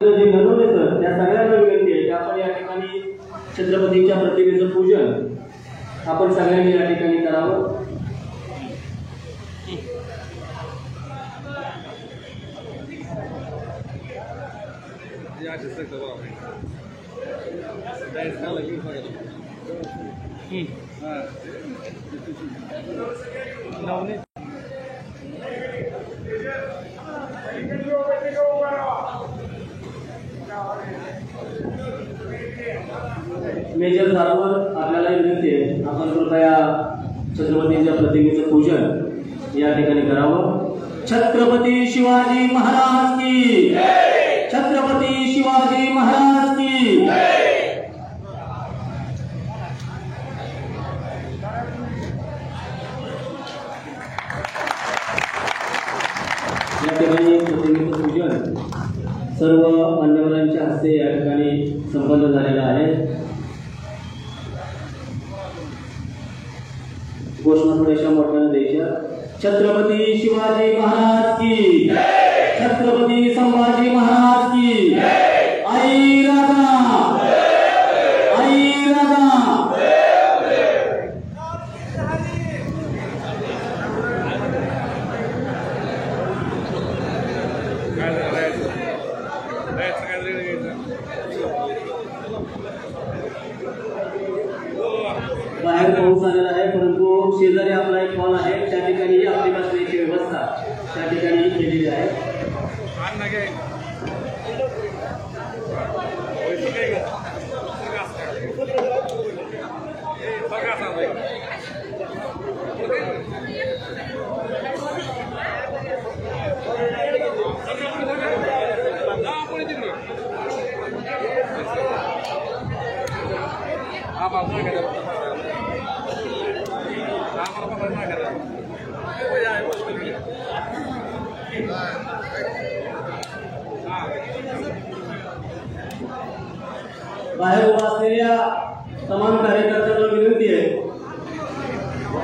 जे बनवले सर त्या सगळ्यांना विनंती आहे की आपण या ठिकाणी छत्रपतींच्या प्रतिमेचं पूजन आपण सगळ्यांनी या ठिकाणी करावं। मेजर साहेबांवर आपल्याला विनंती आहे आपण कृपया छत्रपतींच्या प्रतिमेचं पूजन या ठिकाणी करावं। छत्रपती शिवाजी महाराज की जय। छत्रपती शिवाजी महाराज की जय। या ठिकाणी प्रतिमेचं पूजन सर्व मान्यवरांच्या हस्ते या ठिकाणी संपन्न झालेलं आहे। घोषणा थोड्याशा मोठ्याने द्यायच्या। छत्रपती शिवाजी महाराज की जय। छत्रपती संभाजी महाराज की जय। आई राजा आई राजा। बाहेर पाऊस आलेला आहे परंतु शेजारी आपला एक हॉल आहे त्या ठिकाणी आपली बसण्याची व्यवस्था त्या ठिकाणी केलेली आहे। बाहेर उभा असलेल्या तमाम कार्यकर्त्यांना विनंती आहे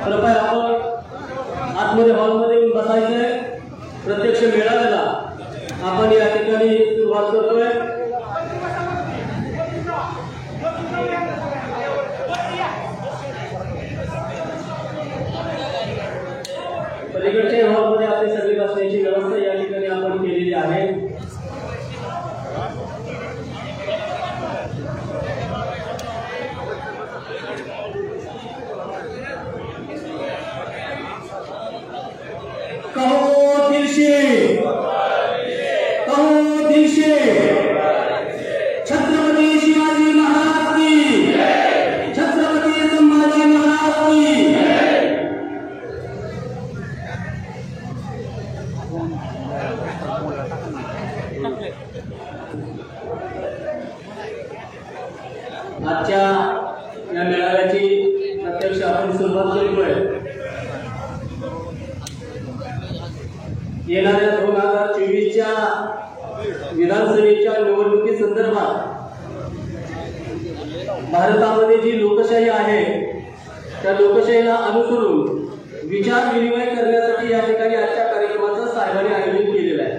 कृपया आपण आतमध्ये हॉलमध्ये येऊन बसायचंय। प्रत्यक्ष मेळाव्याला आपण या ठिकाणी सुरुवात करतोय। पलीकडच्या हॉलमध्ये आपली सगळी बसण्याची व्यवस्था या ठिकाणी आपण केलेली आहे। कहो दिलशे कहो दिलशे छत्रपती शिवाजी महाराज की जय। छत्रपती संभाजी महाराज की जय। आजच्या या मेळाव्याची प्रत्यक्ष आपण सुरुवात करतोय। येणाऱ्या 2024च्या विधानसभेच्या निवडणुकी संदर्भात भारतामध्ये जी लोकशाही आहे त्या लोकशाहीला अनुसरून विचार विनिमय करण्यासाठी या ठिकाणी आजच्या कार्यक्रमाचं साहेबांनी आयोजन केलेलं आहे।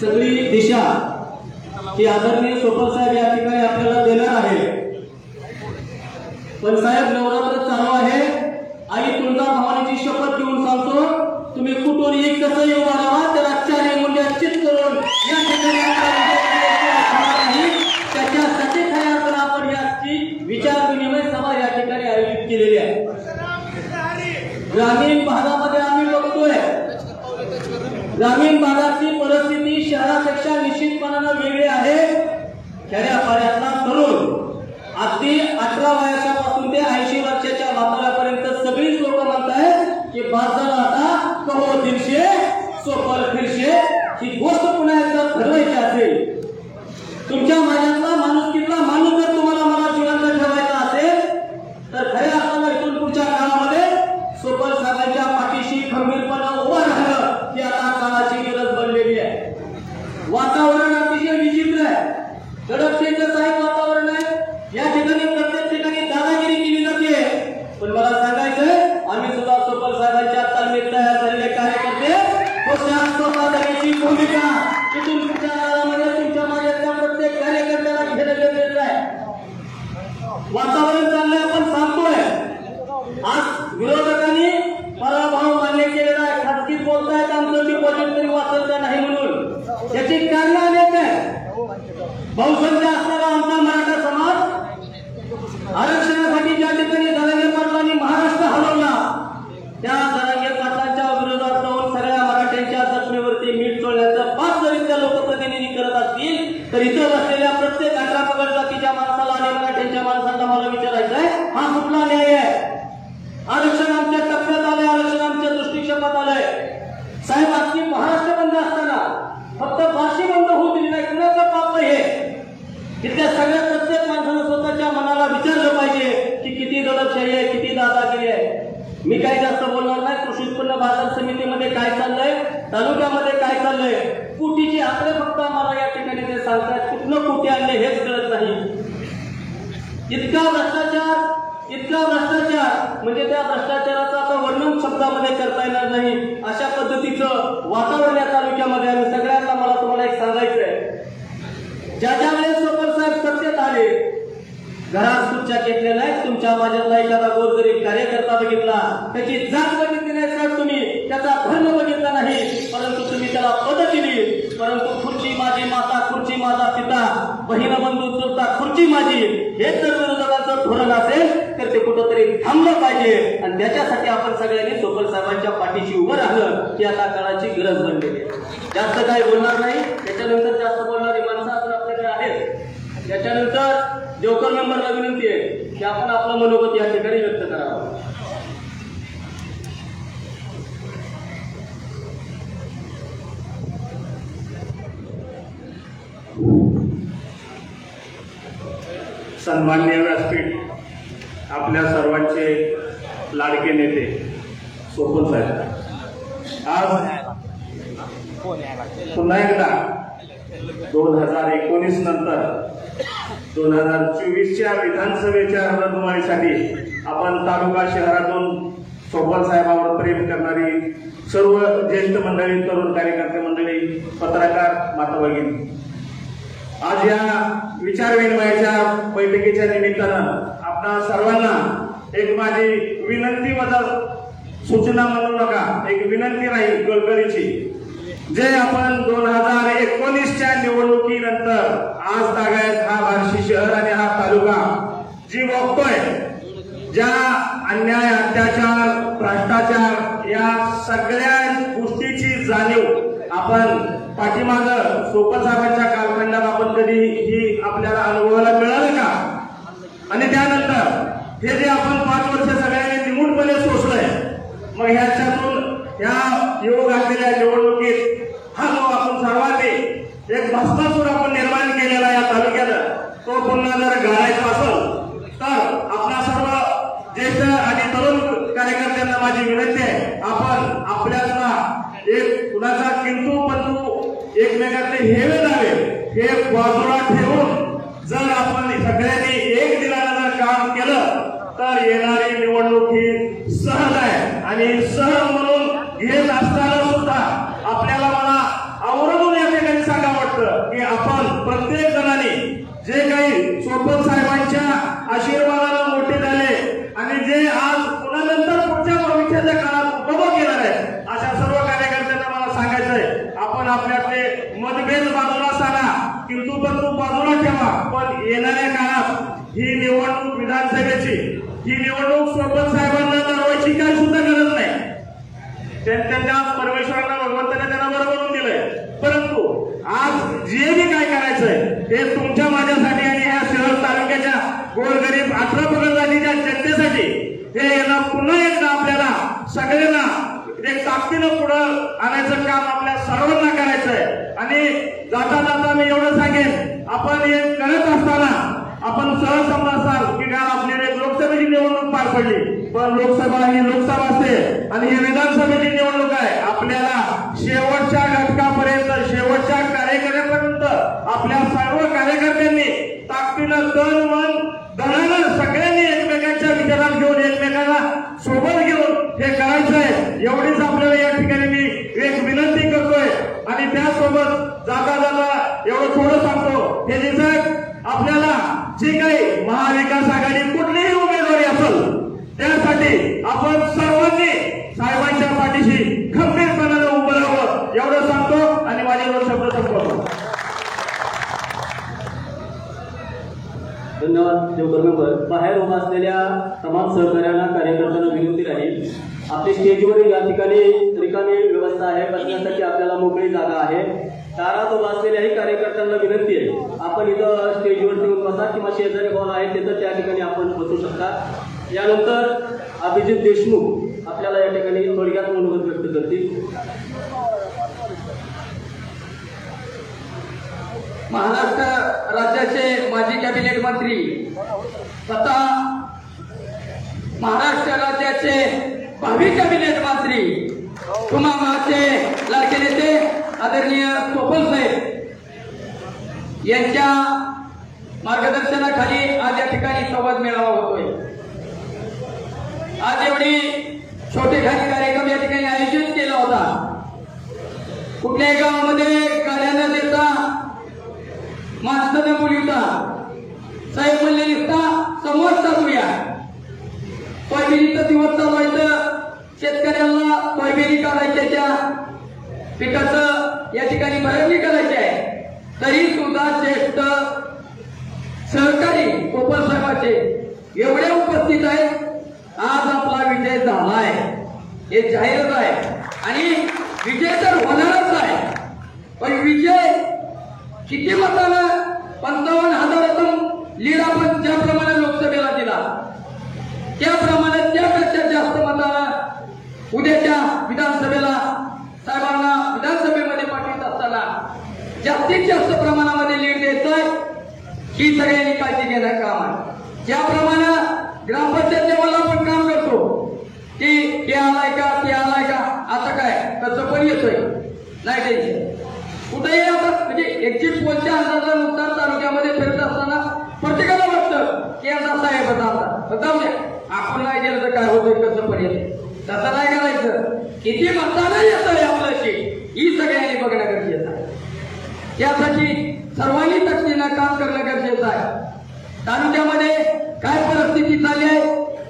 सगळी दिशा ही आदरणीय सोपल साहेब या ठिकाणी आपल्याला देणार आहे। पण साहेब नवरात्र चालू आहे। आई तुळजा भवानीची शपथ घेऊन सांगतो तुम्ही कुठून एक कसं येऊ आला त्याला चारी मूल्य चित करून या ठिकाणी त्याच्यासाठी खऱ्या अर्थानं आपण याची विचार विनिमय सभा या ठिकाणी आयोजित केलेली आहे। ग्रामीण भागामध्ये आम्ही बघतोय ग्रामीण भागाची परिस्थिती शहरापेक्षा निश्चितपणानं वेगळी आहे। खेड्यापाड्यातला तरुण अगदी 18 वर्षापासून ते 80 वर्षाच्या म्हाताऱ्यापर्यंत सगळीच लोक म्हणतायत की बाजारात आता कहो दिलशे सोपल फिरशे ही गोष्ट पुन्हा एकदा ठरवायची असेल तुमच्या माझ्यातला माणुसकीतला माणूस जर तुम्हाला मला जिवंत ठेवायचा असेल तर खऱ्या अर्थानं इथून पुढच्या काळामध्ये सोपल साहेबांच्या पाठीशी खंबीरपणे उभं राहणं ही आता काळाची गरज बनलेली आहे। वातावरण अतिशय विचित्र आहे। दडपतेचं साहेब वातावरण आहे। या ठिकाणी प्रत्येक ठिकाणी दादागिरी केली जाते पण मला सांगायचंय आम्ही सुद्धा सोपल साहेबांच्या तालमीत तयार झालेले कार्यकर्ते भूमिका इथून याची कारण अनेक आहे। बहुसंख्य असणारा आमचा मराठा समाज आरक्षणासाठी ज्या ठिकाणी जरांगे पाटलांनी महाराष्ट्र हलवला, त्या जरांगे पाटलांच्या विरोधात जाऊन सगळ्या मराठ्यांच्या जखमेवरती मीठ चोळण्याचं पाच जरी त्या लोकप्रतिनिधी करत असतील तर इथं बसलेल्या प्रत्येक 18 पगड जातीच्या माणसाला आणि मराठ्यांच्या माणसांना मला विचारायचं आहे, हा कुठला न्याय आहे? आरक्षण आमच्या टप्प्यात आलंय, आरक्षण आमच्या दृष्टिक्षेपात आलंय। साहेब, आजची महाराष्ट्र बंद असताना फक्त फाशी बंद होऊ दिली नाही, कुणाचं पाप हे? तिथल्या सगळ्या प्रत्येक माणसानं स्वतःच्या मनाला विचारलं पाहिजे की किती दडपशाही आहे, किती दादागिरी आहे। मी काही जास्त बोलणार नाही। कृषी उत्पन्न बाजार समितीमध्ये काय चाललंय, तालुक्यामध्ये काय चाललंय, कोटीचे आकडे फक्त आम्हाला या ठिकाणी ते सांगतात, कुठनं कोटी आणले हेच कळत नाही। इतका भ्रष्टाचार म्हणजे त्या भ्रष्टाचाराचं आता वर्णन शब्दामध्ये करता येणार नाही, अशा पद्धतीचं वातावरण या तालुक्यामध्ये आहे। सगळ्यांना मला तुम्हाला एक सांगायचं आहे, ज्या वेळेस सोपल साहेब सत्तेत आले, घरात खुर्च्या घेतल्या नाहीत, तुमच्या माझ्यातला एखादा गोरगरीब कार्यकर्ता बघितला, त्याची जात बघितली नाही साहेब तुम्ही, त्याचा धर्म बघितला नाही, परंतु तुम्ही त्याला पद दिली। परंतु खुर्ची माझी माता, खुर्ची माझा पिता, बहीण बंधू चुलता, खुर्ची माझी, हे जर विरोधकांचं धोरण असेल तर ते कुठंतरी थांबलं पाहिजे। आणि त्याच्यासाठी आपण सगळ्यांनी सोपल साहेबांच्या पाठीशी उभं राहिलं की आता काळाची गरज बनलेली आहे। जास्त काही बोलणार नाही, त्याच्यानंतर जास्त बोलणारी माणसं आपल्याकडे आहेत। त्याच्यानंतर देवकर मेंबरला विनंती आहे की आपण आपलं मनोगत या ठिकाणी व्यक्त करावं। सन्माननीय व्यासपीठ, आपल्या सर्वांचे लाडके नेते सोपल साहेब, आज पुन्हा एकदा 2019 नंतर 2024च्या विधानसभेच्या रणधुमाळीसाठी आपण तालुका शहरातून सोपल साहेबांवर प्रेम करणारी सर्व ज्येष्ठ मंडळी, तरुण कार्यकर्ते मंडळी, पत्रकार माता भगिनी, आज या विचार विनिमयाच्या बैठकीच्या निमित्तानं आपणा सर्वांना एक माझी विनंती वजा सूचना म्हणू नका, एक विनंती राहील कळकळीची, जे आपण 2019च्या निवडणुकीनंतर आज तागायत हा बार्शी शहर आणि हा तालुका जी बघतोय, ज्या अन्याय, अत्याचार, भ्रष्टाचार या सगळ्या गोष्टीची जाणीव आपण पाठीमाग सोपल साहेबांच्या कालखंडात आपण कधी ही आपल्याला अनुभवायला मिळालं का? आणि त्यानंतर हे जे आपण 5 वर्ष सगळ्यांनी निमूटपणे सोसलंय, मग ह्याच्यातून ह्या येऊ घातलेल्या निवडणुकीत हा जो आपण सर्वांनी एक भस्मासूर आपण निर्माण केलेला या तालुक्यानं, तो पुन्हा जर गाळायचा असेल तर आपल्या सर्व ज्येष्ठ आणि तरुण कार्यकर्त्यांना माझी विनंती आहे, आपण आपल्याला एक कुणाचा किंतु पंतु एकमेकांचे हेवे दावे हे बाजूला ठेवून जर आपण सगळ्यांनी एक दिलानं जर काम केलं तर येणारी निवडणूक ही सहज आहे। आणि सहज म्हणून घेत असताना सुद्धा आपल्याला मला आवर्जून या ठिकाणी सांगा वाटतं की आपण प्रत्येक जणांनी जे काही सोपल साहेबांच्या आशीर्वादाला मोठे झाले आणि जे आज पुन्हा नंतर पुढच्या भविष्याच्या काळात उभं केलं आहे, अशा सर्व कार्यकर्त्यांना मला सांगायचंय, आपण आपल्यातले मतभेद बाजूला सारा, किंतु परंतु बाजूला ठेवा, पण येणाऱ्या काळात ही निवडणूक विधानसभेची, ही निवडणूक सोपल साहेबांना लढवायची काय सुद्धा गरज नाही, त्यांच्या परमेश्वरांना, भगवंताने त्यांना बरोबरून दिलंय, परंतु आज जे बी काय करायचंय हे तुमच्या माझ्यासाठी आणि ह्या शहर तालुक्याच्या गोरगरीब 18 पगड जातीच्या जनतेसाठी हे यांना पुन्हा एकदा आपल्याला सगळ्यांना एक ताकदीनं पुढं आणायचं काम आपल्या सर्वांना करायचंय। आणि जाता जाता मी एवढं सांगेन, आपण हे करत असताना आपण सहज समजसाल की काल आपली एक लोकसभेची निवडणूक पार पडली, पण लोकसभा ही लोकसभा असते आणि ही विधानसभेची निवडणूक आहे। आपल्याला शेवटच्या घटकापर्यंत, शेवटच्या कार्यकर्त्यापर्यंत आपल्या सर्व कार्यकर्त्यांनी ताकदीनं तन मन धनानं सगळ्यांनी एकमेकांच्या विचारात घेऊन, एकमेकांना सोबत घेऊन हे करायचं आहे, एवढीच आपल्याला या ठिकाणी मी एक विनंती करतोय। आणि त्यासोबत जाता जाता एवढं थोडं सांगतो, हे जे आपल्याला जी काही महाविकास आघाडी कुठलीही उमेदवारी असेल त्यासाठी आपण सर्वांनी साहेबांच्या पाठीशी खंबीरपणाने उभं राहावं, एवढं सांगतो। धन्यवाद देवकर मेंबर. बाहेर उभा असलेल्या तमाम सहकार्यांना कार्यकर्त्यांना विनंती राहील, आपली स्टेजवर या ठिकाणी रिकामी व्यवस्था आहे, बसण्यासाठी आपल्याला मोकळी जागा आहे. दारात उभा असलेल्याही कार्यकर्त्यांना विनंती आहे, आपण इथं स्टेजवर येऊन बसा किंवा शेजारी हॉल आहे तिथं त्या ठिकाणी आपण बसू शकता. यानंतर अभिजित देशमुख आपल्याला या ठिकाणी थोडक्यात मनोगत व्यक्त करतील. महाराष्ट्र राज्याचे माजी कॅबिनेट मंत्री तथा महाराष्ट्र राज्याचे भावी कॅबिनेट मंत्री कुमामाचे लाडके नेते आदरणीय सोपल साहेब यांच्या मार्गदर्शनाखाली आज या ठिकाणी संवाद मेळावा होतोय. आज एवढी छोटेखानी कार्यक्रम या ठिकाणी आयोजित केला होता. कुठल्याही गावामध्ये गाड्या न देता माणसं न बोलवता साहेब म्हणले निघता संवाद साधूया. सोयाबीनचा दिवस चालवायचं, शेतकऱ्यांना सोयाबीन काढायच्या, पिकाचं या ठिकाणी भरणी करायची आहे. तरी सुद्धा ज्येष्ठ सहकारी कोपल साहेबांचे एवढे उपस्थित आहेत. आज आपला विजय झालाय हे जाहीरच आहे आणि विजय तर होणारच आहे. पण विजय किती मतानं 55,000 लीड आपण ज्याप्रमाणे लोकसभेला दिला त्याप्रमाणे त्यापेक्षा जास्त मतानं उद्याच्या विधानसभेला साहेबांना विधानसभेमध्ये पाठवित असताना जास्तीत जास्त प्रमाणामध्ये लीड द्यायचंय ही सगळ्यांनी काळजी घेणं काम आहे. ज्याप्रमाणे ग्रामपंचायत लेवलला आपण काम करतो की ते आलाय का ते आलाय का असं काय तसं पण येतोय नाही टेन्शन कुठेही. आता म्हणजे एक्झिट पोलच्या अंदाजानुसार तालुक्यामध्ये फिरत असताना प्रत्येकाला वाटतं की आता साहेब आमदार जाऊ द्या, आपण नाही गेलं तर काय होतं कसं पण येतं. तसं नाही करायचं. किती मतानं येतंय आपल्याशी ही सगळ्यांनी बघणं गरजेचं आहे. त्यासाठी सर्वांनी तकदीनं काम करणं गरजेचं आहे. तालुक्यामध्ये काय परिस्थिती चालली आहे,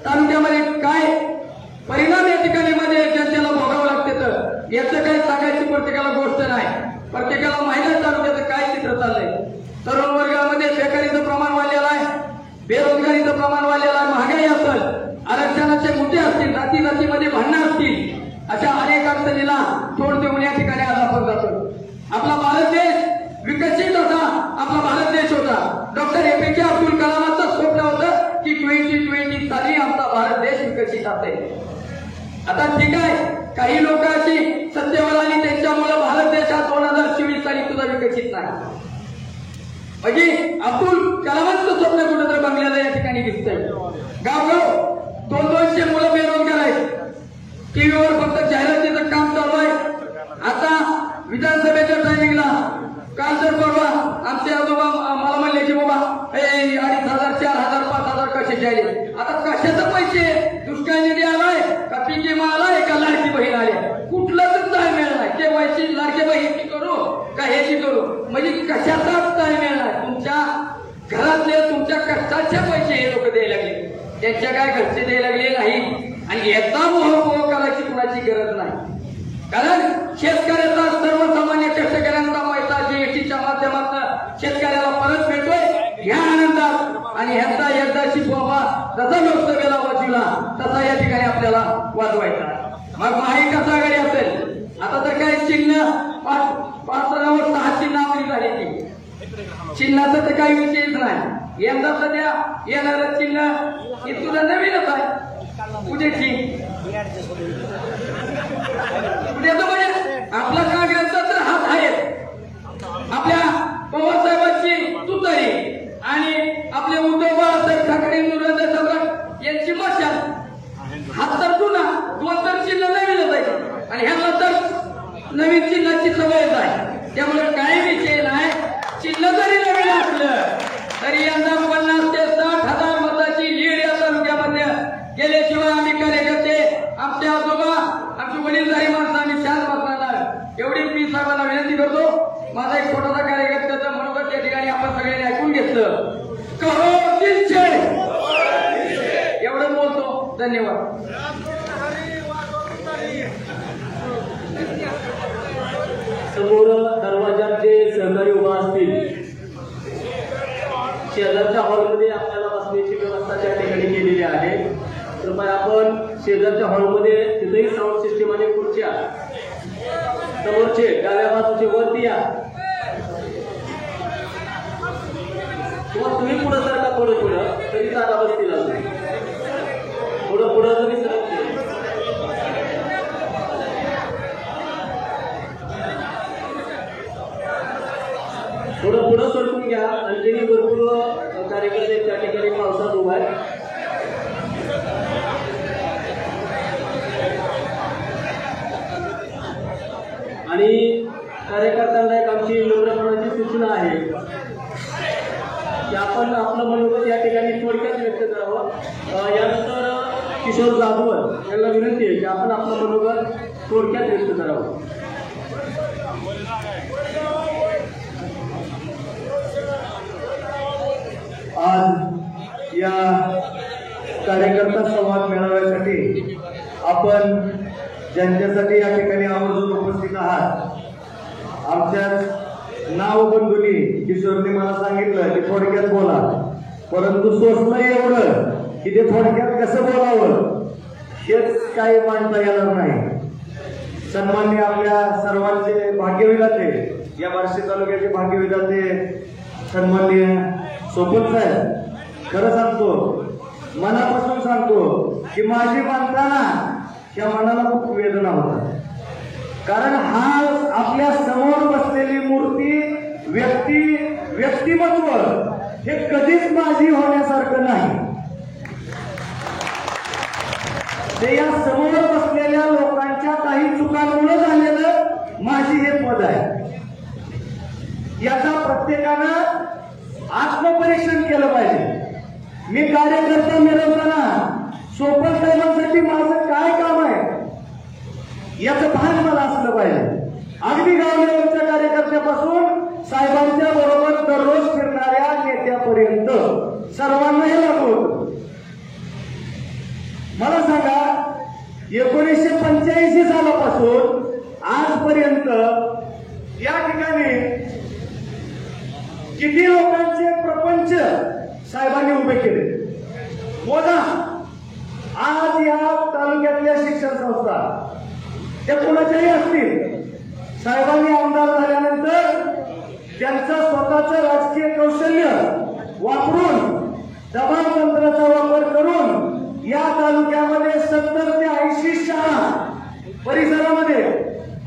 तालुक्यामध्ये काय परिणाम या ठिकाणी मध्ये जनतेला भोगावं लागते तर याचं काही सांगायची प्रत्येकाला गोष्ट नाही. प्रत्येकाला माहिती आहे तालुक्याचं काय चित्र चाललंय. तरुण वर्गामध्ये बेकारीचं प्रमाण वाढलेलं आहे, बेरोजगारीचं प्रमाण वाढलेलं आहे, महागाई असेल, आरक्षणाचे मुद्दे असतील, जाती जातीमध्ये भांडणं असतील, अशा अनेक अडचणीला तोंड देऊन या ठिकाणी आज आपण जातो. आपला भारत देश विकसित होता, आपला भारत देश होता. डॉक्टर APJ अब्दुल कलामांचं स्वप्न होतं की 2020 साली आमचा भारत देश विकसित असेल. आता ठीक आहे, काही लोक अशी सत्तेवर आली त्यांच्यामुळे भारत देश हा 2024 साली सुद्धा विकसित नाही. म्हणजे अब्दुल कलामांचं स्वप्न कुठेतरी बंगल्याला या ठिकाणी दिसतंय. गावगाव 200 मुलं बेरोजगार आहेत. टीव्हीवर फक्त जाहिरातीचं काम चालू आहे. आता विधानसभेच्या टायमिंगला काल तर परवा आमचे आजोबा मला म्हणले की बाबा 2,500, 4,000, 5,000 कशाचे आले. आता कशाचे पैसे, दुष्काळ निधी आलाय का पीक विमा आलाय का लाडकी बहीण आले, कुठलाच ताळमेळ नाही. केवायसी लाडकी बहीणची करू का ह्याची करू, म्हणजे कशाचाच ताळमेळ नाही. तुमच्या घरातले तुमच्या कष्टाचे पैसे हे लोक द्यायला लागले, त्यांच्या काय घरचे द्यायला लागले नाही. आणि याचा मोह करायची कुणाची गरज नाही. कारण शेतकऱ्याचा सर्वसामान्य कष्टकऱ्यांचा पैसा GSTच्या माध्यमातून शेतकऱ्याला परत मिळतोय ह्या आनंदात. आणि ह्याचा एकदाची बाबा जसा लोकसभेला वाजविला तसा या ठिकाणी आपल्याला वाजवायचा. मग महाविकास आघाडी असेल, आता तर काय चिन्ह 5 6 चिन्ह आपली झाली ती, चिन्हाचा तर काही विषयच नाही. यंदा सध्या येणारं चिन्ह हे तुला नवीनच आहे. उद्याची उद्याचं म्हणजे आपला काँग्रेसचा तर हात आहे, आपल्या पवार साहेबांची तुतारी आणि आपले उद्धव बाळासाहेब ठाकरे, नरेंद्र सम्राट यांची मशाल. हात तर जुना, 2 तर चिन्ह नवीनच आहे आणि ह्याला तर नवीन चिन्हाची सवयच आहे. त्यामुळे काही विषय नाही. चिन्ह जरी नवीन असलं तरी यंदा 50,000 ते 60,000 मताची लीड या तालुक्यामध्ये गेल्याशिवाय आम्ही कार्यकर्ते, आमचे आजोबा, आमची वडीलधारी माणसं आम्ही शांत बसणार. एवढीच मी साहेबांना विनंती करतो. माझा एक छोटासा कार्यकर्त्याचा मनोगत या ठिकाणी आपण सगळ्यांनी ऐकून घेतलं. कहो दिलशे एवढं बोलतो. धन्यवाद. समोर दरवाजात जे सहकारी उभा असतील, शेजारच्या हॉलमध्ये आपल्याला बसण्याची व्यवस्था त्या ठिकाणी केलेली आहे. कृपया आपण शेजारच्या हॉलमध्ये तिथेही साऊंड सिस्टीम आणि खुर्च्या समोरचे डाव्या बाजूचे वरती या किंवा तुम्ही पुढं सारखा पुढं तरी जागा बसतील अजून पुढं जरी सरकते. पुढं सरकून घ्या. आणखी भरपूर कार्यकर्ते त्या ठिकाणी पावसात उभा आहे. आणि कार्यकर्त्यांना एक आमची नम्रपणाची सूचना आहे की आपण आपलं मनोगत या ठिकाणी थोडक्यात व्यक्त करावं. यानंतर किशोर जाधव यांना विनंती आहे की आपण आपलं मनोगत थोडक्यात व्यक्त करावं. आज या कार्यकर्ता संवाद मेळाव्यासाठी आपण ज्यांच्यासाठी या ठिकाणी आवर्जून उपस्थित आहात, आमच्याच नाव बंधुनी किशोरने मला सांगितलं की थोडक्यात बोला, परंतु सोचलं एवढं की ते थोडक्यात कसं बोलावं हेच काही मांडता येणार नाही. सन्माननीय आपल्या सर्वांचे भाग्यविधाते, या बार्शी तालुक्याचे भाग्यविधाते सन्माननीय सोपत साहेब, खरं सांगतो, मनापासून सांगतो की माझी बांधताना या मनाला खूप वेदना होता. कारण हा आपल्या समोर बसलेली मूर्ती, व्यक्तिमत्व हे कधीच माझी होण्यासारखं नाही. ते या समोर बसलेल्या लोकांच्या काही चुकांमुळे झालेलं माझी हे पद आहे. याचा प्रत्येकानं आत्मपरीक्षण केलं पाहिजे. मी कार्यकर्ता मिळवताना सोपत साहेबांसाठी माझं काय काम आहे याचं भान मला असलं पाहिजे. अगदी गाव लेवलच्या कार्यकर्त्यापासून साहेबांच्या बरोबर दररोज फिरणाऱ्या नेत्यापर्यंत सर्वांना हे लागू होतं. मला सांगा, 1985 सालापासून आजपर्यंत या ठिकाणी किती लोकांचे प्रपंच साहेबांनी उभे केले मोजा. आज या तालुक्यातल्या शिक्षण संस्था त्या कोणाच्याही असतील, साहेबांनी आमदार झाल्यानंतर त्यांचं स्वतःचं राजकीय कौशल्य वापरून, दबाव तंत्राचा वापर करून या तालुक्यामध्ये 70 ते 80 शाळा परिसरामध्ये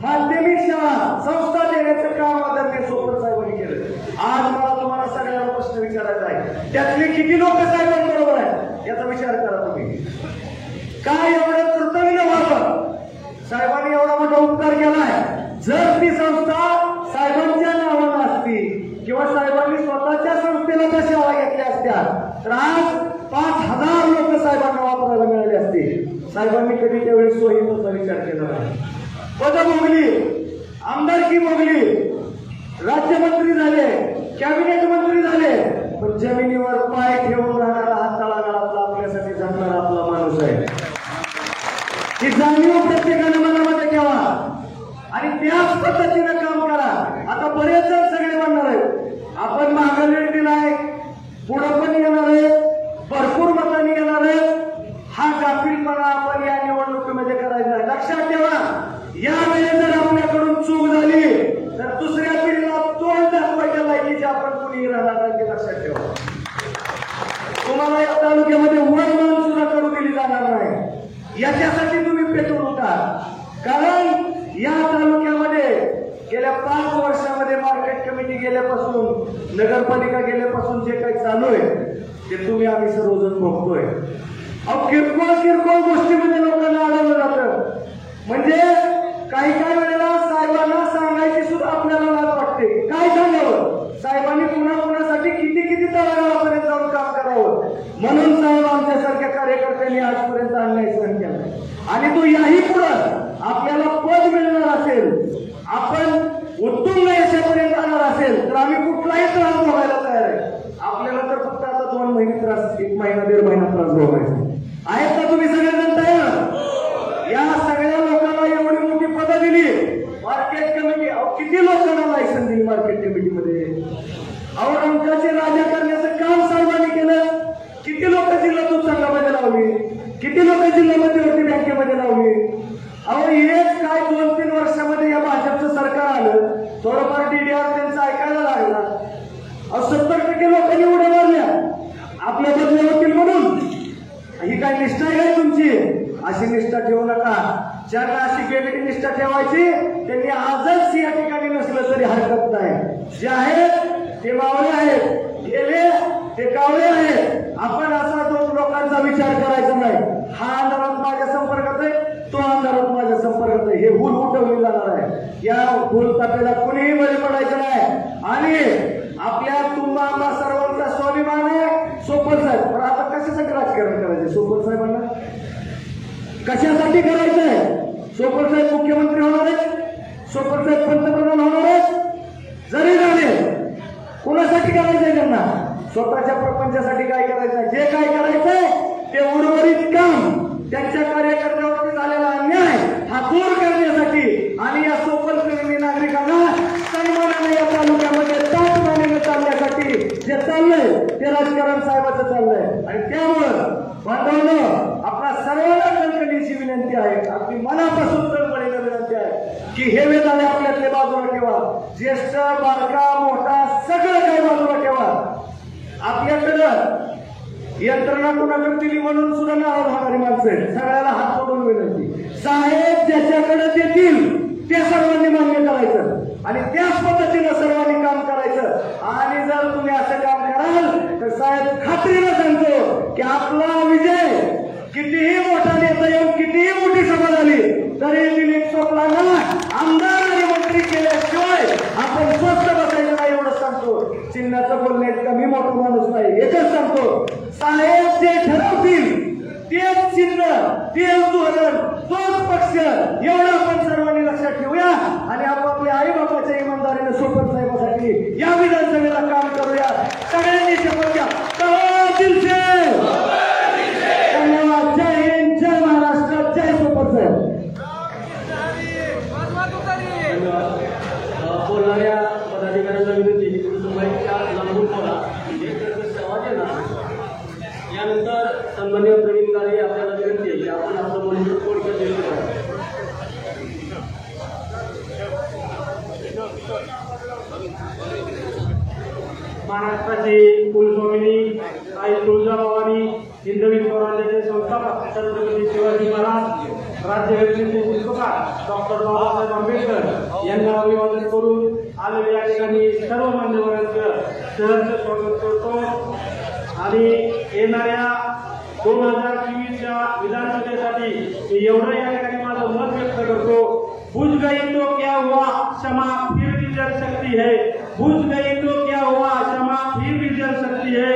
माध्यमिक शाळा संस्था देण्याचं काम आदरणीय सोपत साहेबांनी केलं. आज मला तुम्हाला सगळ्यांना प्रश्न विचारायचा आहे, त्यातले किती लोक साहेबांबरोबर आहेत याचा विचार करा तुम्ही. काय एवढं कृतज्ञ व्हावं, साहेबांनी एवढा मोठा उपकार केलाय. जर ती संस्था साहेबांच्या नावानं असती किंवा साहेबांनी स्वतःच्या संस्थेला त्या शाळा घेतल्या असत्या तर आज 5,000 लोक साहेबांना वापरायला मिळाले असते. साहेबांनी कधी त्यावेळी सोयीचा विचार केला नाही. पद भोगली, आमदारकी भोगली, राज्यमंत्री झाले, कॅबिनेट मंत्री झाले, पण जमिनीवर पाय ठेवून राहणारा हा तळागाळातला आपल्यासाठी जगणारा आपला माणूस आहे. ही जाणीव प्रत्येकाने मनामध्ये ठेवा आणि त्याच पद्धतीनं काम करा. आता बरेच जण सगळे म्हणणार आहेत आपण मागं दिलाय, पुढं पण येणार आहे, भरपूर मतांनी येणार आहे. हा गाफीलपणा आपण या निवडणुकीमध्ये करायचा आहे. लक्षात ठेवा, यावेळी जर आपल्याकडून चूक झाली तर दुसऱ्या पिढीला तोंड दाखवायच्या लायकीचे आपण कुणीही राहणार नाही, ते लक्षात ठेवा. तुम्हाला या तालुक्यामध्ये वर मान सुद्धा करू दिली जाणार नाही. याच्यासाठी तुम्ही पेटून होता. कारण या तालुक्यामध्ये गेल्या 5 वर्षामध्ये मार्केट कमिटी गेल्यापासून, नगरपालिका गेल्यापासून जे काही चालू आहे ते तुम्ही आम्ही सर्वजण बघतोय. किरकोळ गोष्टीमध्ये लोकांना अडवलं जातं. म्हणजे काही वेळेला साहेबांना सांगायची सुद्धा आपल्याला लाज वाटते. काय सांगावं, साहेबांनी कुणासाठी किती तळागाळापर्यंत जाऊन काम करावं. म्हणून साहेब आमच्यासारख्या कार्यकर्त्यांनी आजपर्यंत अन्याय सहन केला आणि तो याही पुढं आपल्याला पद मिळणार असेल, आपण उत्तुंग यशापर्यंत जाणार असेल तर आम्ही कुठलाही त्रास भोगायला तयार आहे. आपल्याला तर फक्त आता 2 महिने त्रास, 1 महिना 1.5 महिना त्रास भोगायचा आहेत का तुम्ही सगळेजण तयार? या सगळ्या लोकांना एवढी मोठी पदं दिली मार्केट कमिटी. किती लोकांना लायसन दिली मार्केट कमिटी? कमिटीमध्ये. अहो रंकाचे राजा करण्याचं काम साहेबांनी केलं. किती लोक जिल्हा दूध संघामध्ये लावली, किती लोक जिल्हा मध्यवर्ती बँकेमध्ये लावली. अहो हेच काय 2-3 वर्षामध्ये या भाजपचं सरकार आलं, थोडंफार डीडीआर त्यांचं ऐकायला लागला. 70% लोकांनी उड्या मारल्या आपल्या बदले होतील म्हणून. ही काय निष्ठा आहे काय तुमची? अशी निष्ठा ठेवू नका. ज्यांना अशी गेलेली निष्ठा ठेवायची त्यांनी आजच या ठिकाणी नसलं तरी हरकत नाही. जे आहेत ते मावळे आहेत, गेले ते कावळे आहेत. आपण असा 2 लोकांचा विचार करायचा नाही. हा अंधारात माझ्या संपर्कात आहे, तो अंधारात माझ्या संपर्कात आहे, हे भूल उठवली जाणार आहे. या भूल तापेला कुणीही बळी पडायचं नाही. आणि आपल्या तुम्हा आम्हा सर्वांचा स्वाभिमान आहे सोपल साहेब. पण आता कशासाठी राजकारण करायचं सोपल साहेबांना? कशासाठी करायचंय? सोपल साहेब मुख्यमंत्री होणार आहेत, सोपल साहेब पंतप्रधान होणार आहेत. जरी झाले कोणासाठी करायचंय त्यांना? स्वतःच्या प्रपंचासाठी काय करायचंय? जे काय करायचंय ते उर्वरित काम त्यांच्या कार्यकर्त्यावरती झालेला अन्याय हा दूर करण्यासाठी आणि या सोपल प्रेमी नागरिकांना सन्मानाने या तालुक्यामध्ये ताटमानेने चालण्यासाठी जे चाललंय ते राजकारण साहेबाचं चाललंय. आणि त्यामुळं बांधवांनो आपल्या सर्वांना कणकणीची विनंती आहे, अगदी मनापासून तळमळीने विनंती आहे की हे वेदाने आपल्यातले बाजूला ठेवा. ज्येष्ठ बारका मोठा सगळं काही बाजूला ठेवा. आपल्याकडं यंत्रणा कोणाकडे दिली म्हणून सुद्धा नाराज होणारी माणसं आहेत. सगळ्याला हात जोडून विनंती, साहेब ज्याच्याकडे देतील ते सर्वांनी मान्य करायचं आणि त्याच पद्धतीनं सर्वांनी काम करायचं. आणि जर तुम्ही असं काम कराल तर साहेब खात्रीनं सांगतो की आपला विजय कितीही मोठा नेता येऊन कितीही मोठी सभा झाली तरी दिलीप सोपलांना आमदार आणि मंत्री केल्याशिवाय आपण स्वस्त बसायचं नाही एवढंच सांगतो. चिन्हाचं बोलण्यात कमी मोठा माणूस नाही, एकच सांगतो साहेब जे ठरवतील तेच चिन्ह, तेच धोरण, तोच पक्ष एवढं आपण सर्वांनी लक्षात ठेवूया आणि आपापल्या आई बाबाच्या इमानदारीने सोपत साहेबासाठी या विधानसभेला काम करूया. सगळ्यांनी शपथ घ्या. धन्यवाद. जय हिंद, जय महाराष्ट्र, जय सोपत साहेब. बोलणाऱ्या पदाधिकाऱ्यांना विनंती की लांबून बोला. यानंतर सन्माननीय प्रवीण गाडे आपल्याला विनंती आहे की आपण आपलं बोलणं थोडक्यात व्यक्त करा. महाराष्ट्राची कुलस्वामिनी आई तुळजाभवानी हिंदवी स्वराज्याचे संस्थापक छत्रपती शिवाजी महाराज, राज्यघटनेचे शिल्पकार डॉक्टर बाबासाहेब आंबेडकर यांना अभिवादन करून आलेले या ठिकाणी सर्व मान्यवरांचं सहर्ष स्वागत करतो. आणि येणाऱ्या 2024च्या विधानसभेसाठी एवढं या ठिकाणी माझं मत व्यक्त करतो. बुझ गई तो क्या हुआ, क्षमा फिर भी जल सकती है. बुझ गई तो क्या हुआ, क्षमा फिर भी जल सकती है.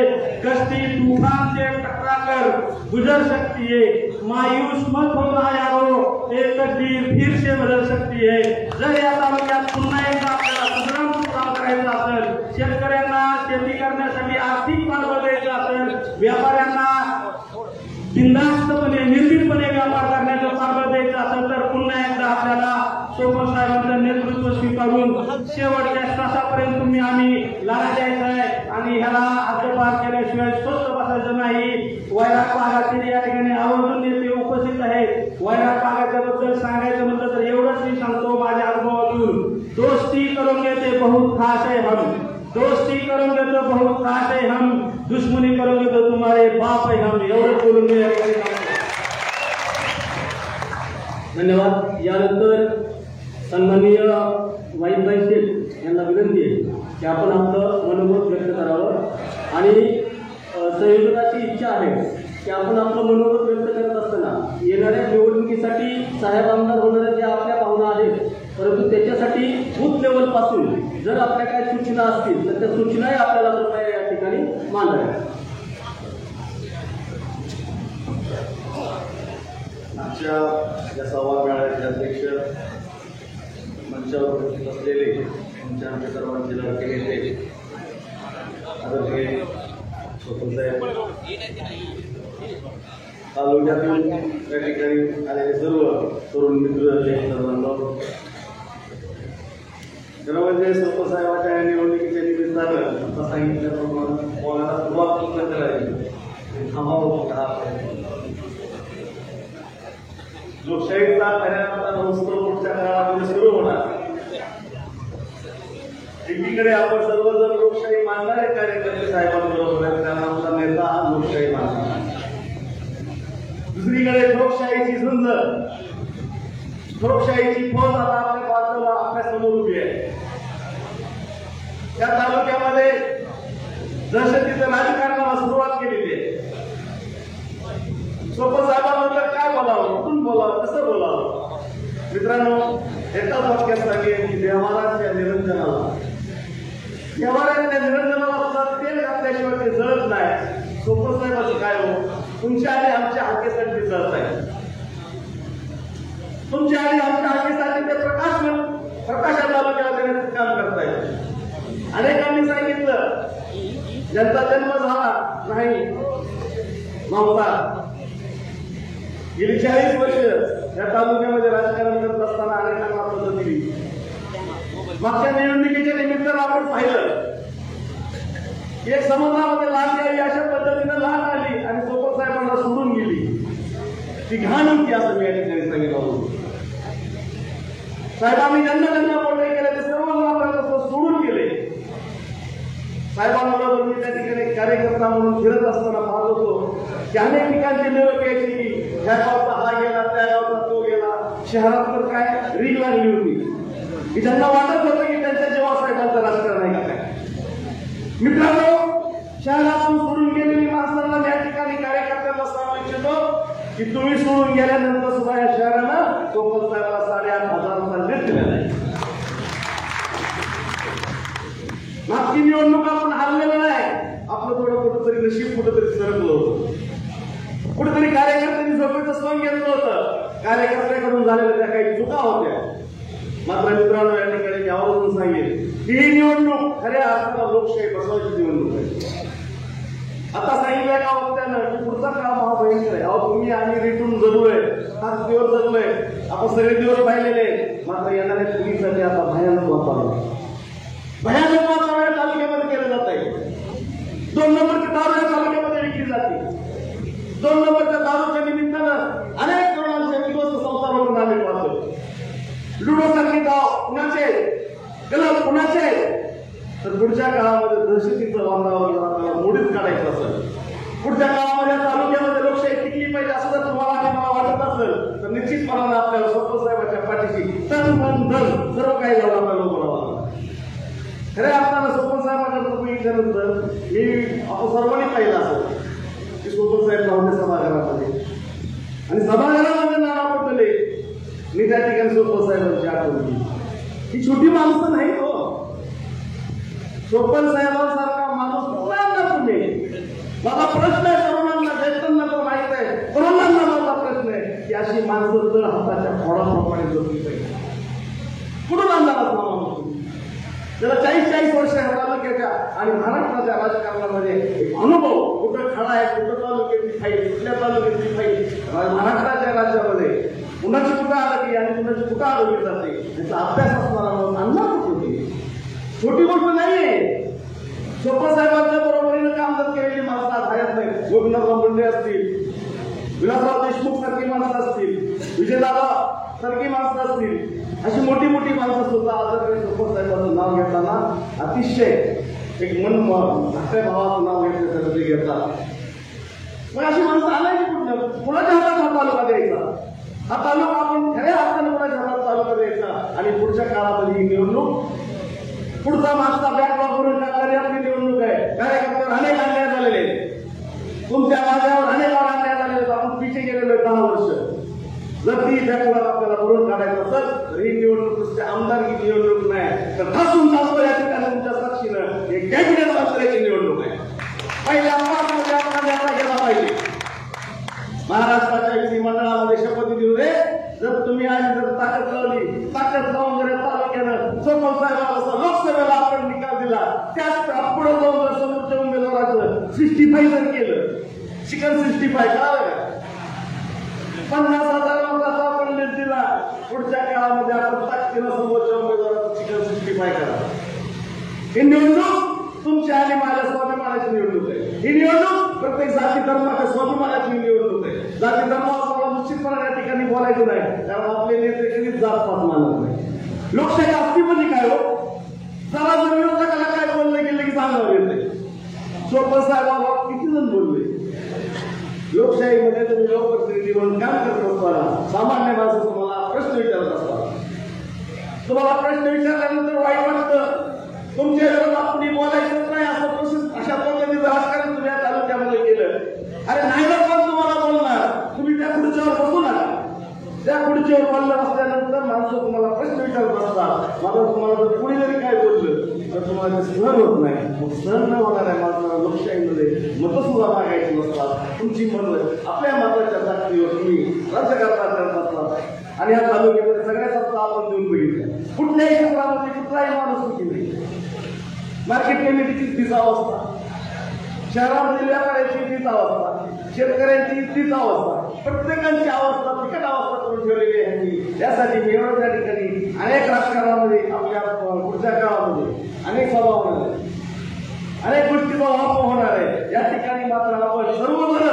कश्ती तूफान से टकरा कर गुजर सकती है. मायूस मत होना यारो, एक तकदीर फिर से बदल सकती है. जर या तालुक्यात पुन्हा एकदा आपल्याला सुधारण काम करायचं असेल, शेतकऱ्यांना शेती करण्यासाठी आर्थिक पाठबळ द्यायचं असेल, व्यापाऱ्यांना बिनधास्तपणे निर्भीडपणे व्यापार करण्याचं पाठबळ द्यायचं असेल तर पुन्हा एकदा आपल्याला सोपल साहेबांचं नेतृत्व स्वीकारून शेवटच्या श्वासापर्यंत तुम्ही आम्ही लढा द्यायचा आहे. आणि ह्याला हद्दपार केल्याशिवाय स्वस्त बसायचं नाही. वैराग भागातील या ठिकाणी आवर्जून नेते उपस्थित आहेत. वैराग भागाच्याबद्दल सांगायचं म्हटलं तर एवढंच मी सांगतो माझ्या अनुभवातून, दोस्ती करोगे ते बहुत खास है हम, दोस्ती करोगे तो बहुत खास है हम, दुश्मनी करोगे तो तुम्हारे बाप है हम. एवढंच बोलून मी धन्यवाद. यानंतर सन्माननीय वाईबाई शेठ यांना विनंती आहे की आपण आपलं मनोगत व्यक्त करावं. आणि संयोजकाची इच्छा आहे की आपण आपलं मनोगत व्यक्त करत असताना येणाऱ्या निवडणुकीसाठी साहेब आमदार होणाऱ्या ज्या आपल्या भावना आहेत, परंतु त्याच्यासाठी बूथ लेवलपासून जर आपल्या काही सूचना असतील तर त्या सूचनाही आपल्याला कृपया या ठिकाणी मांडाव्या. आजच्या या संवाद मेळाव्याचे अध्यक्ष, मंचावर उपस्थित असलेले आमच्या सर्वांचे लाडके नेते आदरणीय सोपल साहेब, तालुक्यातून त्या ठिकाणी आलेले सर्व तरुण मित्र, ज्येष्ठ बांधव, खरं म्हणजे सरपंचसाहेबाच्या या निवडणुकीच्या निमित्तानं आता सांगितल्याप्रमाणे बोलायला सुरुवात पूर्ण करायची थांबावं का लोकशाहीचा खऱ्या अर्थानं उत्सव पुढच्या काळामध्ये सुरू होणार. एकीकडे आपण सर्वजण लोकशाही मानणारे कार्यकर्ते साहेबांबरोबर आहेत, त्यांना आमचा नेता हा लोकशाही मानणार. दुसरीकडे लोकशाहीची झुंज, लोकशाहीची फौज आता आपल्या बाजूला आपल्या समोर उभी आहे. त्या तालुक्यामध्ये दहशतीचं राजकारणाला सुरुवात केलेली आहे. सोपं साहेबांबद्दल काय बोलावं, कुठून बोलावं, कसं बोलावं. मित्रांनो, एकाच वाक्यात सांगेन की देवाराच्या निरंजनाला सुद्धा तेल घातल्याशिवाय ते जळत नाही. सोपं साहेबाचं काय हो, तुमच्या आणि आमच्या हाकेसाठी ते जळत आहे. तुमच्या आणि आमच्या हाकेसाठी ते प्रकाशा तालुक्याला देण्याचं काम करतायत. अनेकांनी सांगितलं ज्यांचा जन्म झाला नाही नव्हता, गेली 40 वर्ष या तालुक्यामध्ये राजकारण करत असताना अनेकांना पद्धत दिली. मागच्या निवडणुकीच्या निमित्तानं आपण पाहिलं एक समुद्रामध्ये लाट यावी अशा पद्धतीनं लाट आली आणि सोपं साहेबांना सोडून गेली. ती घाण होती असं मी या ठिकाणी सांगितलं. साहेबांनी ज्यांना मोठे केले ते सर्व सोडून गेले. साहेबांबरोबर मी त्या ठिकाणी कार्यकर्ता म्हणून फिरत असताना पाहत होतो की अनेक ठिकाणचे निरोप यायचे की ह्या गावचा हा गेला, त्या गावचा तो गेला. शहरात तर काय रीग लागली होती की ज्यांना वाटत होतं की त्यांच्या जेव्हा साहेबांचं राजकारण आहे काय. मित्रांनो, शहरातून सोडून गेलेली माणसांना या ठिकाणी कार्यकर्त्यांना सांगू इच्छितो की तुम्ही सोडून गेल्यानंतर सुद्धा या शहरानं सोपत साहेबाला 8,500 लीड दिलेला आहे. मागची निवडणूक आपण हारलेलं नाही, आपलं थोडं कुठंतरी नशीब कुठंतरी सरकलं होतं. कुठेतरी कार्यकर्त्यांनी झोपेचं सोंग घेतलं होतं. कार्यकर्त्याकडून झालेल्या त्या काही चुका होत्या. मात्र मित्रांनो, या ठिकाणी आवर्जून सांगेल की ही निवडणूक खऱ्या अर्थानं लोकशाही बसवायची निवडणूक आहे. आता सांगितलंय का वक्त्यानं की पुढचा काळ महाभयंकर आहे. अहो, तुम्ही आम्ही रिटून जगलोय, 7 दिवस जगलोय, आपण सगळे दिवस पाहिलेले. मात्र येणाऱ्या पिढीसाठी आता भयानक वातावरण तालुक्यामध्ये केलं जात आहे. 2 नंबरची दारू या तालुक्यामध्ये विकली जाते. 2 नंबरच्या दारूच्या निमित्तानं अनेक तरुणांचे विध्वस्त संसारावरून आम्ही पाहतो. लुडो सारखे गाव कुणाचे, क्लब कुणाचे, तर पुढच्या काळामध्ये दहशतीचं वातावरण आपल्याला मोडीत काढायचं असेल. पुढच्या काळामध्ये तालुक्यामध्ये लोकशाही टिकली पाहिजे असं जर तुम्हाला आणि मला वाटत असेल तर निश्चितपणाने आपल्याला सोपं साहेबांच्या पाठीशी तन मन धन सर्व काही लावून आपल्याला बोलावं. खऱ्या अर्थानं सोपं साहेबांच्या बघितल्यानंतर आपण सर्वांनी पाहिलं असं की सोपं साहेब लावले सभागृहामध्ये आणि सभागृहामध्ये नाना पटले. मी त्या ठिकाणी सोपं साहेबांची आठवण. ही छोटी माणसं नाही हो. सोपन साहेबांसारखा माणूस कोणाला तुम्ही. माझा प्रश्न आहे तरुणांना, ज्येष्ठांना तर माहित आहे, तरुणांना माझा प्रश्न आहे की अशी माणसं तर हाताच्या फोडाप्रमाणे जगली पाहिजे. कुठून आणणारच ना माणूस तुम्ही. त्याला 40 वर्ष तालुक्याच्या आणि महाराष्ट्राच्या राजकारणामध्ये एक अनुभव, कुठं खडा आहे, कुठं तालुक्याची फाईल, कुठल्या तालुक्याची फाईल, महाराष्ट्राच्या राज्यामध्ये कुणाची कुठं आरोग्य आणि कुणाची कुठं आरोग्य जाते याचा अभ्यास असणारा म्हणून आणणार होती. छोटी गोष्ट नाहीये. सोपं साहेबांच्या बरोबरीनं काम जर केलेली माणसं आज हयात नाही. गोविंदराव मुंडे असतील, विलासराव देशमुख सारखी माणसं असतील, विजयदादा सारखी माणसं असतील, अशी मोठी मोठी माणसं सुद्धा आज सोपं साहेबांचं नाव घेताना अतिशय एक मन धाकट्या भावाचं नाव घेतल्यासारखं ते घेतात. मग अशी माणसं आणायची कुठलं, कुणाच्या हातात हा तालुका द्यायचा. हा तालुका आपण खऱ्या अर्थानं कुणाच्या हातात तालुका द्यायचा आणि पुढच्या काळामध्ये ही निवडणूक पुढचा मागचा बॅकलॉग करून टाकणारी आपली निवडणूक आहे. कार्यकर्त्यावर अनेक अन्याय झालेले आहेत. तुमच्या माझ्यावर अनेक अन्याय झालेले. आपण पिछे गेलेलो 10 वर्ष. जर ती बॅकलॉग आपल्याला भरून काढायचं असेल तर ही निवडणूक आमदारकी निवडणूक नाही तर ठासून ठासून या ठिकाणी तुमच्या साक्षीनं एक कॅबिनेट मंत्र्याची निवडणूक आहे. पहिल्या आपण गेला पाहिजे. महाराष्ट्राच्या विधिमंडळामध्ये शपथ दिली रे. जर तुम्ही आज जर ताकद लावून जर तालुक्यानं सोपन साहेबांना लोकसभेला आपण निकाल दिला, त्याच पुढे जाऊन जर समोरच्या उमेदवाराचं 65 जर केलं, चिकन 65 कळालं का, 50,000 मताचा आपण लीड दिला, पुढच्या काळामध्ये आपण ताकदीनं समोरच्या उमेदवाराचं चिकन 65 करा. ही निवडणूक तुमच्या आणि माझ्या स्वाभिमानाची निवडणूक आहे. ही निवडणूक प्रत्येक जाती धर्माच्या स्वाभिमानाची निवडणूक आहे. जाती धर्मावर मला निश्चितपणे या ठिकाणी बोलायचं नाही, कारण आपले नेते कधीच जातपात मानत नाही. लोकशाही असती म्हणजे काय हो, जरा जर विरोधकाला काय बोललं गेलं की सांगावं येते. सोपं साहेबाबा किती जण बोलले. लोकशाहीमध्ये तुम्ही लोकप्रतिनिधी म्हणून काम करत असताना सामान्य माणसं तुम्हाला प्रश्न विचारत असतात. तुम्हाला प्रश्न विचारल्यानंतर वाईट वाटतं, तुमच्या विरोधात कुणी बोलायचंच नाही असं प्रोसेस अशा पद्धतीचं राजकारण तुम्ही या तालुक्यामध्ये केलं. अरे नाही तर पण तुम्हाला बोलणार, तुम्ही त्या खुर्चीवर बसू नका. त्या खुर्चीवर बोललं असल्यानंतर माणसं तुम्हाला प्रश्न विचारत असतात. मला तुम्हाला जर कुणी जरी काय बोललं तर तुम्हाला ते सहन होत नाही. मग सहन न होणाऱ्या माणसाला लोकशाहीमध्ये मतं सुद्धा मागायची नसतात. तुमची मतं आपल्या मताच्या ताकदीवर तुम्ही राजकारणात करत असतात आणि या तालुक्यामध्ये सगळ्या सत्ता आपण देऊन बघितल्या. कुठल्याही क्षेत्रामध्ये कुठलाही माणूस सुखी नाही. मार्केट कमिटीची तीच अवस्था, शहरामधील व्यापाऱ्याची तीच अवस्था, शेतकऱ्यांची तीच अवस्था, प्रत्येकाची अवस्था बिकट अवस्था करून ठेवलेली आहे. यासाठी मी एवढं त्या ठिकाणी अनेक राजकारणामध्ये आपल्या पुढच्या काळामध्ये अनेक सभामध्ये अनेक गोष्टीचा वापर होणार आहे. या ठिकाणी मात्र आपण सर्वजण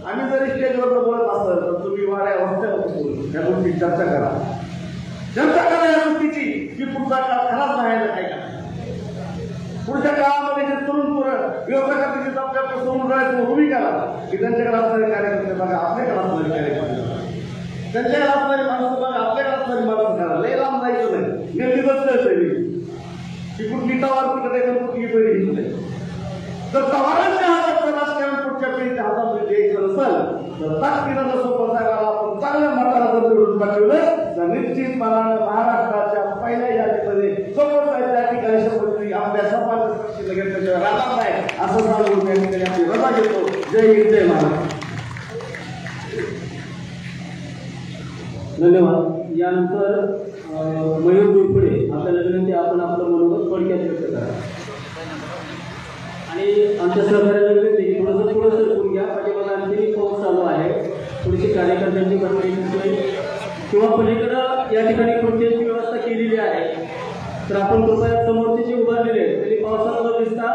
आम्ही जरी स्टेजवर बोलत असेल तर तुम्ही वाऱ्या रस्त्यावर बसून या गोष्टी चर्चा करा. चर्चा करा या गोष्टीची की पुढचा काळ खराब नाही काय का. पुढच्या काळामध्ये जे तरुण विरोधकांची जे आपल्याकडे सोडून राहायचं उभी करा की त्यांच्याकडे असणारे कार्यकर्ते बघा, आपल्याकडे असणारे कार्यकर्ते, त्यांच्याकडे असणारी माणसं बघा, आपल्याकडे असणारी माणसं करा. लय लांब जायचं नाही, निर्णय की कुठली टवार तिकडे कुठली बरी घेत नाही. जर टवारांच्या हातात राजकारण पुढच्या पिढीच्या हातामध्ये द्यायचं नसेल तर ताकदीनं सोपं साहेबाला आपण चांगल्या मताला जर निवडून पाठवलं तर निश्चितपणानं महाराष्ट्राच्या पहिल्या यादीमध्ये सोपं साहेब त्या ठिकाणी शपथविधी आपल्या समाज पक्षीला घेतल्याशिवाय राहणार नाही असं सांगून त्या ठिकाणी आपली रजा घेतो. जय हिंद, जय महाराष्ट्र. धन्यवाद. यानंतर मयूर दुरपुडे आपल्याला विनंती आपण आपलं मनोगत थोडक्यात व्यक्त करा आणि आमच्या सहकार्याला विनंती थोडंसं सरकून घ्या. पाठीमागे आणखी पाऊस चालू आहे, थोडीशी कार्यकर्त्यांची बसण्याची किंवा पलीकडं या ठिकाणी खुर्चीची व्यवस्था केलेली आहे. तर आपण कृपया समोरचे जे उभारलेले आहेत त्यांनी पावसाला न दिसता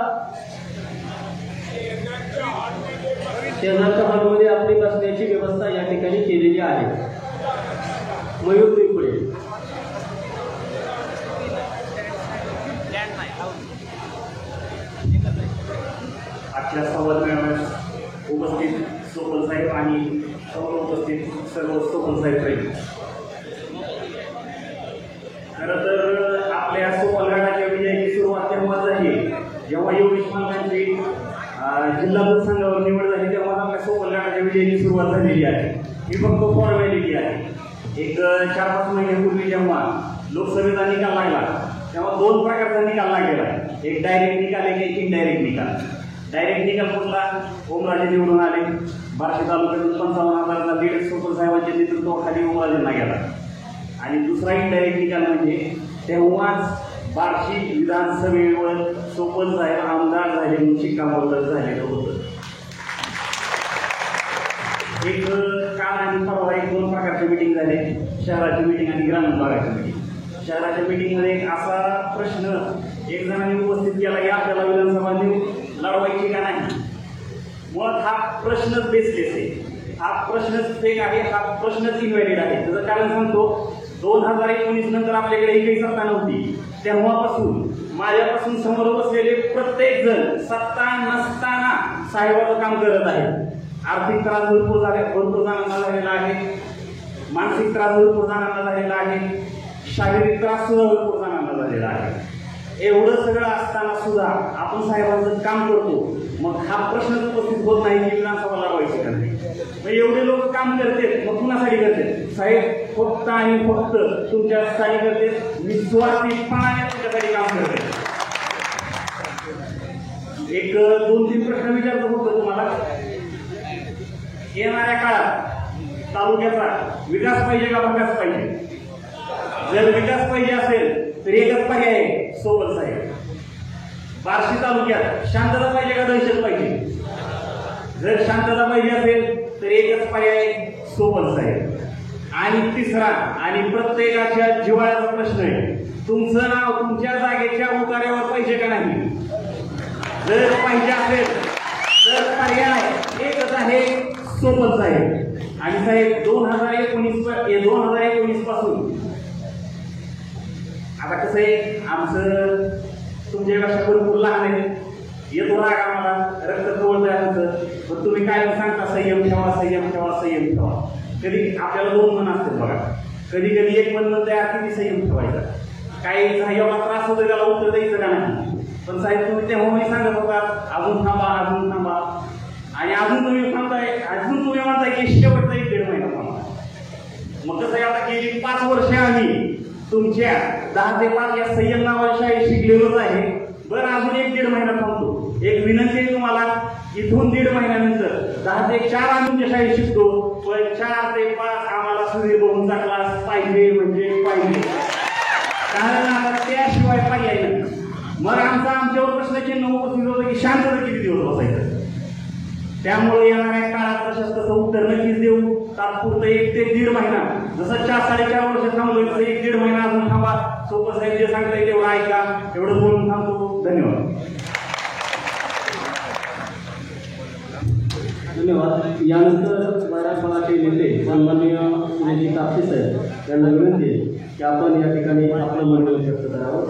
शेजारच्या हॉलमध्ये आपली बसण्याची व्यवस्था या ठिकाणी केलेली आहे. मयूर दुरपुडे. आजच्या संवाद मेळाव्यात उपस्थित सोपल साहेब आणि समोर उपस्थित सर्व सोपल साहेब राहील. खरं तर आपल्या सोपल गटाच्या विजयाची सुरुवात तेव्हा झाली जेव्हा योगेश मालकांची जिल्हा बूथ संघावर निवड झाली, तेव्हा आपल्या सोपल गटाच्या विजयाची सुरुवात झालेली आहे. ही फक्त फॉर्मॅलिटी आहे. एक 4-5 महिन्यापूर्वी जेव्हा लोकसभेचा निकाल लागला तेव्हा 2 प्रकारचा निकाल लागलेला आहे. एक डायरेक्ट निकाल, एक इनडायरेक्ट निकाल. डायरेक्ट निकाल कुठला? ओमराजे निवडून आले. बार्शी तालुक्यातून 55,000चा लीड सोपल साहेबांच्या नेतृत्वाखाली ओमराजेंना गेला. आणि दुसरा इनडायरेक्ट निकाल म्हणजे तेव्हाच बार्शी विधानसभेवर सोपल साहेब आमदार झाले म्हणून शिक्कामोर्तब झालेलं होतं. एक काल आणि परवा 2 प्रकारच्या मिटिंग झाले, शहराची मिटिंग आणि ग्रामीण भागाची मिटिंग. शहराच्या मिटिंगमध्ये एक असा प्रश्न एक जणांनी उपस्थित केला की आपल्याला विधानसभा लढवायची का नाही. मुळात हा प्रश्नच बेसलेस आहे, हा प्रश्नच फेक आहे, हा प्रश्नच इन्व्हॅलिड आहे. त्याचं कारण सांगतो. 2019 नंतर आपल्याकडे एकही सत्ता नव्हती. तेव्हापासून माझ्यापासून समोर बसलेले प्रत्येक जण सत्ता नसताना साहेबाचं काम करत आहे. आर्थिक त्रास भरपूर जणांना झालेला आहे, मानसिक त्रास भरपूर जणांना झालेला आहे, शारीरिक त्रास सुद्धा भरपूर जणांना झालेला आहे. एवढं सगळं असताना सुद्धा आपण साहेबांचं काम करतो. मग हा प्रश्नच उपस्थित होत नाही की विधानसभा लढवायची का नाही. मग एवढे लोक काम करते, मग कुणासाठी करते? साहेब फक्त आणि फक्त तुमच्यासाठी करते, निस्वार्थीपणाने तुमच्यासाठी काम करते. एक 2-3 प्रश्न विचारतो फक्त तुम्हाला. येणाऱ्या काळात तालुक्याचा विकास पाहिजे का विकास पाहिजे? जर विकास पाहिजे असेल तर एकच पर्याय आहे, सोपल साहेब. बार्शी तालुक्यात शांतता पाहिजे का दहशत पाहिजे? जर शांतता पाहिजे असेल तर एकच पर्याय, सोपल साहेब. आणि तिसरा आणि प्रत्येकाच्या जिव्हाळ्याचा प्रश्न आहे, तुमचं नाव तुमच्या जागेच्या उतार्यावर पाहिजे का नाही? जर पाहिजे असेल तर पर्याय एकच आहे, सोपंच आहे. आणि साहेब 2019 पासून आता कसं आहे, आमचं तुमच्यापेक्षा भरपूर लहान आहे, येतो राग आम्हाला, रक्त जवळ आहे आमचं, पण तुम्ही काय सांगता संयम ठेवा, संयम ठेवा, संयम ठेवा. कधी आपल्याला 2 मन असतात बघा, कधी कधी एक मन म्हणतं यार किती संयम ठेवायचा, काही एवढा त्रास होतो त्याला उत्तर द्यायचं का नाही. पण साहेब तुम्ही तेव्हा मी सांगत होता अजून थांबा, अजून थांबा, आणि अजून तुम्ही म्हणताय की शेवटचा 1-1.5 महिना थांबा. मग कसं आहे, आता गेली 5 वर्ष आम्ही तुमच्या 10 ते 5 या संयम नावाच्या शाळेत शिकलेलोच आहे. बरं, अजून 1-1.5 महिना थांबतो. एक विनंती आहे तुम्हाला, इथून 1.5 महिन्यानंतर 10 ते 4 आम्ही तुमच्या शाळेत शिकतो, पण 4 ते 5 आम्हाला सूर्यभवनचा क्लास पाहिजे म्हणजे पाहिजे, कारण आता त्याशिवाय पर्याय नाही. मग आमच्यावर प्रश्नचिन्ह उपस्थित होतं की शांतता किती दिवस बसायचं. त्यामुळे येणाऱ्या काळात प्रशस्तचं उत्तर नक्कीच देऊ. तात्पुरतं 1 ते 1.5 महिना, जसं 4-4.5 वर्ष थांबलोय तसं 1-1.5 महिना अजून थांबा. सोपं साहेब जे सांगताय तेवढं ऐका, एवढं बोलून थांबतो. धन्यवाद. धन्यवाद. यानंतर मराठवाड्याचे नेते सन्माननीय सुनील तापसे साहेब यांना विनंती आहे की आपण या ठिकाणी आपलं मनोगत व्यक्त करावं.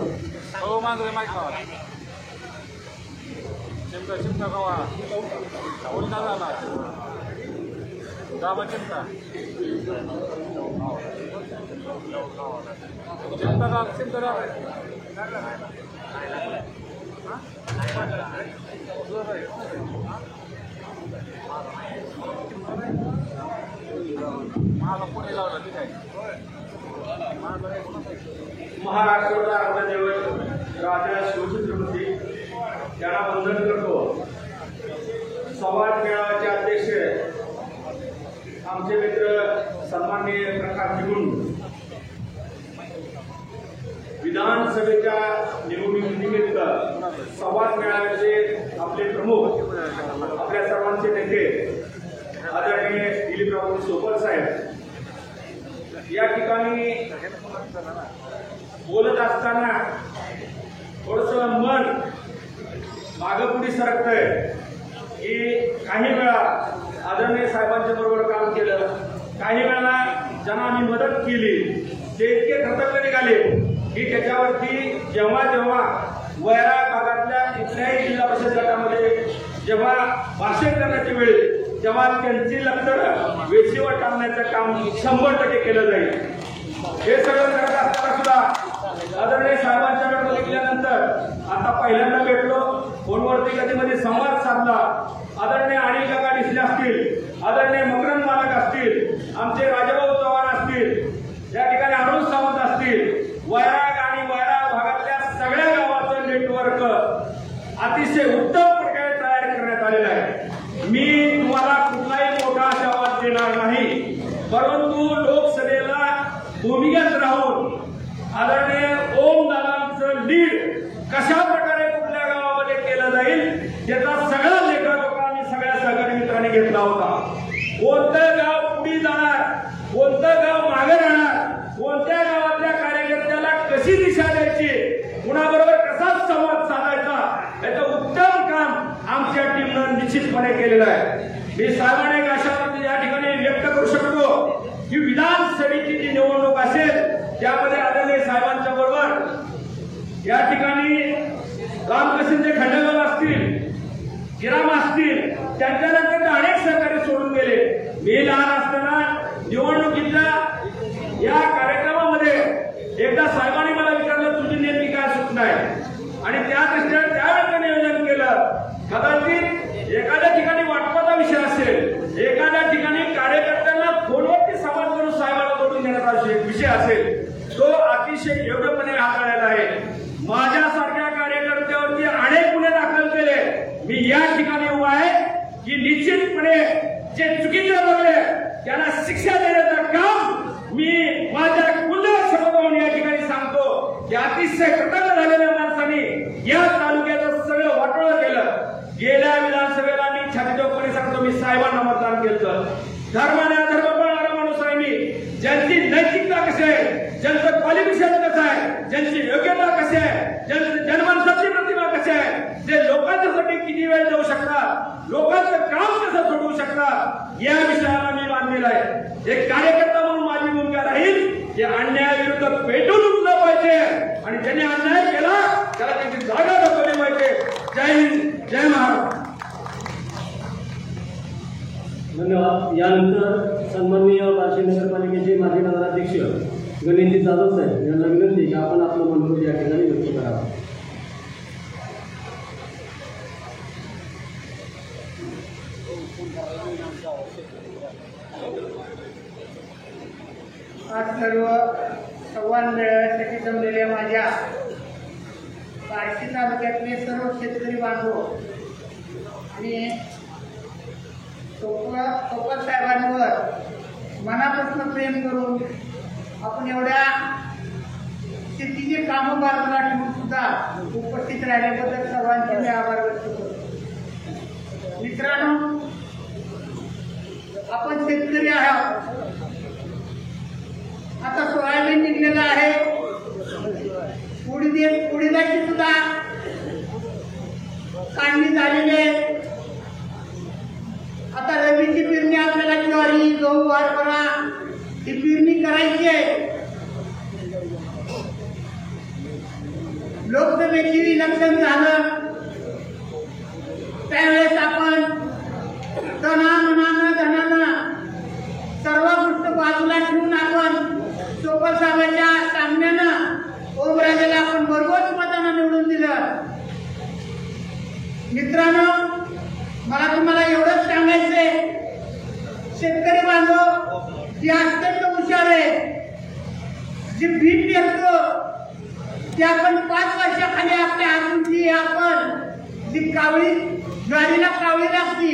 महाराष्ट्राचा अर्धदैवत राजा शिवछत्रपती यांना वंदन करतो. संवाद मेळाव्याचे अध्यक्ष आमचे मित्र सन्माननीय प्रकाश जिगुंड, विधानसभेच्या निवडणुकीनिमित्त संवाद मेळाव्याचे आपले प्रमुख, आपल्या सर्वांचे नेते आदरणीय दिलीपराव सोपल साहेब, या ठिकाणी बोलत असताना थोडस मन मागपुढे सरकतंय की काही वेळा आदरणीय साहेबांच्या बरोबर काम केलं, काही वेळा ज्यांना आम्ही मदत केली ते इतके कृतज्ञ निघाले की त्याच्यावरती जेव्हा वैरा भागातल्या कुठल्याही जिल्हा परिषद गटामध्ये जेव्हा भाषण करण्याच्या वेळी तेव्हा त्यांची लक्षणं वेशीवर टाकण्याचं काम 100% केलं जाईल. हे सगळं करत असताना सुद्धा आदरणीय साहेबांच्याकडे बघितल्यानंतर आता पहिल्यांदा भेटलो, फोनवरती कधी संवाद साधला. आदरणीय अनिल काका डिसले असतील, आदरणीय मकरंद मालक असतील, आमचे राजाभाऊ चव्हाण असतील, या ठिकाणी अरुण सावंत असतील, वैराग आणि वैराग भागातल्या सगळ्या गावाचं नेटवर्क अतिशय उत्तम प्रकारे तयार करण्यात आलेलं आहे. मी तुम्हाला कुठलाही मोठा आशावाद देणार नाही, परंतु लोकसभेला भूमिगत राहून आदरणीय ओम दादांचं लीड कशा प्रकारे कुठल्या गावामध्ये केलं जाईल त्याचा सगळा लेखाजोखा आम्ही सगळ्या सहकारी मित्रांनी घेतला होता. कोणतं गाव पुढे जाणार, कोणतं गाव मागे राहणार, कोणत्या गावातल्या कार्यकर्त्याला कशी दिशा द्यायची, कुणाबरोबर कसा संवाद साधायचा, याचं उत्तम काम आमच्या टीमनं निश्चितपणे केलेलं आहे. मी साहेबांना एक आशावाद या ठिकाणी व्यक्त करू शकतो की विधानसभेची जी निवडणूक असेल त्यामध्ये आदरणीय साहेबांच्या बरोबर या ठिकाणी रामकृष्णचे खंडेगाव असतील, गिराम असतील, त्यांच्यानंतर अनेक सहकारी सोडून गेले. मी लहान असताना निवडणुकीच्या या कार्यक्रमामध्ये एकदा साहेबांनी मला विचारलं तुझी नेमकी काय सूचना आहे, आणि त्या दृष्टीने त्यावेळेचं नियोजन केलं. कदाचित एखाद्या ठिकाणी वाटपाचा विषय असेल, एखाद्या ठिकाणी कार्यकर्त्यांना फोनवरती संवाद करून साहेबांना जोडून देण्याचा विषय असेल, तो अतिशय योग्यपणे हाताळलेला आहे. माझ्यासारख्या कार्यकर्त्यावरती अनेक गुन्हे दाखल केले. मी या ठिकाणी उभा आहे की निश्चितपणे जे चुकीचे झाले त्यांना शिक्षा देण्याचं काम मी माझ्या कुल्हार शब्दावरून या ठिकाणी सांगतो की अतिशय कृतज्ञ झालेल्या माणसांनी या तालुक्याचं सगळं वाटोळं केलं. गेल्या विधानसभेला मी छातीचोकपणे सांगतो, मी साहेबांना मतदान केलं. धर्माने अधर्म पाळणारा माणूस आहे मी. ज्यांच्या ज्यांची योग्यता कशी आहे, जनमानसाची प्रतिभा कशी आहे, जे लोकांसाठी किती वेळ जाऊ शकतात, लोकांचं काम कसं सोडवू शकतात, या विषयाला मी बांधलेला आहे. एक कार्यकर्ता म्हणून माझी भूमिका राहील की अन्यायाविरुद्ध पेटून उठलं पाहिजे आणि ज्याने अन्याय केला त्याला त्याची जागा दाखवली पाहिजे. जय हिंद, जय महाराष्ट्र. धन्यवाद. यानंतर सन्माननीय बार्शी नगरपालिकेचे माजी नगराध्यक्ष गणेशजी जाधव साहेब यांना विनंती की आपण आपलं मनोगत या ठिकाणी व्यक्त करावं. आज सर्व संवाद मेळाव्यासाठी जमलेल्या माझ्या बार्शी तालुक्यातले सर्व शेतकरी बांधव आणि टोपल साहेबांवर मनापासून प्रेम करून आपण एवढ्या शेतीची कामं बाजूला ठेवून सुद्धा उपस्थित राहिल्याबद्दल सर्वांचे मी आभार व्यक्त करतो. मित्रांनो, आपण शेतकरी आहोत. आता सोयाबीन निघलेलं आहे, उडीदाची सुद्धा काढणी झालेली आहे. आता रबीची पेरणी आपल्याला ज्वारी, गहू, हरभरा ही पेरणी करायची आहे. लोकसभेची इलेक्शन झालं त्यावेळेस आपण धनानं सर्व गोष्ट बाजूला ठेवून आपण टोपल साहेबांच्या सामन्यानं ओमराजेला आपण भरघोस मतानं निवडून दिलं. मित्रांनो, मला तुम्हाला एवढंच सांगायचंय, शेतकरी बांधव जी अत्यंत हुशार आहे, जी भीट देतो ती आपण 5 वर्षाखाली आपल्या हातून जी आपण जी कावळी ज्वारीला कावळी लागती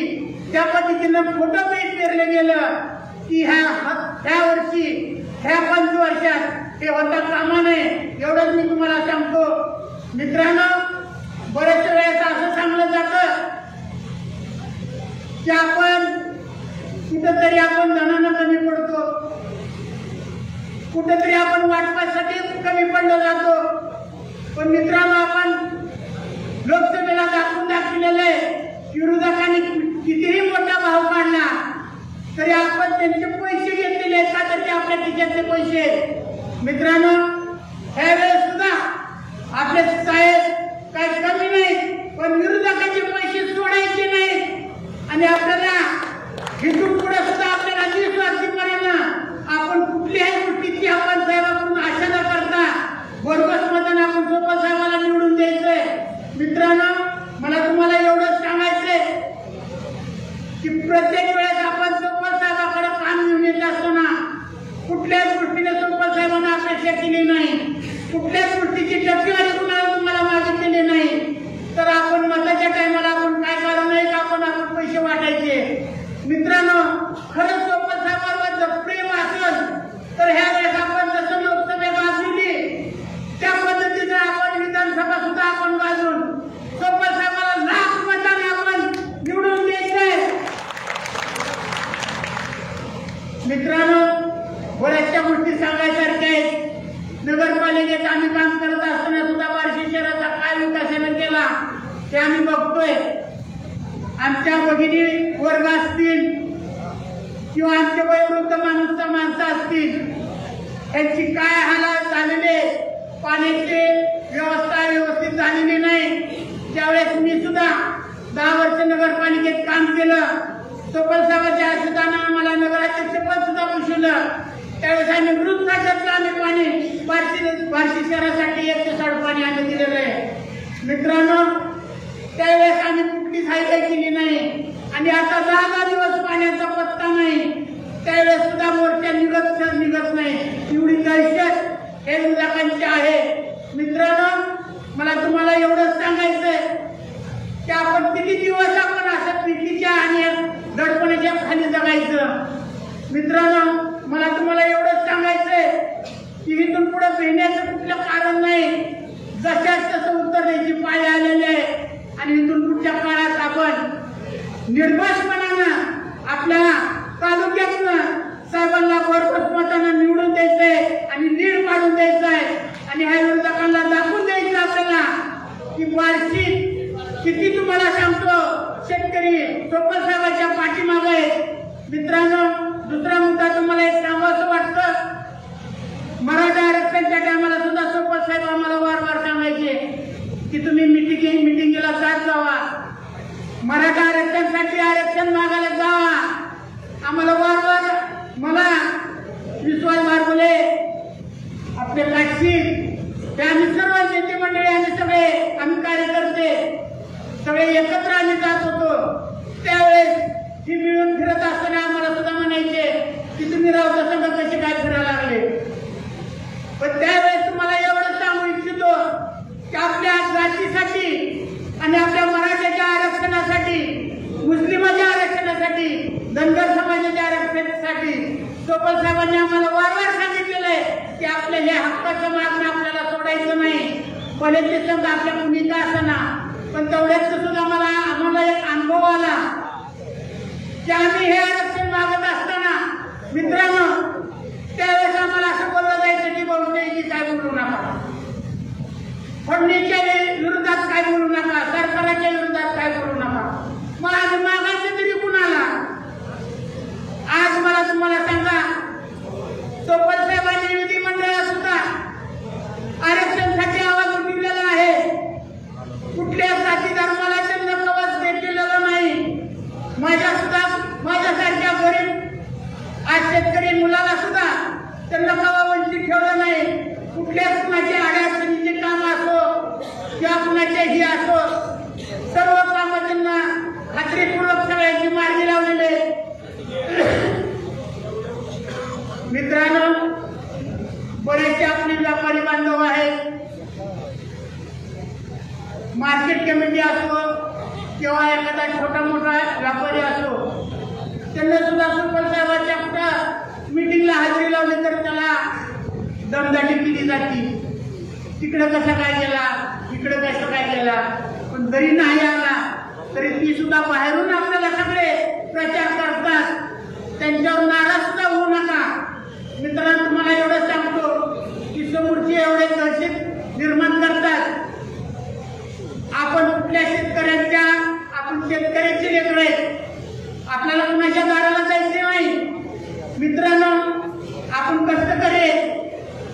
त्या पद्धतीनं मोठं पीक पेरलं गेलं की ह्या वर्षी ह्या 5 वर्षात हे होता कामा नये. एवढंच मी तुम्हाला सांगतो. मित्रांनो, बऱ्याच वेळेस असं सांगलं जातं की आपण कुठंतरी आपण धनानं कमी पडतो, कुठंतरी आपण वाटपासाठी कमी पडलो जातो. पण मित्रांनो, आपण लोकसभेला दाखवलेलं आहे, विरोधकांनी कितीही मोठा भाव काढला तरी आपण त्यांचे पैसे घेतलेले आहेत का, तर ते आपल्या खिशातले पैसे. मित्रांनो, ह्यावेळेस सुद्धा आपले साहेब काही कमी नाही, पण विरोधकांचे पैसे सोडायचे नाहीत आणि आपल्याला इथून पुढे सुद्धा आपल्याला निस्वार्थीपणे आपण कुठल्याही गोष्टीची आपण साहेबांकडून आशा न करता भरघोस मताने आपण टोपल साहेबाला निवडून द्यायचंय. मित्रांनो, मला तुम्हाला एवढंच सांगायचंय की प्रत्येक वेळेस आपण टोपल साहेबाकडे काम घेऊन येत असताना कुठल्याच गोष्टीने टोपल साहेबांना अपेक्षा केली नाही, कुठल्याच गोष्टीची टक्केवारी कुणाला तुम्हाला मागितलेली नाही. तर आपण मताच्या टायमाला आपण काय कारण नाही का आपण पैसे वाटायचे. मित्रांनो, खरंच टोपल साहेबांवर जर प्रेम असेल तर ह्या वेळेस आपण जसं लोकसभा गाजवली त्या पद्धतीने आपण विधानसभा सुद्धा आपण गाजवून टोपल साहेबाला लाख मताने आपण निवडून द्यायचंय. मित्रांनो, बऱ्याचशा गोष्टी सांगायसारख्या आहेत. नगरपालिकेत आम्ही काम करत असताना सुद्धा बार्शी शहराचा काय विकासाने केला ते आम्ही बघतोय. आमच्या भगिनी वर्ग असतील किंवा आमचे वयोवृद्ध माणसं असतील, यांची काय हालत झालेले, पाण्याची व्यवस्था व्यवस्थित झालेली नाही. त्यावेळेस मी सुद्धा 10 वर्ष नगरपालिकेत काम केलं. टोपल साहेबांच्या आशीर्वादानं मला नगराध्यक्ष पद सुद्धा भूषवलं. त्यावेळेस आम्ही मृतसाठ्यातलं आम्ही पाणी बार्शी शहरासाठी 1 ते पाणी आम्ही दिलेलं आहे. मित्रांनो, त्यावेळेस आम्ही कुठलीच हायफाय केली नाही आणि आता 10 दिवस पाण्याचा पत्ता नाही. त्यावेळेस सुद्धा मोर्चा निघत नाही. एवढी दहशत हे विरोधकांची आहे. मित्रांनो, मला तुम्हाला एवढंच सांगायचंय की आपण किती दिवस आपण असं भीतीच्या आणि दडपणाच्या खाली जगायचं. मित्रांनो, मला तुम्हाला एवढंच सांगायचंय की इथून पुढे भेटण्याचं कुठलं कारण नाही. जशाच तसं उत्तर द्यायची पाळी आलेली आहे आणि इथून पुढच्या काळात आपण निर्भयपणानं आपल्या तालुक्यातनं साहेबांना भरघोस मतानं निवडून द्यायचंय आणि लीड काढून द्यायचंय आणि ह्या विरोधात शेतकरी चोपल साहेबांच्या पाठीमागे आहेत. मित्रांनो, दुसरा मुद्दा तुम्हाला एक सांगावंसं वाटतं. मराठा आरक्षणच्या टायमाला सुद्धा चोपल साहेब आम्हाला वारंवार सांगायचे की तुम्ही मिटिंगला जात जावा, मराठा आरक्षणासाठी आरक्षण मागायला जावा. आम्हाला वारंवार, मला विश्वास बारगुले, आपले काटशीर, ते आम्ही सर्व नेते मंडळी, आम्ही कार्यकर्ते सगळे एकत्र आम्ही जात होतो. त्यावेळेस ती मिळून फिरत असताना आम्हाला सुद्धा म्हणायचे की तुम्ही रावता संघ कसे काय फिरायला लागले. पण त्यावेळेस तुम्हाला एवढं सांगू इच्छितो की आपल्या जातीसाठी आणि आपल्या मराठ्याच्या आरक्षणासाठी, मुस्लिमाच्या आरक्षणासाठी, धनगर समाजाच्या आरक्षणासाठी चोपल साहेबांनी आम्हाला वारंवार सांगितलेलं आहे की आपल्या हे हक्काचं मागणं आपल्याला सोडायचं नाही. भले ते संघ आपल्या भूमिका असताना, पण तेवढ्याच सुद्धा आम्हाला एक अनुभव आला की आम्ही हे आरक्षण मागत असताना मित्रांनो त्यावेळेस आम्हाला असं बोललं जायचं की बहुतेकी काय बोलू नका, फडणीसच्या विरोधात काय बोलू नका, सरकाराच्या विरोधात काय बोलू नका. मग आज मागायचं तरी कुणाला? आज मला तुम्हाला सांगा, चोपल साहेबांनी विधिमंडळात सुद्धा आरक्षणासाठी आवाज उठवलेला आहे. कुठल्या जाती धर्माला त्यांना कवच केलेलं नाही. माझ्यासारख्या गरीब आज शेतकरी मुलाला सुद्धा त्यांना कवा वंचित ठेवलं नाही. कुठल्याच कुणाचे अडचणीचे काम असो किंवा कुणाचेही असो, सर्व कामं त्यांना खात्रीपूर्वक सगळ्यांची मार्गी लावलेले. मित्रांनो, बरेचसे आपले व्यापारी बांधव आहेत, मार्केट कमिटी असो किंवा एखादा छोटा मोठा व्यापारी असो, त्यांना सुद्धा चोपल साहेबांच्या कुठं मिटिंगला हजेरी लावली तर त्याला दमदाटी केली जाते. तिकडं कसं काय केला, इकडं कसं काय केला. पण जरी नाही आला तरी ती सुद्धा बाहेरून आपल्याला सगळे प्रचार करतात. त्यांच्यावर नाराज सुद्धा होऊ नका. मित्रांनो, तुम्हाला एवढं सांगतो की समोरचे एवढे दहशत निर्माण करतात. आपण कुठल्या शेतकऱ्यांच्या, आपण शेतकऱ्याचे लेकरं आहेत, आपल्याला कुणाच्या दाराला जायचे नाही. मित्रांनो, आपण कष्ट करेल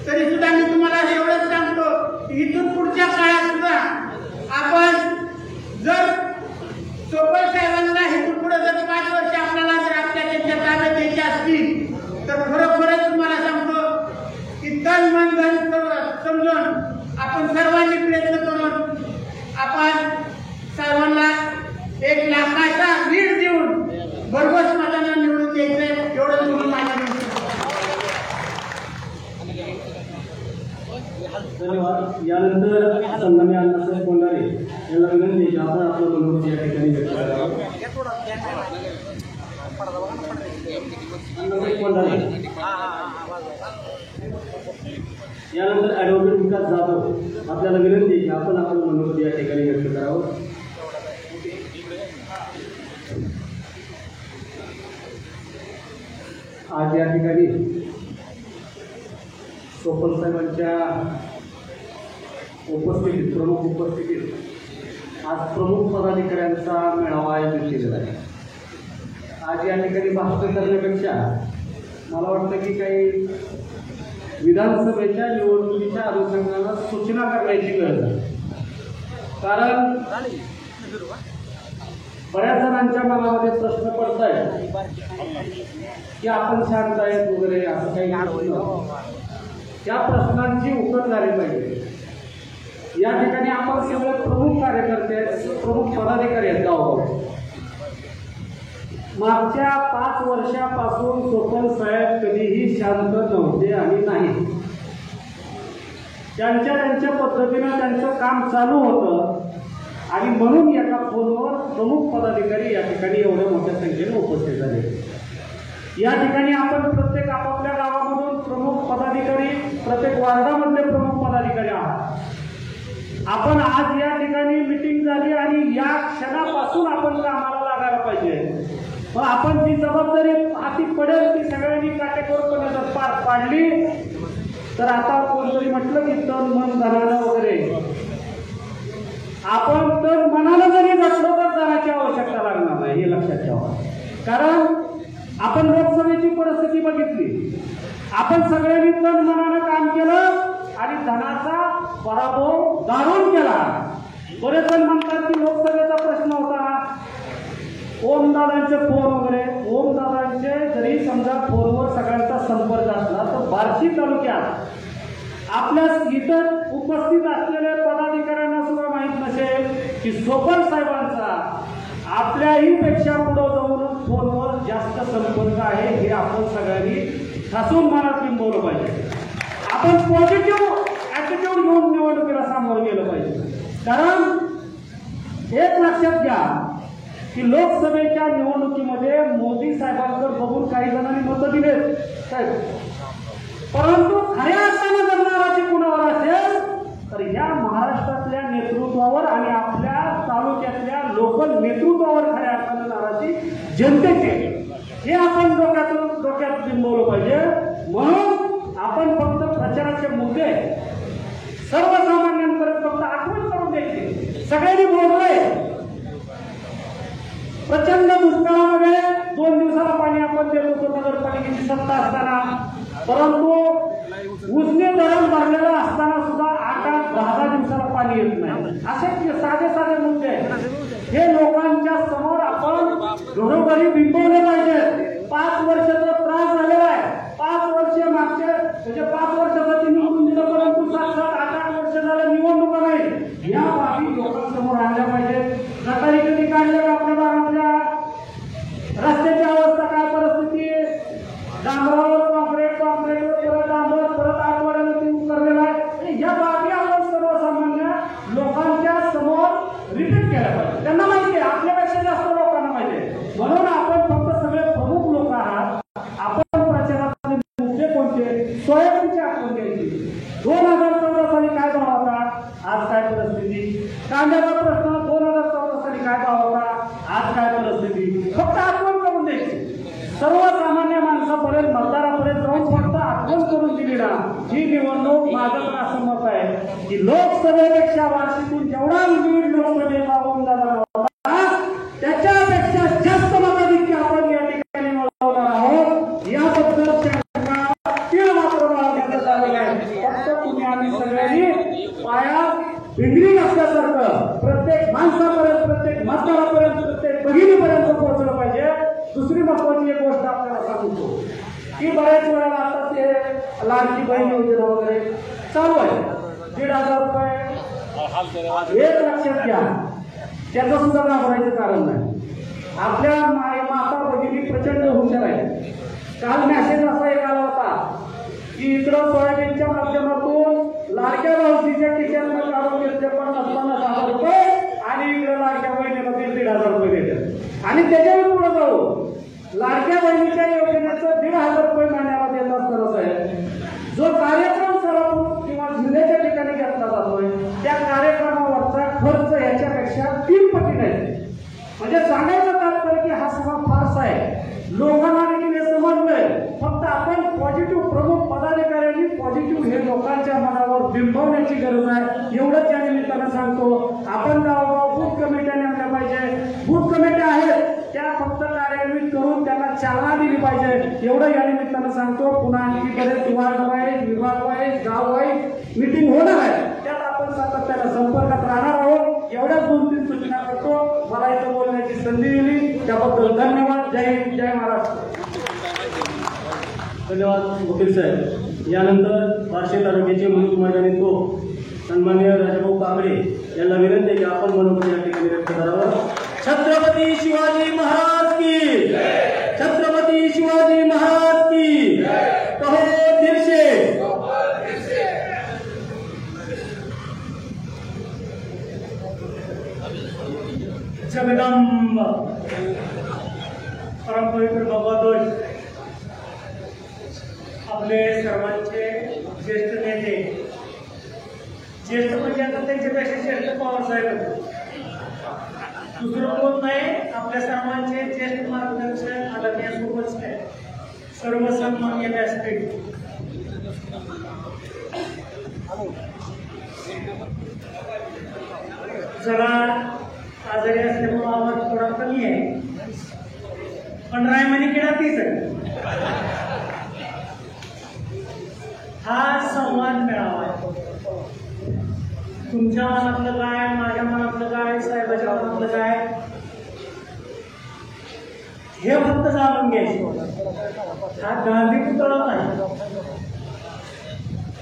तरी सुद्धा मी तुम्हाला एवढंच सांगतो, इथून पुढच्या काळात सुद्धा आपण जर चोपल साहेबांना इथून पुढे जर 5 वर्ष आपल्याला जर त्यांच्या ताब्यात द्यायचे असतील तर खरोखरच तुम्हाला सांगतो की तन मन धन समजून आपण सर्वांनी प्रयत्न करून आपण सर्वांना 1 लाखाचा लीड देऊन भरघोस मतांना निवडून द्यायचं, एवढं तुम्ही माझ्या धन्यवाद. यानंतर सन्माननीय अण्णासाहेब कोंढारे यांना विनंती की आपण आपलं मनोगत या ठिकाणी व्यक्त करावं. अण्णासाहेब कोंढारे, यानंतर ॲडव्होकेट विकास जाधव, आपल्याला विनंती की आपण आपलं मनोगत या ठिकाणी व्यक्त करावं. आज या ठिकाणी चोपल साहेबांच्या उपस्थितीत, प्रमुख उपस्थितीत आज प्रमुख पदाधिकाऱ्यांचा मेळावा आयोजित केलेला आहे. आज या ठिकाणी भाषण करण्यापेक्षा मला वाटतं की काही विधानसभेच्या निवडणुकीच्या अनुषंगानं सूचना करण्याची गरज आहे. कारण बऱ्याच जणांच्या मनामध्ये प्रश्न पडत आहेत की आपण शांत आहेत वगैरे, असं काही नसतं. त्या प्रश्नांची उत्तर झाली पाहिजे. या ठिकाणी आपण सगळे प्रमुख कार्यकर्ते आहेत, प्रमुख पदाधिकारी आहेत गावोगाव. मागच्या 5 वर्षापासून चोपल साहेब कधीही शांत नव्हते आणि नाही. त्यांच्या पद्धतीनं त्यांचं काम चालू होतं आणि म्हणून एका फोनवर प्रमुख पदाधिकारी या ठिकाणी एवढ्या मोठ्या संख्येने उपस्थित झाले. या ठिकाणी आपण प्रत्येक आपापल्या गावामधून प्रमुख पदाधिकारी, प्रत्येक वार्डामधले प्रमुख पदाधिकारी आहात. आपण आज या ठिकाणी मिटिंग झाली आणि या क्षणापासून आपण कामाला लागायला पाहिजे. मग आपण जी जबाबदारी हाती पडेल ती सगळ्यांनी काटेकोरपणे जर पार पाडली तर आता कोणतरी म्हटलं की तन मन धनानं वगैरे, आपण तन मनानं जरी जपलो तर धनाची आवश्यकता लागणार नाही. आपण सगळ्यांनी तन मनानं काम केलं आणि धनाचा पराभव दारून केला. बरेच जण म्हणतात की लोकसभेचा प्रश्न होता, ओमदादांचे फोन वगैरे, ओमदादांचे जरी समजा फोनवर सगळ्यांचा संपर्क असला तर बार्शी तालुक्यात आपल्या इतर उपस्थित असलेल्या पदाधिकाऱ्यांना सुद्धा माहीत नसेल की सोपल साहेबांचा आपल्याही पेक्षा पुढे जाऊन फोनवर जास्त संपर्क आहे. हे आपण सगळ्यांनी ठासून मनात बिंबवलं पाहिजे. आपण पॉझिटिव्ह ॲटिट्यूड घेऊन निवडणुकीला सामोरं गेलं पाहिजे. कारण एक लक्षात घ्या की लोकसभेच्या निवडणुकीमध्ये मोदी साहेबांकडे बघून काही जणांनी मतं दिले साहेब, परंतु खऱ्या अर्थानं जर नाराजी कुणावर असेल तर या महाराष्ट्रातल्या नेतृत्वावर आणि आपल्या तालुक्यातल्या लोकल नेतृत्वावर खऱ्या अर्थानं नाराजी जनतेची. हे आपण डोक्यात बिंबवलं पाहिजे. म्हणून आपण फक्त प्रचाराचे मुद्दे सर्वसामान्यांपर्यंत फक्त आठवण करून द्यायची. सगळ्यांनी बोललोय प्रचंड दुष्काळामध्ये 2 दिवसाला पाणी आपण देत होतो नगरपालिकेची सत्ता असताना, परंतु उजनी धरण भरलेलं असताना सुद्धा 8-10 दिवसाला पाणी येत नाही. असे साधे मुद्दे हे लोकांच्या समोर आपण घरोघरी बिंबवले पाहिजे. 5 वर्षाचा त्रास झालेला आहे. 5 वर्ष मागचे म्हणजे 5 वर्षाचा निवडून दिलं, परंतु 7-8 वर्ष झालं निवडणुका नाही. या बाबी लोकांसमोर आणल्या पाहिजे. गटारी कधी काढल्या आपल्या भागातल्या, रस्त्याची अवस्था काय परिस्थिती, डांबरावर कॉन्क्रीटवर परत डांबर परत आठवड्यानं ते उतरलेला आहे. या बाबी आपण सर्वसामान्य लोकांच्या समोर रिपीट केल्या पाहिजे. त्यांना माहिती आहे, आपल्यापेक्षा जास्त लोकांना माहिती आहे. म्हणून आपण फक्त सगळे प्रमुख लोक आहात. आपण प्रचारातले मुद्दे कोणते सोयाबीनची आठवण घ्यायची. 2014 साली काय भाव होता, आज काय परिस्थिती. कांद्याचा प्रश्न 2014 साली काय भाव होता, आज काय परिस्थिती. फक्त आठवण करून द्यायची. सर्वसामान्य माणसापर्यंत मतदारापर्यंत जाऊन फक्त आठवण करून दिली ना, ही निवडणूक माझं पण असं मत आहे की लोकसभेपेक्षा वार्षिकून जेवढा लीड लोकसभेला ओमदादा होता त्याच्यापेक्षा जास्त मताधिक्य आपण या ठिकाणी मिळवणार आहोत. याबद्दल मात्र बाळगण्यात आलेलं आहे. फक्त तुम्ही आम्ही सगळ्यांनी पायात भिंगरी असल्यासारखं प्रत्येक माणसापर्यंत, प्रत्येक मतदारापर्यंत, प्रत्येक भगिनीपर्यंत पोहोचलं पाहिजे. दुसरी महत्वाची एक गोष्ट आपल्याला सांगतो की बऱ्याच वेळेला आता ते लाडकी बहीण योजना वगैरे चालू आहे. 1,500 रुपये एक लक्षात घ्या, त्याचं सुद्धा घाबरायचं कारण नाही. आपल्या माता भगिनी प्रचंड हुशार आहे. काल मेसेज असा एक आला होता की इकडं सोयाबीनच्या माध्यमातून लाडक्या भाऊजीच्या खिशातनं काढून घेतले 50,000 रुपये आणि इकडे लाडक्या बहिणीला 1,500 रुपये देतात. आणि त्याच्यावर पुढे जाऊ लाडक्या बहिणीच्या योजनेचं 1,500 रुपये महिन्याला देत असताना आहे. जो कार्यक्रम सोलापूर किंवा जिल्ह्याच्या ठिकाणी घेतला जातोय त्या कार्यक्रमावरचा खर्च याच्यापेक्षा 3 पटीने आहे. म्हणजे सांगायचं तात्पर्य की हा सगळा फारसा आहे. लोकांना देखील हे समजलंय. फक्त आपण पॉझिटिव्ह प्रमुख पदाधिकाऱ्यांनी पॉझिटिव्ह हे लोकांच्या मनावर बिंबवण्याची गरज आहे. एवढंच या निमित्तानं सांगतो. आपण गावोगाव बूथ कमिट्या नेमल्या पाहिजे. बूथ कमिट्या आहेत त्या फक्त कार्यान्वित करून त्यांना चालना दिली पाहिजे. एवढं या निमित्तानं सांगतो. पुन्हा आणखी बरेच वार्ड वाईज, विभाग वाईज, गाव वाईज मीटिंग होणार आहे. त्यात आपण सातत्यानं संपर्कात राहणार आहोत. एवढ्याच 2-3 सूचना करतो. मला इथं बोलण्याची संधी दिली त्याबद्दल धन्यवाद. जय हिंद, जय महाराष्ट्र. धन्यवाद वकील साहेब. यानंतर बार्शी तालुक्याचे मुलूक मैदानी तो सन्माननीय राजाभाऊ कांबळे यांना विनंती आहे की आपण मनोगत या ठिकाणी व्यक्त करावं. छत्रपती शिवाजी महाराज की, छत्रपती शिवाजी महाराज की. कहो दिलशे. जगदंब परमपवित्र भगवद्गीता आपले सर्वांचे ज्येष्ठ नेते, ज्येष्ठ म्हणजे आता त्यांच्यापेक्षा ज्येष्ठ पवारसाहेब दुसरं कोण नाही. आपल्या सर्वांचे ज्येष्ठ मार्गदर्शक आदरणीय सुपरस्टार सर्व सन्माननीय व्यासपीठ, जरा आजारी असल्यामुळे आवाज थोडा कमी आहे, पण रायमानी किडा तीच आहे. हा संवाद मेळावा आहे. तुमच्या मनातलं काय, माझ्या मनातलं काय, साहेबाच्या मनातलं काय हे फक्त जाणून घ्यायचं. हा गांधी पुतळा नाही,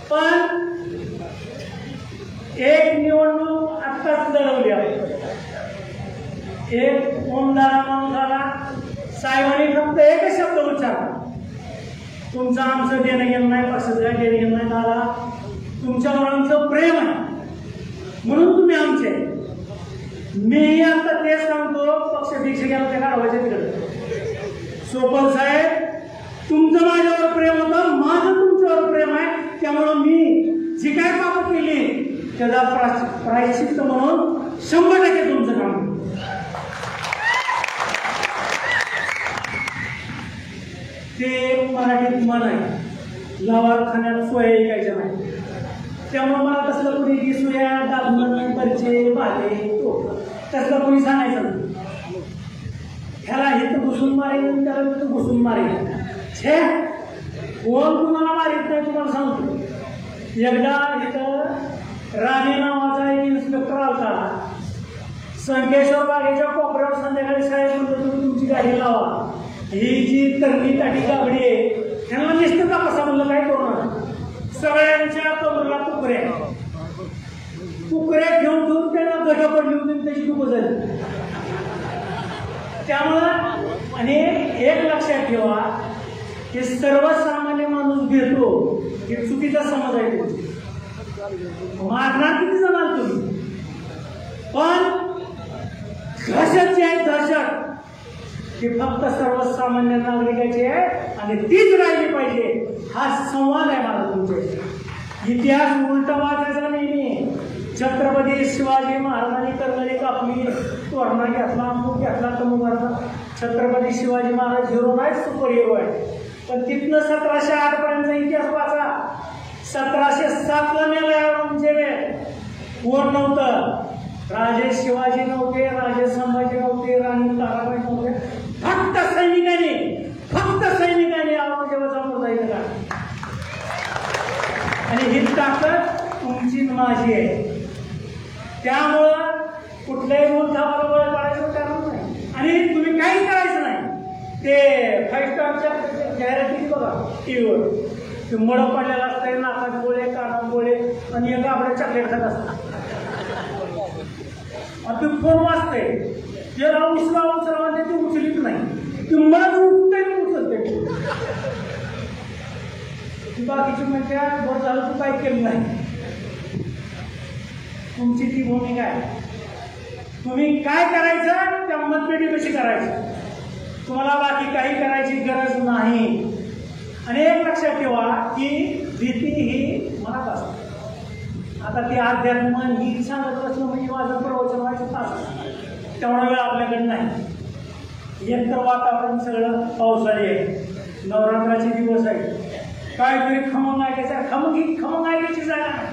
पण एक निवडणूक आत्ताच लढवली आहे. एक ओमदारा माणूस आला, साहेबांनी फक्त एकच शब्द उच्चारला, तुमचं आमचं देणं घेणं नाही, पक्षाचं काय देणं घेणं नाही, दादा तुमच्यावर आमचं प्रेम आहे म्हणून तुम्ही आमचे. मी आता तेच सांगतो, पक्ष दीक्षेला त्या काढवायचे तिकडे. सोपल साहेब, तुमचं माझ्यावर प्रेम होतं, माझं तुमच्यावर प्रेम आहे, त्यामुळं मी जी काय पापं केली त्याचा प्रायश्चित्त म्हणून 100% तुमचं काम. ते मराठीत म्हण आहे, लवार खाण्यात सोया ऐकायच्या नाही. त्यामुळे मला तसलं कोणी दिसूया दाबणं परचे भाले तसलं कोणी सांगायचं नाही. ह्याला इथं घुसून मारेल, त्याला तिथं घुसून मारेल. छे, कोण तुम्हाला मारित नाही तुम्हाला सांगतो. एकदा इथं राणे नावाचा एक इन्स्पेक्टर आला, संकेश्वर बागेच्या कोपऱ्यावर संध्याकाळी साहेब म्हणतो तुम्ही तुमची गाडी लावा, ही जी तरणी काठी गाबडी आहे त्यांना निश्चित कसा म्हणलं काय करू नका. सगळ्यांच्या कमरेला तुकऱ्या घेऊन घेऊन त्यांना गट पडली होती, त्याची डुबं झाली. त्यामुळं आणि एक लक्षात ठेवा की सर्वसामान्य माणूस घेतो हे चुकीचा समज आहे. मारणार किती जणाल तुम्ही, पण दहशत जी आहे दहशत ती फक्त सर्वसामान्य नागरिकाची आहे आणि तीच राहिली पाहिजे. हा संवाद आहे माझा तुमच्या. इतिहास उलटा वाचायचा नेहमी. छत्रपती शिवाजी महाराजांनी करणारी कापली, तोरणा घेतला, अमूक घेतला, तमूक घेतला. छत्रपती शिवाजी महाराज हिरो नाही, सुपर हिरो आहे. पण तिथनं 1708 पर्यंतचा इतिहास वाचा. 1707ला मेला म्हणजे कोण नव्हतं, राजे शिवाजी नव्हते, राजे संभाजी नव्हते, राणी ताराबाई नव्हते. फक्त सैनिकांनी औरंगजेबाचा मुद्दा केला. आणि ही ताकद तुमची माझी आहे. त्यामुळं कुठल्याही मुद्द्यावर पडायचं कारण नाही आणि तुम्ही काही करायचं नाही. ते 5 स्टारच्या जाहिराती बघा टीव्हीवर, ते मडं पडलेलं असतं, नाकात गोळे, कानात गोळे आणि एका आपल्या चॉकलेट खात असतात. ते फोन वाचते, जे उचला ते उचलीत नाही, ते मला उठते उचलते. बाकीची म्हणजे बरं झालं तू काही केलं नाही. तुमची ती भूमिका आहे. तुम्ही काय करायचं त्या मतपेटी कशी करायचं, तुम्हाला बाकी काही करायची गरज नाही. आणि एक लक्षात ठेवा की भीती ही मनात असते. आता ती अध्यात्म ही सांगत असलं म्हणजे माझं प्रवचन व्हायचं तास, तेवढा वेळ आपल्याकडे नाही. एकतर वातावरण सगळं पावसाळी आहे, नवरात्राचे दिवस आहे, काहीतरी खमंग ऐकायचं. खमंग ऐकायची जागा नाही,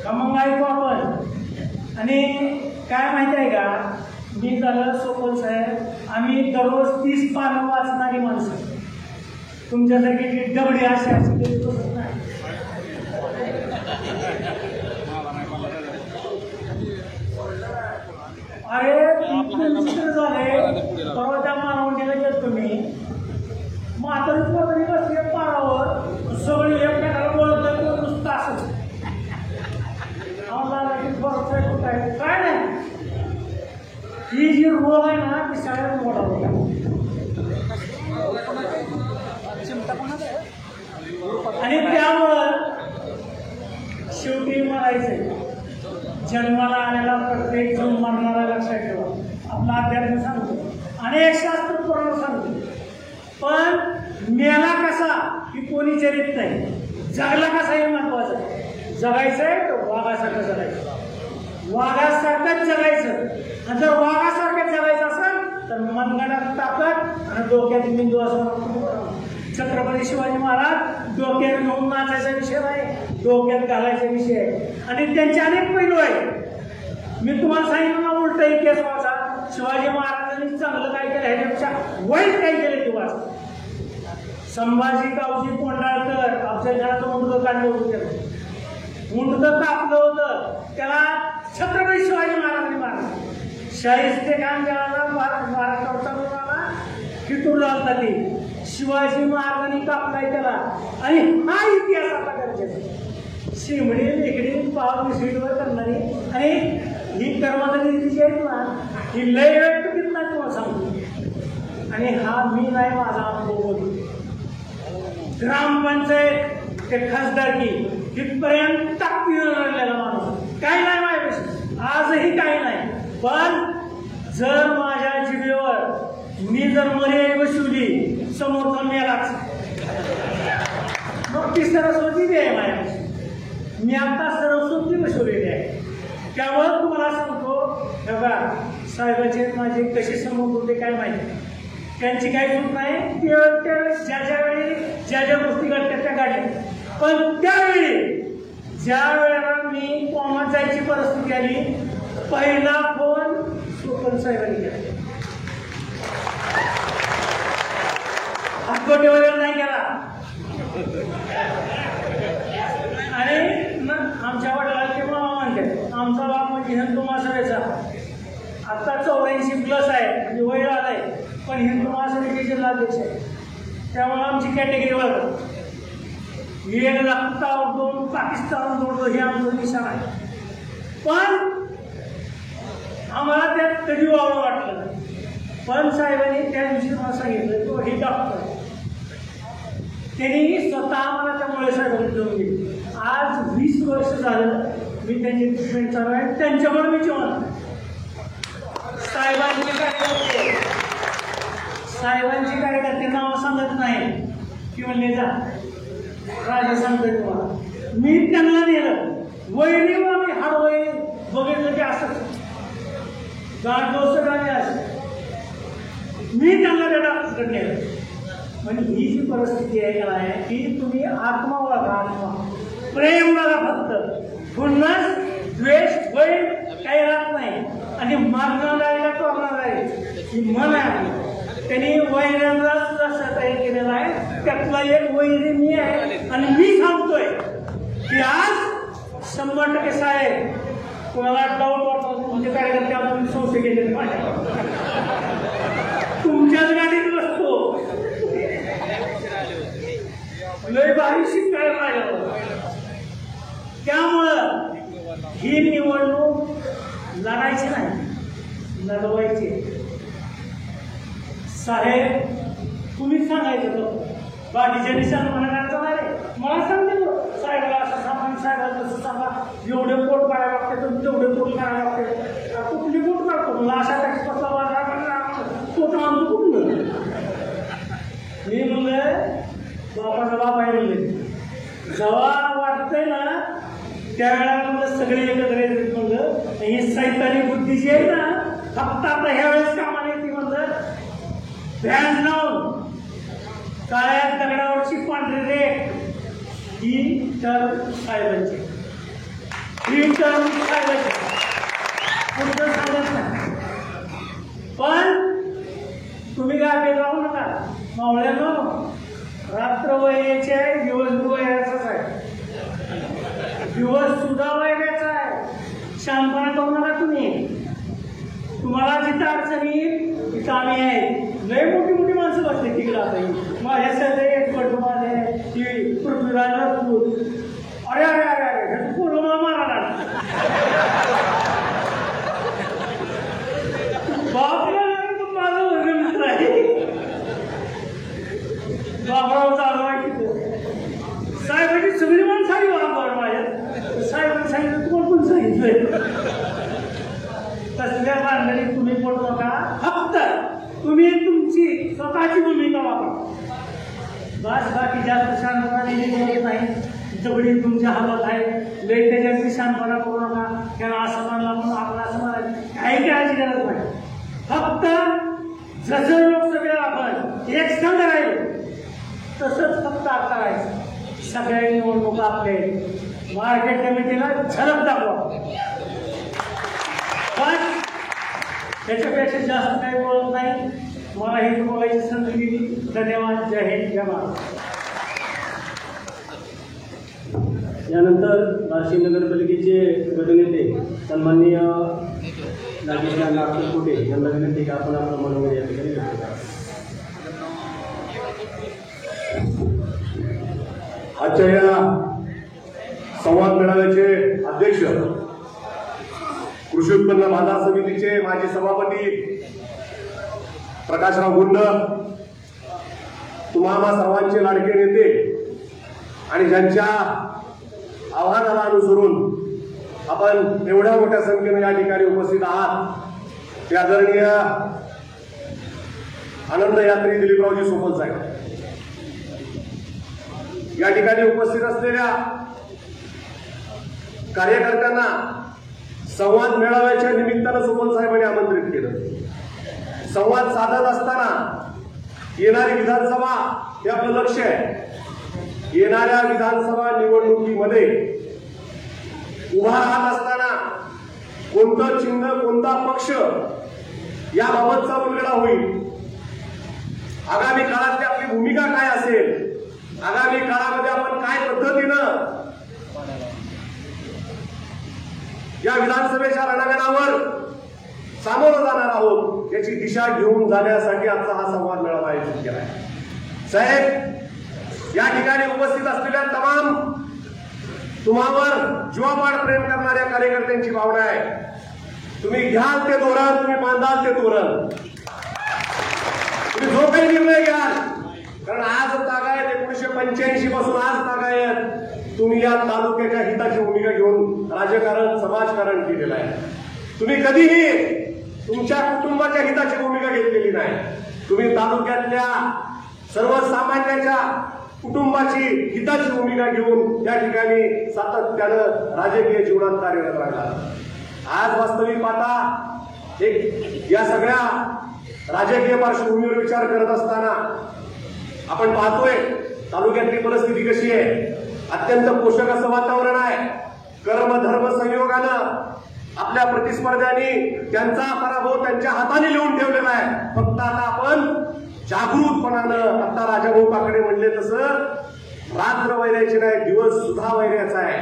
खमंग ऐकू आपण. आणि काय माहिती आहे का, मी झालं सोपल साहेब, आम्ही दररोज 30 पानं वाचणारी माणसं. तुमच्यासारखी डबडी अशी नाही. अरे विचित्र झाले. परवा त्या मानवंडीला गेलो तुम्ही, म्हातारी पोतरी बसली पारावर, सगळी एकमेकाला बोलत नुसतं असं काय नाही. ही जी रोग आहे ना ती सगळ्यात मोठा रोग आहे. आणि त्यामुळं शेवटी मरायचंय. जन्माला आलेला प्रत्येक जण मरणारा लक्षात ठेवा. आपला अध्यात्म सांगतो, अनेक शास्त्र पुराण सांगतो, पण मेला कसा ही कोणी चरित नाही. जगला कसा हे महत्वाचं आहे. जगायचंय तर वाघासारखं जगायचं, वाघासारखंच जगायचं. आणि जर वाघासारखं जगायचं असेल तर मनगटात ताकद आणि डोक्यात मेंदू असं. छत्रपती शिवाजी महाराज डोक्यात घेऊन नाचायचा विषय नाही, डोक्यात घालायचा विषय आहे. आणि त्यांचे अनेक पैलू आहेत. मी तुम्हाला सांगितलं ना, उलट इतिहास वाचा. शिवाजी महाराजांनी चांगलं काय केलं ह्याच्यापेक्षा वाईट काय केलं ते वाचा. संभाजी गावजी कोंडाळकर आमच्या घराचं मुंडकं काढलं होतं त्याला. मुंडकं कापलं होतं त्याला छत्रपती शिवाजी महाराजांनी मारलं. शाहिस्ते खान ज्याला महाराष्ट्राचा आला फिटून झालता ते शिवाजी महाराजांनी कापलाय त्याला. आणि हा इतिहास आता गरजेचा. शिमडी लेकडी पाव मिसळीवर करणारी आणि ही कर्मचारी जी आहेत ना ही लय व्यक्त किती नाही तुम्हाला सांगतो. आणि हा मी नाही माझा अनुभव बोलतो. ग्रामपंचायत ते खासदारकी इथपर्यंत ताकदीनं लढलेला माणूस काय नाही माझ्यापेक्षा आजही काही नाही. पण जर माझ्या जिभेवर मी जर मर्यादा बसवली समोरचा मेलाच मग ती सरस्वती बी आहे माझ्यापेक्षा. मी आता सरस्वती बसवलेली आहे. त्यामुळं तुम्हाला सांगतो बघा साहेबाचे माझे कसे संबंध होते काय माहिती. त्यांची काही चूक नाही. ज्या ज्यावेळी ज्या ज्या गोष्टी घडतात त्या घडल्या. पण त्यावेळी ज्या वेळेला मी कॉमर्स जायची परिस्थिती आली पहिला फोन सुकल साहेबांनी केला. हातगोटेवर नाही केला. आणि मग आमच्या वडिलांना ते मामा म्हणतात आमचा बाप म्हणजे हिंदू महासभेचा आता 84+ आहे म्हणजे वय आलाय पण हिंदू महासभेचे जिल्हाध्यक्ष आहे. त्यामुळे आमची कॅटेगरी वाढत. एक रक्तावर 2 पाकिस्तान जोडतो हे आमचं निशाण आहे. पण आम्हाला त्यात कधी वावरं वाटलं नाही. पण साहेबांनी त्या दिवशी मला सांगितलं तो हे डॉक्टर त्यांनी स्वतः मला त्यामुळे साहेबांनी घेऊन गेली. आज 20 वर्ष झालं मी त्यांची ट्रीटमेंट चालू आहे. त्यांच्यावर मी जेवण साहेबांची कार्यकर्ते नाव सांगत नाही की म्हणले जा राजा सांगतोय तुम्हाला. मी त्यांना नेलं वैरी मी हाडवय बघितलं की असंच गाठ दोस्त गाणे असं मी त्यांना त्या डॉक्टरकडे नेलं. म्हणजे ही जी परिस्थिती आहे का आहे की तुम्ही आत्मा ओळखा. आत्मा प्रेम बघा फक्त. पुन्हाच द्वेष वैर काही राहत नाही. आणि मारणारा आहे का तोरणारा आहे ही मन आहे. त्यांनी वैरांना सुद्धा तयार केलेला आहे. त्यातला एक वैरी मी आहे. आणि मी सांगतोय की आज 100% साहेब कोणाला डाऊट वाटतो तुमचे कार्यकर्ते आपण संस्थे गेलेले माझ्या तुमच्याच गाडीत बसतो लय भारी शिकायला माझ्यावर. त्यामुळं ही निवडणूक लढायची नाही लढवायची. साहेब तुम्हीच सांगायचं बाकीच्या निशाण म्हणायचं नाही रे. मला सांगितलं साहेबाला असं सांगा साहेबाला तसं सांगा एवढे पोट काढायला लागते तेवढे पोट काढायला लागते. कुठली पोट काढतो मला अशा टॅक्सपासला पोट आणतो कुठलं. मी म्हणलं बापाचा बाप आहे म्हणले जेव्हा वाटतंय ना त्यावेळेला म्हणलं सगळे एकत्र येतात. म्हणलं ही सैतानी बुद्धी जी आहे ना फक्त आता ह्या वेळेस कामाला येते. म्हणलं व्याज लावून काळ्या दगडावरची पांढरी रेख ही टर्म साहेबांची ही टर्म साहेबांची पुढचं सांगत नाही. पण तुम्ही काय राहू नका मावळ्यानं. रात्र वयाचे आहे दिवस वयाचाच आहे. दिवस सुद्धा वयाचा आहे. शांतपणा करू नका तुम्ही. तुम्हाला जिथं अडचणी तिथं आम्ही आहे. लय मोठी मोठी माणसं बसते तिकडं. आता माझ्या सध्या एक माझे ती पृथ्वीराज राजपूत अरे अरे अरे अरे पूर्ण मारा बापला माझं वगैरे मित्र आहे. बाबराव चालू आहे तिथं साहेबांची सगळी माणसं आली बाबा माझ्या साहेबांनी सांगितलं तुम्हाला कोण सांगितलंय तसल्या भानगडीत तुम्ही पडू नका. फक्त तुम्ही तुमची स्वतःची भूमिका वापरा. बस बाकी जास्त शांतपणा दिली नाही. जवळी तुमच्या हातात आहे. लई त्याच्यात शांतपणा करू नका. त्याला असं म्हणला म्हणून आपण असं म्हणायचं काही करायची गरज नाही. फक्त जसं लोकसभेला आपण एक संघ राहिलो तसंच फक्त आता राहायचं. सगळ्या निवडणुका आपले मार्केट कमिटीला झलक दाखवा. पण त्याच्यापेक्षा जास्त काही बोलत नाही. मला हे बोलायची संधी दिली. धन्यवाद. जय हिंद, जय महाराष्ट्र. यानंतर बार्शी नगरपालिकेचे गटनेते सन्माननीय नागेश नागपूरकोटे यांना विनंती की आपण आपलं मनोगत या ठिकाणी व्यक्त करा. आजच्या या संवाद मेळाव्याचे अध्यक्ष, कृषी उत्पन्न बाजार समितीचे माजी सभापती प्रकाशराव गुंड, तुम्हा सर्वांचे लाडके नेते आणि ज्यांच्या आव्हानाला अनुसरून आपण एवढ्या मोठ्या संख्येने या ठिकाणी उपस्थित आहात, ते आदरणीय आनंद यात्री दिलीपरावजी सोपल साहेब, या ठिकाणी उपस्थित असलेल्या कार्यकर्त्यांना संवाद मेळाव्याच्या निमित्तानं सोपल साहेबांनी आमंत्रित केलं. संवाद साधत असताना येणारी विधानसभा हे आपलं लक्ष आहे. येणाऱ्या विधानसभा निवडणुकीमध्ये उभा राहत असताना कोणतं चिन्ह, कोणता पक्ष याबाबतचा उलगडा होईल. आगामी काळातली आपली भूमिका काय असेल, आगामी काळामध्ये आपण काय पद्धतीनं या विधानसभेच्या रणांगणावर सामोरं जाणार आहोत याची दिशा घेऊन जाण्यासाठी आजचा हा संवाद मेळावा आयोजित केला आहे. साहेब, या ठिकाणी उपस्थित असलेल्या तमाम तुम्हावर जीवापाड प्रेम करणाऱ्या कार्यकर्त्यांची भावना आहे. तुम्ही घ्याल ते धोरण, तुम्ही बांधाल ते धोरण, तुम्ही जो काही निर्णय घ्याल, कारण आज तागायत 1985 पासून आज तागायत तुम्ही या तालुक्याच्या हिताची भूमिका घेऊन राजकारण, समाजकारण केलेलं आहे. तुम्ही कधीही तुमच्या कुटुंबाच्या हिताची भूमिका घेतलेली नाही. तुम्ही तालुक्यातल्या सर्वसामान्यांच्या कुटुंबाची हिताची भूमिका घेऊन या ठिकाणी सातत्यानं राजकीय जीवनात कार्यरत राहिला. आज वास्तविक पाहता या सगळ्या राजकीय पार्श्वभूमीवर विचार करत असताना आपण पाहतोय तालुक्यातली परिस्थिती कशी आहे. अत्यंत पोषक असं वातावरण आहे. कर्म धर्म संयोगानं आपल्या प्रतिस्पर्ध्यांनी त्यांचा पराभव त्यांच्या हाताने लिहून ठेवलेला आहे. फक्त आता आपण जागृतपणानं, आता राजाभाऊ काकडे म्हणले तसं, रात्र वैरायची नाही, दिवस सुद्धा वैरायचा आहे.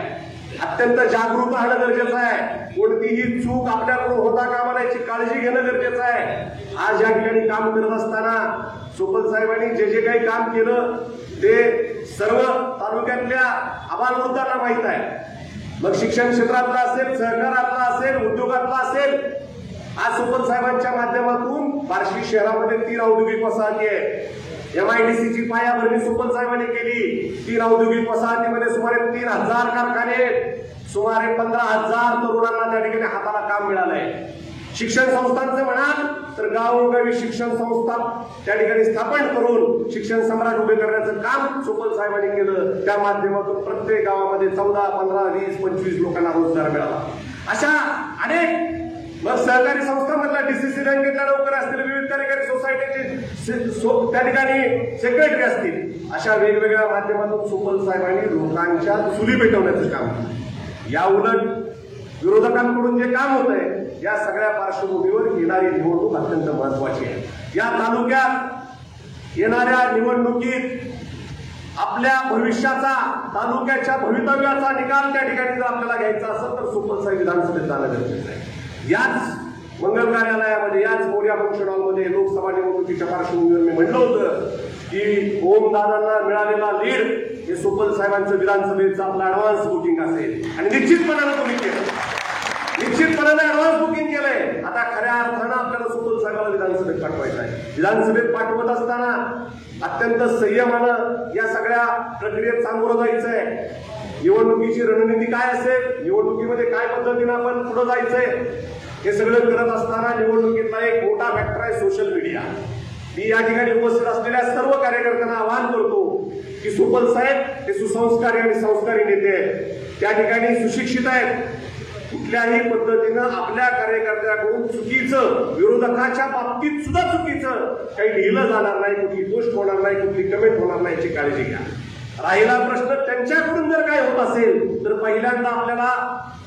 अत्यंत जागृत राहणं गरजेचं आहे. कोणतीही चूक आपल्याकडून होता कामा नये याची काळजी घेणं गरजेचं आहे. आज या ठिकाणी काम करत असताना सोपल साहेबांनी जे जे काही काम केलं ते सर्व तालुक्यातल्या आबालवृद्धांना माहीत आहे. मग शिक्षण क्षेत्रातला असेल, सहकारातला असेल, उद्योगातला असेल. आज सोपल साहेबांच्या माध्यमातून बार्शी शहरामध्ये 3 औद्योगिक वसाहती आहे. MIDCची पायाभरणी सोपल साहेबांनी केली. 3 औद्योगिक वसाहतीमध्ये सुमारे 3000 कारखाने, सुमारे 15,000 तरुणांना त्या ठिकाणी हाताला काम मिळालंय. शिक्षण संस्थांचं म्हणाल तर गावोगावी शिक्षण संस्था त्या ठिकाणी स्थापन करून शिक्षण सम्राट उभे करण्याचं काम सोपल साहेबांनी केलं. त्या माध्यमातून प्रत्येक गावामध्ये 14, 15, 20, 25 लोकांना रोजगार मिळाला. अशा अनेक मग सहकारी संस्थांमधल्या DCC बँकेतल्या नोकर असतील, विविध कार्यकारी सोसायटीचे त्या ठिकाणी सेक्रेटरी असतील, अशा वेगवेगळ्या माध्यमातून सोपल साहेबांनी लोकांच्या चुली पेटवण्याचं काम केलं. या उलट विरोधकांकडून जे काम होत आहे या सगळ्या पार्श्वभूमीवर येणारी निवडणूक अत्यंत महत्वाची आहे. या तालुक्यात येणाऱ्या निवडणुकीत आपल्या भविष्याचा, तालुक्याच्या भवितव्याचा निकाल त्या ठिकाणी जर आपल्याला घ्यायचा असेल तर सोपल साहेब विधानसभेत जाणं गरजेचं आहे. याच मंगल कार्यालयामध्ये, याच मोर्या फंक्शन हॉलमध्ये लोकसभा निवडणुकीच्या पार्श्वभूमीवर मी म्हणलं होतं की ओमदादांना मिळालेला लीड हे सोपल साहेबांचं विधानसभेचं आपलं ऍडव्हान्स बुकिंग असेल आणि निश्चितपणानं तुम्ही केलं, निश्चितपणाने ऍडव्हान्स बुकिंग केलंय. आता खऱ्या अर्थानं आपल्याला सोपल साहेबांना विधानसभेत पाठवायचं आहे. विधानसभेत पाठवत असताना अत्यंत संयमानं या सगळ्या प्रक्रियेत सामोरं जायचं आहे. निवडणुकीची रणनीती काय असेल, निवडणुकीमध्ये काय पद्धतीनं आपण पुढे जायचंय हे सगळं करत असताना निवडणुकीतला एक मोठा फॅक्टर आहे सोशल मीडिया. मी या ठिकाणी उपस्थित असलेल्या सर्व कार्यकर्त्यांना आवाहन करतो की सोपल साहेब हे सुसंस्कारी आणि संस्कारी नेते आहेत. त्या ठिकाणी सुशिक्षित आहेत. कुठल्याही पद्धतीनं आपल्या कार्यकर्त्याकडून चुकीचं, विरोधकाच्या बाबतीत सुद्धा चुकीचं काही लिहिलं जाणार नाही, कुठली पोस्ट होणार नाही, कुठली कमेंट होणार नाही याची काळजी घ्या. राहिला प्रश्न त्यांच्याकडून जर काय होत असेल तर पहिल्यांदा आपल्याला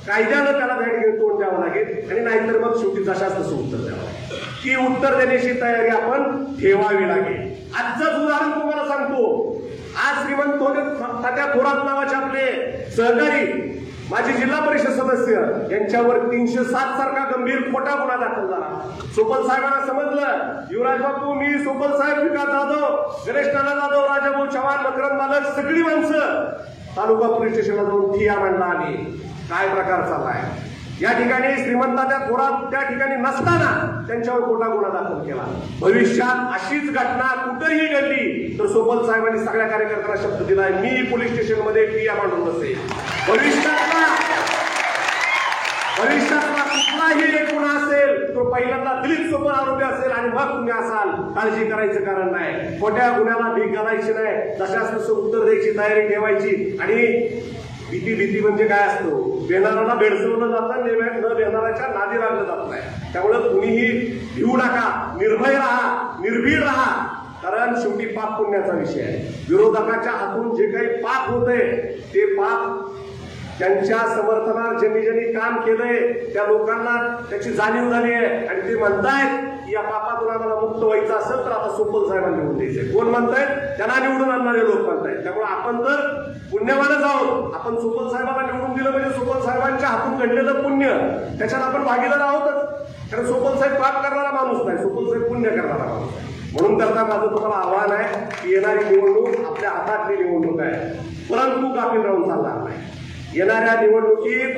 कायद्यानं त्याला तोंड द्यावं लागेल आणि नाहीतर मग शेवटी जशाच तसं उत्तर द्यावं लागेल. की उत्तर देण्याची तयारी आपण ठेवावी लागेल. आजचं उदाहरण तुम्हाला सांगतो. आज श्रीमंत तात्या थोरात नावाचे आपले सहकारी माजी जिल्हा परिषद सदस्य यांच्यावर 307 सारखा गंभीर खोटा गुन्हा दाखल झाला. सोपल साहेबांना समजलं युवराज बापू, मी सोपल साहेब, विकास जाधव, गणेश नाना जाधव, राजाभाऊ चव्हाण, मकरंद मालक सगळी माणसं तालुका पोलीस स्टेशनला जाऊन ठिया मांडला आली. काय प्रकार चाललाय या ठिकाणी? श्रीमंताच्या थोरात त्या ठिकाणी नसताना त्यांच्यावर खोटा गुन्हा दाखल केला. भविष्यात अशीच घटना कुठेही घडली तर सोपल साहेबांनी सगळ्या कार्यकर्त्यांना शब्द दिलाय, मी पोलीस स्टेशनमध्ये ठिया मांडून बसेल. भविष्यातला कुठलाही एक गुन्हा असेल तो पहिल्यांदा दिलीप सोपल आरोपी असेल आणि मग तुम्ही असाल. काळजी करायचं कारण नाही. खोट्या गुन्ह्याला भीक घालायची नाही. जशास तसं उत्तर द्यायची तयारी ठेवायची. आणि भीती म्हणजे काय असतो? बेनाराला भेडसवलं जातं, न बेनाराच्या नादी लागलं जात नाही. त्यामुळे कुणीही भिवू नका, निर्भय राहा, निर्भीड राहा. कारण शेवटी पाप पुण्याचा विषय आहे. विरोधकाच्या हातून जे काही पाप होते ते पाप त्यांच्या समर्थनात ज्यांनी काम केलंय त्या लोकांना त्याची जाणीव झाली आहे आणि ते म्हणतायत की या पापातून आम्हाला मुक्त व्हायचं असेल तर आता सोपल साहेबांना निवडून द्यायचंय. कोण म्हणतायत? त्यांना निवडून आणणारे लोक म्हणतायत. त्यामुळे आपण तर पुण्यवानच आहोत. आपण सोपल साहेबांना निवडून दिलं म्हणजे सोपल साहेबांच्या हातून घडलेलं पुण्य त्याच्यात आपण भागीदार आहोतच. कारण सोपल साहेब पाप करणारा माणूस नाही, सोपल साहेब पुण्य करणारा माणूस आहे. म्हणून करता माझं तुम्हाला आव्हान आहे की येणारी निवडणूक आपल्या हातातली निवडणूक आहे, परंतु गाफील राहून चालणार नाही. येणाऱ्या निवडणुकीत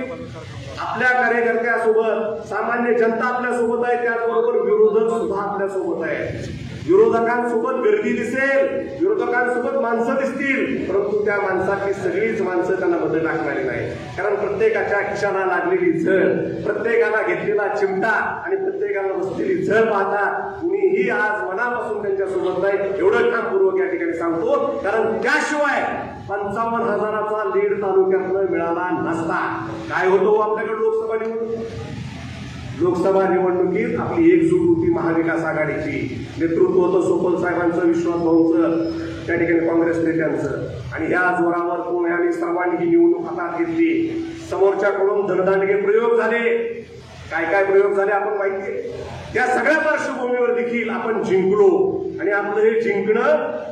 आपल्या कार्यकर्त्यासोबत सामान्य जनता आपल्यासोबत आहे, त्याचबरोबर विरोधक सुद्धा आपल्यासोबत आहे. विरोधकांसोबत गर्दी दिसेल, विरोधकांसोबत माणसं दिसतील, परंतु त्या माणसातली सगळीच माणसं त्यांना मध्ये टाकणारी नाही. कारण प्रत्येकाच्या खिशाला लागलेली झळ, प्रत्येकाला घेतलेला चिमटा आणि प्रत्येकाला बसलेली झळ पाहता कुणीही आज मनापासून त्यांच्यासोबत नाही, एवढं ठामपूर्वक या ठिकाणी सांगतो. कारण त्याशिवाय 55,000चा लीड तालुक्यातनं मिळाला नसता. काय होतो आपल्याकडे लोकसभा निवडणूक? लोकसभा निवडणुकीत आपली एकजूट होती महाविकास आघाडीची. नेतृत्व होतं सोपल साहेबांचं, विश्वास भाऊंचं, त्या ठिकाणी काँग्रेस नेत्यांचं. आणि या जोरावर पुण्याने सर्वांनी ही निवडणूक हातात घेतली. समोरच्याकडून धनदांडगे प्रयोग झाले. काय प्रयोग झाले आपण माहिती आहे. त्या सगळ्या पार्श्वभूमीवर देखील आपण जिंकलो. आणि आपलं हे जिंकणं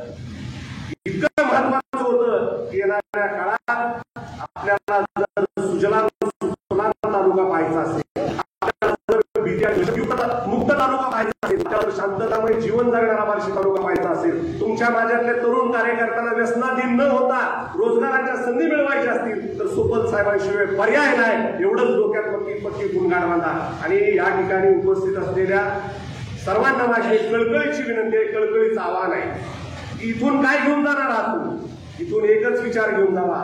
इतकं महत्वाचं होतं की येणाऱ्या काळात आपल्याला जर सुजलाम सुफलाम तालुका पाहायचा असेल, मुक्त तालुका पाहायचा असेल, त्यावर शांततामय जीवन जगणारा बार्शी तालुका पाहायचा असेल, तुमच्या माझ्यातले तरुण कार्यकर्त्यांना व्यसनाधीन न होता रोजगाराच्या संधी मिळवायच्या असतील तर सोपल साहेबांशिवाय पर्याय नाही. एवढंच डोक्यात पक्की गुणगाड बांधा. आणि या ठिकाणी उपस्थित असलेल्या सर्वांना माझी कळकळीची विनंती आहे, कळकळीचं आव्हान आहे. इथून काय घेऊन जाणार आहात? इथून एकच विचार घेऊन जावा,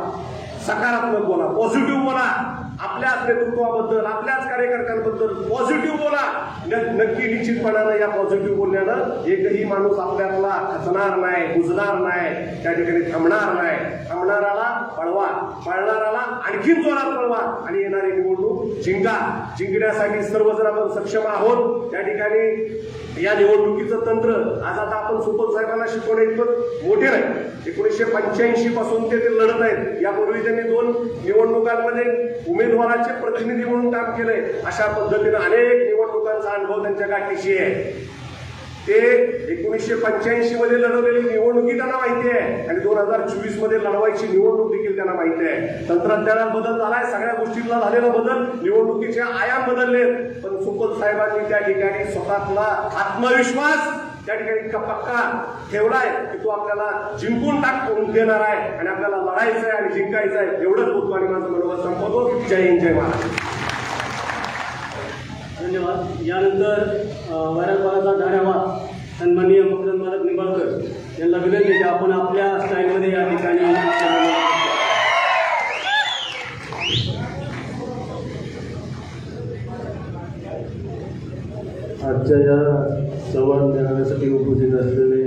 सकारात्मक बोला, पॉझिटिव्ह बोला. आपल्याच नेतृत्वाबद्दल, आपल्याच कार्यकर्त्यांबद्दल पॉझिटिव्ह बोला. नक्की निश्चितपणानं या पॉझिटिव्ह बोलण्यानं एकही माणूस आपल्याला खचणार नाही, बुजणार नाही, त्या ठिकाणी थांबणार नाही. थांबणाराला पळवा, पळणाराला आणखीन जोरात पळवा आणि येणारी निवडणूक जिंका. जिंकण्यासाठी सर्वजण आपण सक्षम आहोत. त्या ठिकाणी या निवडणुकीचं तंत्र आज आता आपण सोपल साहेबांना शिकवणे इतकं मोठे नाही. 1985 पासून ते लढत आहेत. यापूर्वी त्यांनी 2 निवडणुकांमध्ये उमेदवाराचे प्रतिनिधी म्हणून काम केलंय. अशा पद्धतीने अनेक निवडणुकांचा अनुभव त्यांच्या गाठीशी आहे. ते 1985 मध्ये लढवलेली निवडणुकी त्यांना माहिती आहे आणि 2024 मध्ये लढवायची निवडणूक देखील त्यांना माहिती आहे. तंत्रज्ञानात बदल झालाय, सगळ्या गोष्टींना झालेला बदल, निवडणुकीचे आयाम बदलले. पण सोपल साहेबांनी त्या ठिकाणी स्वतःतला आत्मविश्वास त्या ठिकाणी पक्का ठेवलाय की तो आपल्याला जिंकून टाकून देणार आहे आणि आपल्याला लढायचं आहे आणि जिंकायचं आहे. एवढंच बोलतो आणि माझं मनोबल संपवतो. जय हिंद, जय महाराष्ट्र. धन्यवाद. यानंतर वैरागवाडाचा धन्यवाद सन्माननीय मकरंद मालक निंबाळकर यांना विनंती की आपण आपल्या स्टाईलमध्ये या ठिकाणी आजच्या या संवाद देण्यासाठी उपस्थित असलेले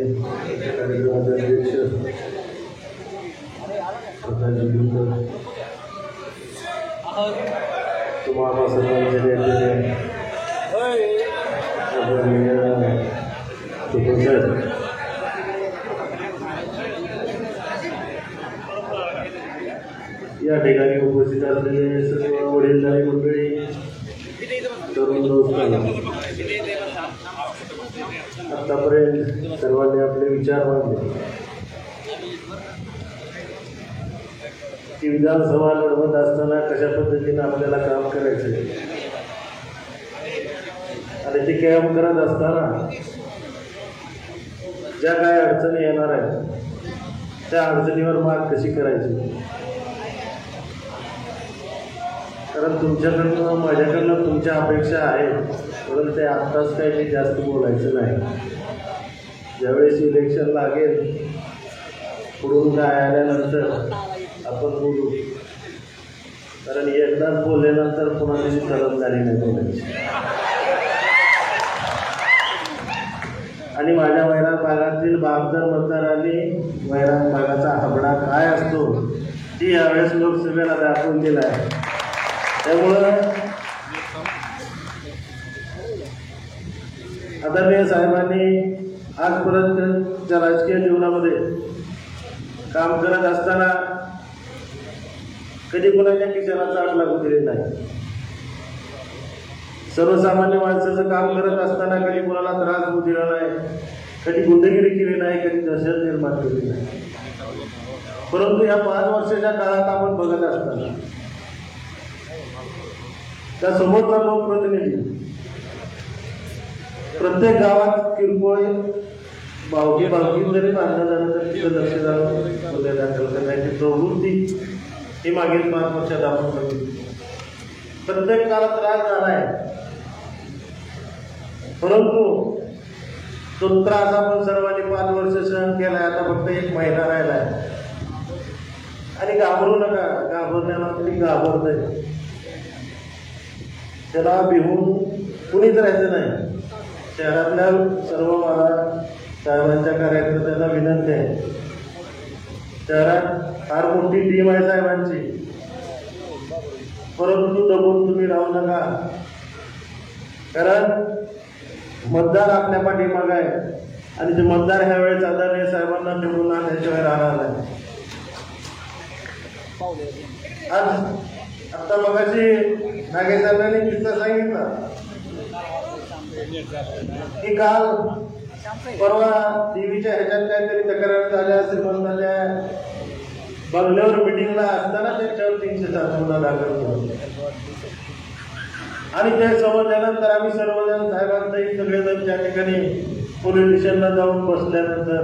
कार्यक्रमाचे अध्यक्ष तुम्हाला सर्वांचे या ठिकाणी उपस्थित असलेले सर्व वडीलधारी मंडळी, तरुण दोस्तांना आतापर्यंत सर्वांनी आपले विचार मांडले की विधानसभा लढवत असताना कशा पद्धतीने आपल्याला काम करायचं आणि ते काम करत असताना ज्या काही अडचणी येणार आहेत त्या अडचणीवर मात कशी करायची. कारण तुमच्याकडनं माझ्याकडनं तुमच्या अपेक्षा आहेत, परंतु ते आत्ताच काही मी जास्त बोलायचं नाही. ज्यावेळेस इलेक्शन लागेल पुढून काय आल्यानंतर आपण बोलू. कारण एकदाच बोलल्यानंतर पुन्हा त्याची जबाबदारी नाही बोलायची. आणि माझ्या वैराग भागातील 72 मतदारांनी वैराग भागाचा हाबडा काय असतो ती यावेळेस लोकसभेला दाखवून दिला आहे. त्यामुळं आदरणीय साहेबांनी आजपर्यंतच्या राजकीय जीवनामध्ये काम करत असताना कधी कोणाच्या खिशाला चाट लागू दिली नाही. सर्वसामान्य माणसाचं काम करत असताना कधी कोणाला त्रास होऊ दिला नाही, कधी गुंडगिरी केली नाही, कधी दहशत निर्माण केली नाही. परंतु या 5 वर्षाच्या काळात आपण बघत असताना त्या समोरचा लोकप्रतिनिधी प्रत्येक गावात किरकोळ बावकी जरी बांधलं झालं तर तिथं लक्ष जाणून गुन्हे दाखल करण्याची प्रवृत्ती ही मागील 5 वर्षात आपण बघितली. प्रत्येक काळात त्रास झाला आहे, परंतु तो त्रास आपण सर्वांनी 5 वर्ष सहन केलाय. आता फक्त 1 महिना राहिला आहे. आणि घाबरू नका, घाबरण्याला तरी घाबरतंय. त्याला भिवून कुणीच राहायचं नाही. शहरातल्या सर्व मला साहेबांच्या कार्यकर्त्यांना विनंती आहे, शहरात फार मोठी टीम आहे साहेबांची, परंतु दबून तुम्ही राहू नका. कारण मतदार आपल्या पाठीमागे आहे आणि ते मतदार ह्या वेळेस आदरणीय साहेबांना निवडून आणण्याशिवाय राहणार नाही. आज आता मगाशी नागेसाहेबांनी किस्सा सांगितला की काल परवा टीव्हीच्या ह्याच्यात काहीतरी तक्रार झाल्या, श्रीमंताच्या बंगल्यावर मिटिंगला असताना त्याच्यावर 307 गुन्हा दाखल केला. आणि ते समजल्यानंतर आम्ही सर्वजण साहेबांसहित सगळेजण त्या ठिकाणी पोलीस स्टेशनला जाऊन बसल्यानंतर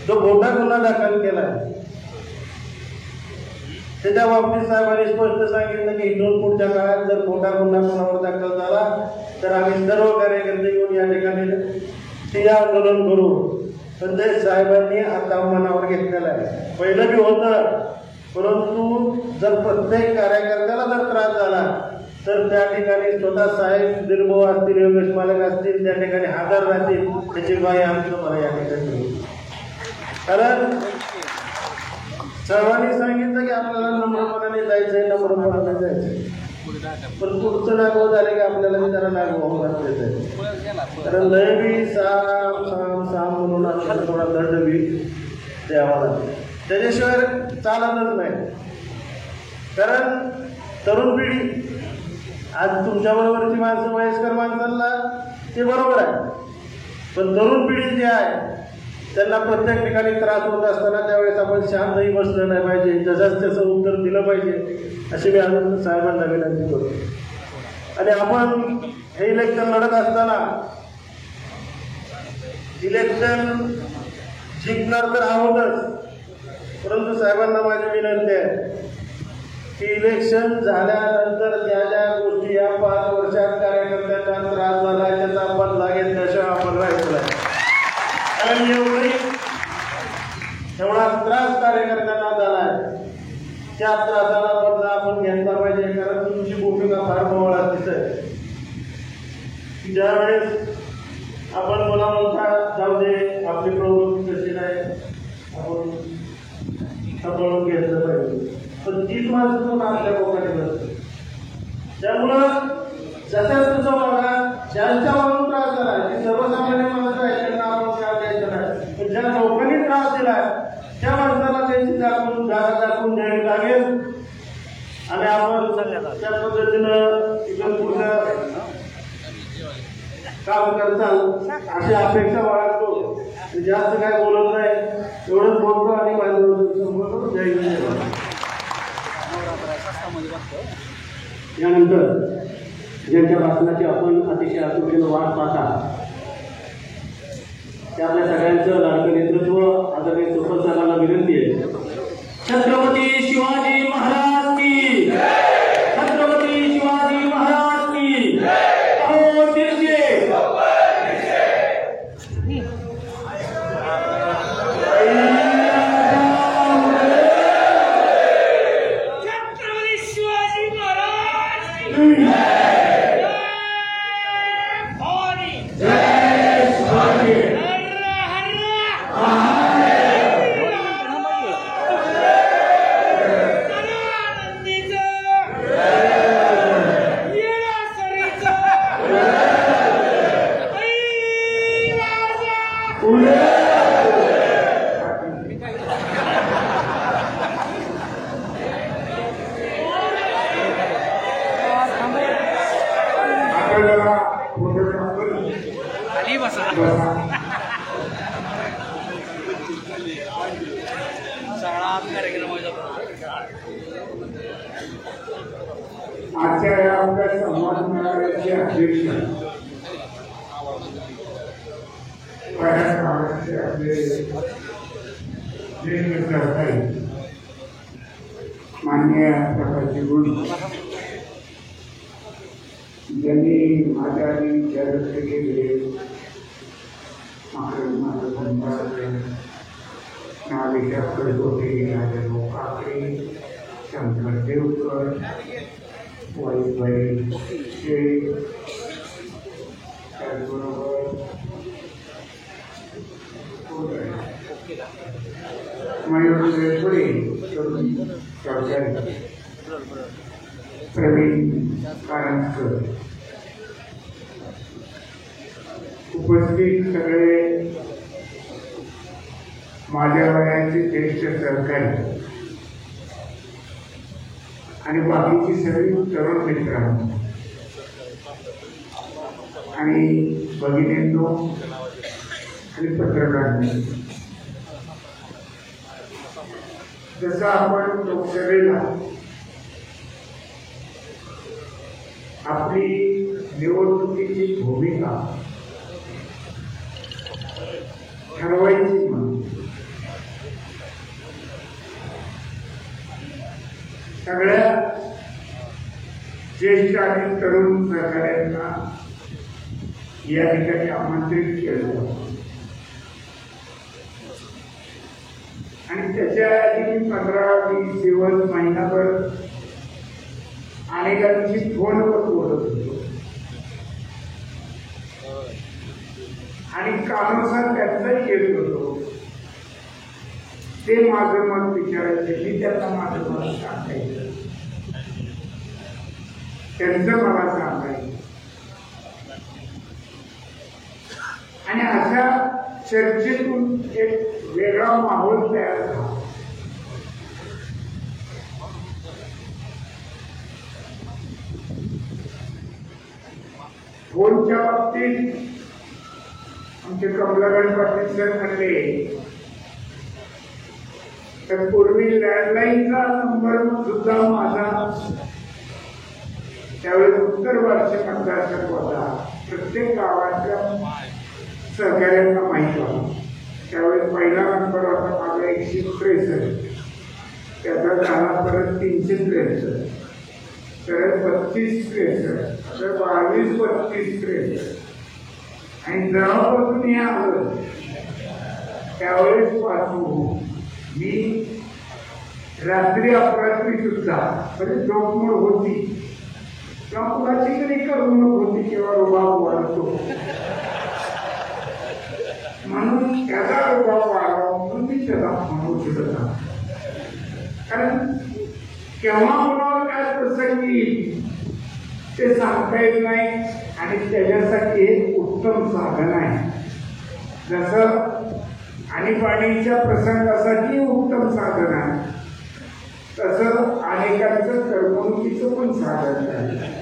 जो मोठा गुन्हा दाखल केला त्याच्या बाबतीत साहेबांनी स्पष्ट सांगितलं की इथून पुढच्या काळात जर मोठा गुन्हा कोणावर दाखल झाला तर आम्ही सर्व कार्यकर्ते येऊन या ठिकाणी ठिय्या आंदोलन करू. पण ते साहेबांनी आता मनावर घेतलेलं आहे. पहिलं बी होतं, परंतु जर प्रत्येक कार्यकर्त्याला जर त्रास झाला तर त्या ठिकाणी स्वतः साहेब निर्भव असतील, योगेश मालक असतील, त्या ठिकाणी हजर राहतील. त्याची बाई आम्ही तुम्हाला या ठिकाणी. कारण सर्वांनी सांगितलं की आपल्याला नम्रपणाने जायचंय, नम्रपणाने जायचंय. पण पुढचं नागव झालं की आपल्याला मी जरा नागव घातलेलं आहे. कारण लय बी साम म्हणून आपल्याला थोडा दंड बी द्यावा लागेल. त्याच्याशिवाय चालतच नाही. कारण तरुण पिढी आज तुमच्याबरोबरची माणसं वयस्कर माणसांना ते बरोबर आहे, पण तरुण पिढी जी आहे त्यांना प्रत्येक ठिकाणी त्रास होत असताना त्यावेळेस आपण शांतही बसलं नाही पाहिजे, जसंच त्याचं उत्तर दिलं पाहिजे अशी मी आनंद साहेबांना विनंती करतो. आणि आपण हे इलेक्शन लढत असताना इलेक्शन जिंकणार तर आहोतच, परंतु साहेबांना माझी विनंती आहे की इलेक्शन झाल्यानंतर ज्या ज्या गोष्टी या 5 वर्षात कार्यकर्त्यांना त्रास झाला त्याचा बदला घेतल्याशिवाय आपण राहायचं नाही. कारण एवढा त्रास कार्यकर्त्यांना झाला आहे, त्या त्रासाला बदला आपण घेतला पाहिजे. कारण तुमची भूमिका फार मोहळा दिसत. ज्यावेळेस आपण मला म्हणता जाऊ दे, आपली प्रवृत्ती कशी नाही, आपण सांभाळून घेतलं पाहिजे. पण तीच माणसं पण आपल्या लोकांनी नसते. त्यामुळं जसं तुझं वागा, ज्यांच्या वागून त्रास झाला ती सर्वसामान्य माणसं आहेत, त्यांना आपण त्रास द्यायचा नाही. पण ज्या लोकांनी त्रास दिला त्या माणसाला त्यांची जागा दाखवून द्यावी लागेल. आणि आपण त्या पद्धतीनं इथं पुढचं काम करताल अशी अपेक्षा बाळगतो. जास्त काय बोलत नाही, एवढंच बोलतो आणि माझं जय हिंद. यानंतर ज्यांच्या भाषणाची आपण अतिशय आतुरतेनं वाट पाहता त्या आपल्या सगळ्यांचं लाडकं नेतृत्व आदरणीय सुपर साहेबांना विनंती आहे. छत्रपती शिवाजी महाराज की, छत्रपती शिवाजी महाराज की. अहो तिरके छत्रपती शिवाजी महाराज आजच्या या आपल्या संवाद मेळाव्याचे अध्यक्ष पहिल्या काळाचे आपले ज्येष्ठ सहकारी माननीय प्रकाशजी गुण ज्यांनी माझ्या आणि जगत केले नाविका कडकोटे राजाभाऊ काकडे शंकर देवकर वाईबाई शेख त्याचबरोबर मयूर पुढे चौधरी प्रवीण कारंजकर उपस्थित सगळे माझ्या वयाचे ज्येष्ठ सहकारी आणि बाकीची सगळी तरुण मित्रांनो आणि भगिनींनो आणि पत्रकारांनी, जसं आपण लोकसभेला आपली निवडणुकीची भूमिका ठरवायची म्हणून सगळ्या ज्येष्ठ आणि तरुण सहकाऱ्यांना या ठिकाणी आमंत्रित केलं आणि त्याच्या आधी 15-20 दिवस महिनाभर अनेकांची फोनवर बोलत होतो आणि कामानुसार त्यांचाही येत होतो. ते माझं मत विचारायचे, मी त्यांना माझं मत सांगायचं, त्यांचं मला सांगायचं आणि अशा चर्चेतून एक वेगळा माहोल तयार झाला. फोनच्या बाबतीत आमचे कमलाकरन पाटील सर म्हणले तर पूर्वी लँडलाईनचा नंबर सुद्धा माझा त्यावेळेस उत्तर वार्षिक मतदारसंघ होता. प्रत्येक गावाच्या सहकार्यांना माहिती होता. त्यावेळेस पहिला नंबर होता माझा 163, त्याचा झाला परत 363, तर 32-63, तर 22-32-63 आणि जेव्हापासून हे आलं त्यावेळेस पासून मी रात्री अपरात्री सुद्धा म्हणजे झोपमोड होती किंवा कुणाची तरी करमणूक होती किंवा रुबाब वाढतो म्हणून त्याचा रुबाब वाढवा म्हणून मी त्याला म्हणू शकत नाही. कारण केव्हा कोणावर काय प्रसंग येईल ते सांगता येत नाही आणि त्याच्यासाठी एक उत्तम साधन आहे. जसं आणीबाणीच्या प्रसंगासाठी उत्तम साधन आहे तसं अनेकांचं करमणुकीचं पण साधन आहे.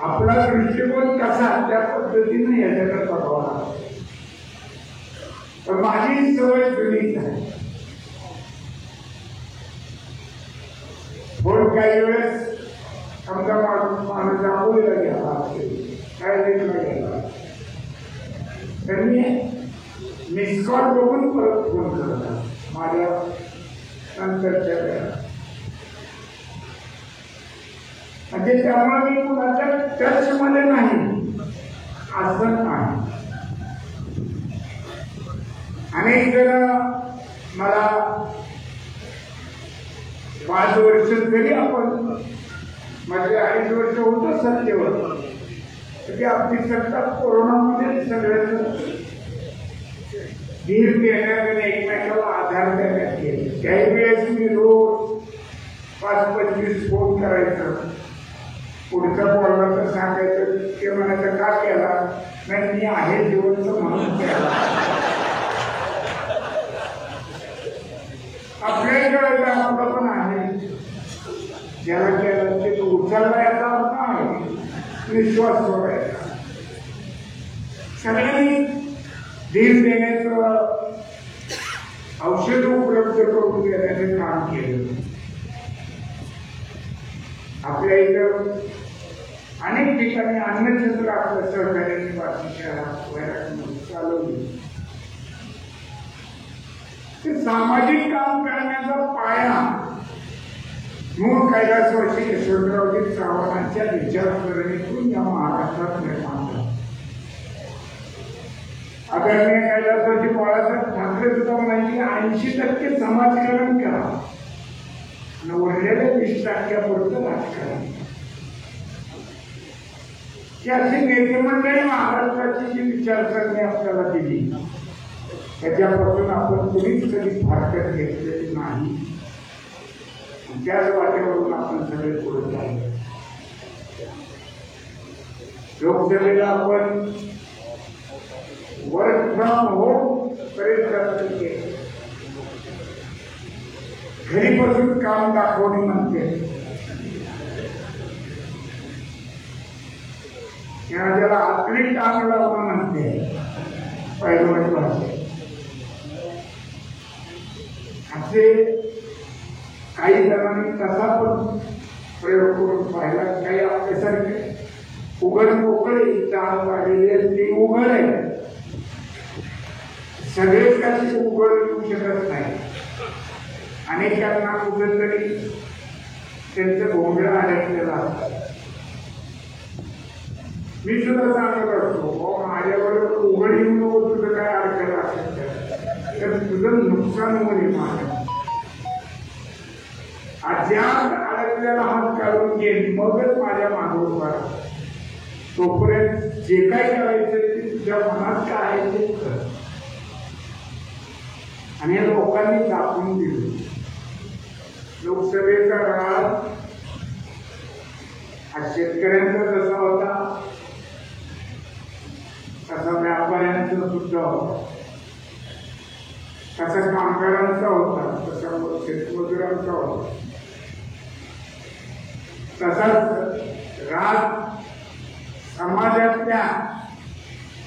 आपला दृष्टिकोन कसा त्या पद्धतीने याच्याकडे बघावा लागतो. पण माझी सवय जुनीच आहे. पण काही वेळेस समजा माणूस आंबोलीला गेला काय देखील गेला त्यांनी मिस कॉल बघून परत फोन करतात माझ्या नंतरच्या वेळेला. म्हणजे त्यामुळे मी कुणाच्या टच मध्ये नाही असं नाही. अनेक जण मला 5 वर्ष जरी आपण माझे 2.5 वर्ष होतं सत्तेवर तरी आपली सत्ता कोरोनामध्ये सगळ्यांना धीर देण्यात आणि एकमेकाला आधार देण्यात येईल. काही वेळेस मी रोज 5-25 फोन करायचं. पुढचा बोलला तर सांगायचं ते म्हणायचं का केला नाही मी आहे जिवंत म्हणून केला. आपल्या इकडे आपलं पण आहे ज्याला केलं ते उचलला याचा अर्थ आहे विश्वास सोडायचा. सगळ्यांनी धीर देण्याचं औषध उपलब्ध करून देण्याचे काम केलं. आपल्या इतर अनेक ठिकाणी अन्नछत्र आपल्या सहकार्याने बातमी चालवली. ते सामाजिक काम करण्याचा पाया मूळ कैलासवासी यशवंतरावजी चव्हाणांच्या विचारसरणीतून या महाराष्ट्रात निर्माण झाला. आदरणीय कैलासवासी बाळासाहेब ठाकरे सुद्धा म्हणाले 80% समाजकारण करा आणि उरलेल्या 20% राजकारण. ही अशी नेते मंडळी महाराष्ट्राची जी विचारसरणी आपल्याला दिली त्याच्यापासून आपण कुणीच कधी फारकत घेतलेली नाही. त्याच वाटेवरून आपण सगळे पुढे जाऊ. लोकसभेला आपण वर्क फ्रॉम होम प्रयत्न केले. घरी बसून काम दाखवणे म्हणते त्याला आतली काम लावणं म्हणते पहिलं भाषे. असे काही जणांनी तसा पण प्रयोग करून पाहिला. काही आपल्यासारखे उघड मोकळे चाल काढलेले ते उघड आहे. सगळेच काही उघड येऊ शकत नाही. अनेकांना कुठेतरी त्यांचं भोंगळं अडकलेलं असतं. मी सुद्धा सांगत असतो माझ्याबरोबर उघड येऊ नको तुझं काय अडकलं असेल तर तुझं नुकसान होईल. माझं अज्ञात अडकलेला हात काढून घेईन मगच माझ्या मागून पडा. तोपर्यंत जे काय करायचं ते तुझ्या मनात काय आहे ते कर. आणि या लोकांनी दाखवून दिलं. लोकसभेचा राग हा शेतकऱ्यांचा जसा होता तसा व्यापाऱ्यांचा सुद्धा होता, तसा कामगारांचा होता, तसा शेतमजुरांचा होता. तसाच राग समाजातल्या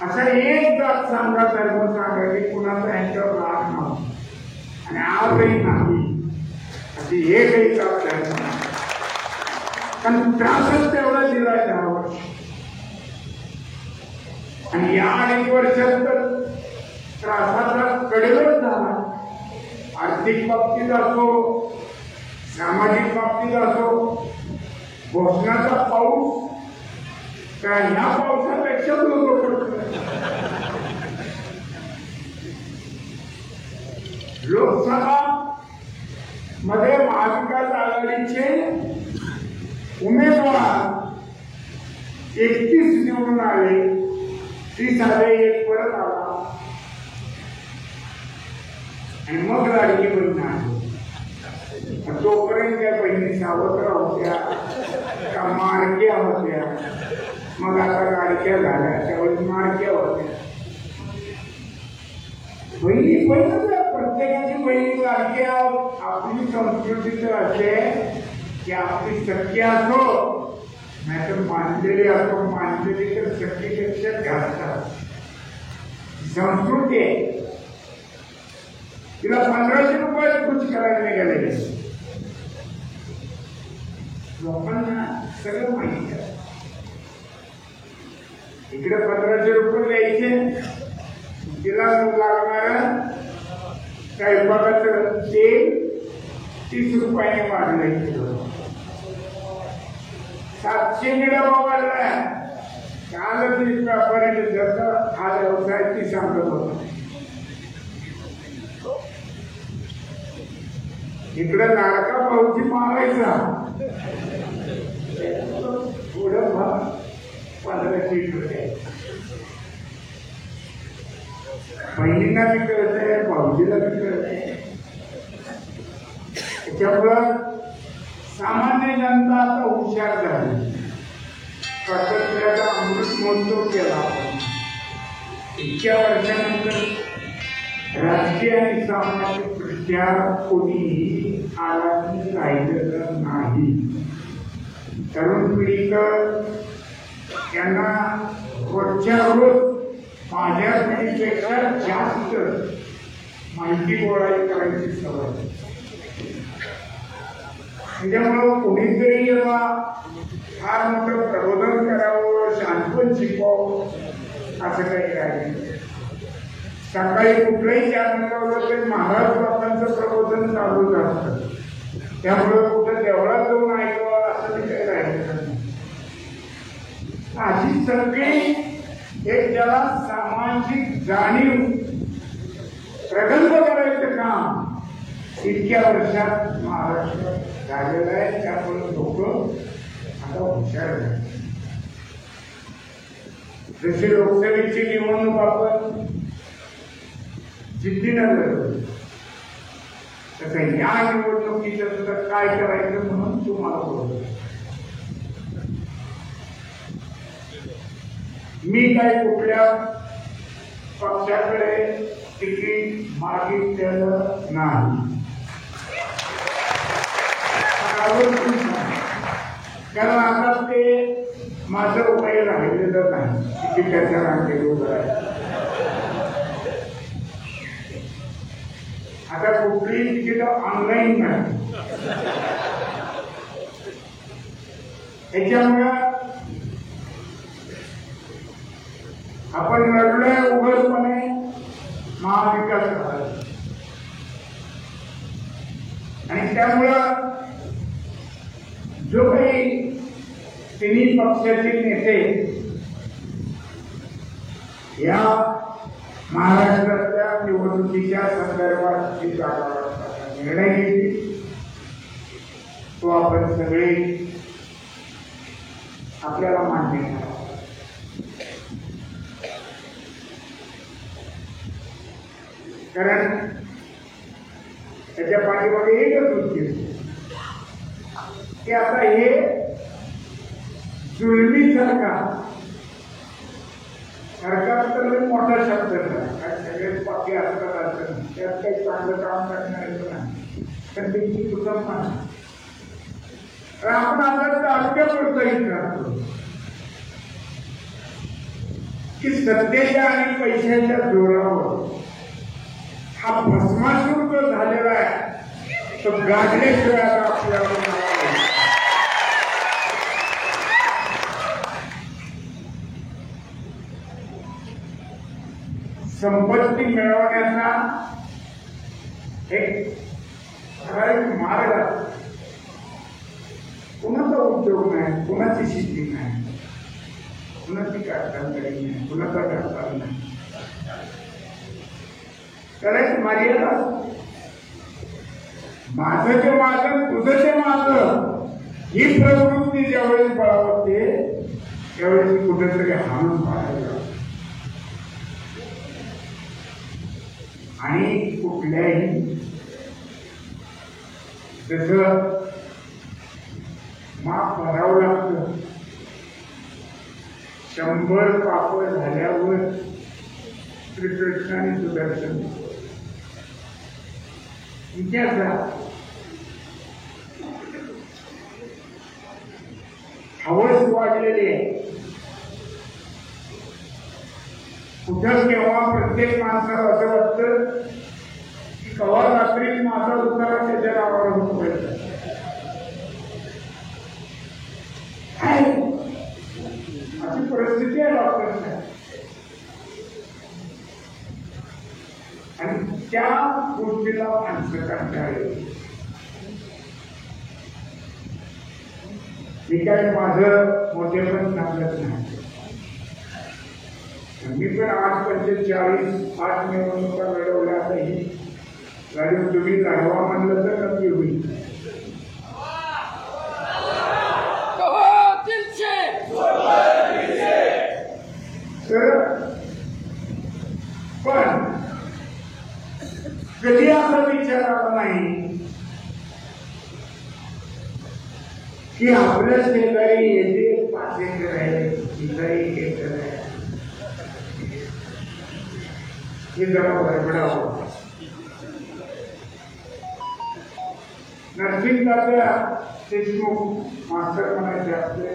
असा एक जात सांगा धर्म सांगा की कुणाचा यांच्यावर राग नव्हता आणि आजही नाही अशी एकही जात धर्म नाही. पण त्रासच तेवढा दिलाय 10 वर्ष. आणि या 2.5 वर्षात तर त्रासाचा कडेवर झाला. आर्थिक बाबतीत असो, सामाजिक बाबतीत असो, घोषणाचा पाऊस त्या ह्या पावसापेक्षा दूर पडतो. लोकसभा मध्ये महाविकास आघाडीचे उमेदवार 31 निवडून आले. 30 आले, एक परत आला आणि मग लाडकी बहीण आली. तोपर्यंत त्या बहिणी सावत्र होत्या का मारक्या होत्या. मग आता लाडक्या झाल्या त्यावेळेस मारक्या होत्या. बहिणी बहिणच प्रत्येकाची बहिणी लाडकी. आपली संस्कृती तर असे की आपली सख्या असो नाहीतर मानलेली आपण मानलेली तर शक्तीपेक्षा जास्त संस्कृती आहे. तिला 1500 रुपये खुश करायला निघाले. लोकांना सगळं माहिती आहे. इकडे 1500 रुपये द्यायचे, तिला लागणार स्वयंपाकाचं तेल 30 रुपयाने वाढलं. 700 डबा वाढला. कालच एक व्यापाऱ्याने जसं हा व्यवसाय ती सांगत होता. इकडे लाडका भाऊजी मारायचा पुढं 1500 रुपये. बहिणींना बी कळत आहे, भाऊजीला बी कळत आहे. त्याच्यामुळं सामान्य जनता आता हुशार झाली. स्वातंत्र्याचा अमृत महोत्सव केला आपण. इतक्या वर्षानंतर राजकीय आणि सामाजिक दृष्ट्या कोणीही आळाची राहिलेलं नाही. तरुण पिढीकर यांना रोजच्या रोज माझ्या पिढीपेक्षा जास्त माहिती गोळा करायची सवय. त्याच्यामुळं कोणीतरी फार मोठं प्रबोधन करावं, शांतपण शिकवावं असं काही राहिलं. सकाळी कुठलंही चॅनल लावलं तरी महाराज बाबांचं प्रबोधन चालूच असतं. त्यामुळं कुठं देवळात जाऊन ऐकावं असं काही राहिलं नाही. अशी सगळी एक ज्याला सामाजिक जाणीव प्रगल्भ करायचं काम इतक्या वर्षात महाराष्ट्रात झालेलं आहे. त्यामुळे लोक आता हुशार झाले. जशी लोकसभेची निवडणूक आपण जिद्दीनं लढवली, तसं या निवडणुकीचं सुद्धा काय करायचं म्हणून तुम्हाला बोलतो. मी काय कुठल्या पक्षाकडे तिकीट मागितलेलं नाही. कारण आता ते माझं वय राहिलेलं नाही. तिकिटाच्या रांगेत उभं राहिलं. आता कुठलीही तिकीट ऑनलाईन नाही. त्याच्यामुळं आपण लढलोय उघडपणे महाविकास आघाडी. आणि त्यामुळं जो काही तिन्ही पक्षाचे नेते या महाराष्ट्रातल्या निवडणुकीच्या संदर्भात जी निर्णय घेतली तो आपण सगळे आपल्याला मान्य करावा. कारण त्याच्या पाठीमागे एकच उद्देश की आता हे जुलमी सरकार तर मोठा शब्द नाही. सगळेच बाकी असतात त्यात काही चांगलं काम करण्याचं नाही. पण त्यांची कुटुंब नाही. आपण आता तालुक्यापुरतं करतो की सत्तेच्या आणि पैशाच्या जोरावर हा भस्मासूर जो झालेला आहे तो गाजल्याशिवाय आपल्याला संपत्ती मिळवण्याचा एक ठराविक मार्ग आहे. कुणाचा उद्योग नाही, कुणाची शेती नाही, कुणाची कारखानदारी नाही, कुणाचा व्यापार नाही. करायची मर्यादा माझं ते माझं, तुझं ते माझं ही प्रवृत्ती ज्यावेळेस बळावते त्यावेळेस कुठेतरी हाणून पाहायला. आणि कुठल्याही जसं माफ भरावं लागतं. 100 पाप झाल्यावर श्रीकृष्णाने सुदर्शन विचारला हवस वाढलेली आहे. कुठं केव्हा प्रत्येक माणसाला असं वाटतं की कवा रात्री माझा दुकाना त्याच्या नावावर होतो अशी परिस्थिती आहे डॉक्टरच्या. आणि त्या गोष्टीला माणसं कंटाळली. मी काय माझं मोठेपण सांगत नाही. मी पण 8 निवडणुका लढवल्या नाही. गाडी तुम्ही लढवा म्हणलं तर नक्की होईल. तर पण कधी असा विचार आला नाही की आपल्या शेजारी येथे 5 एकर आहे, शेजारी 1 एकर आहे, हे जरा बडबडावं. नरसिंहदादा देशमुख मास्तर म्हणायचे आपले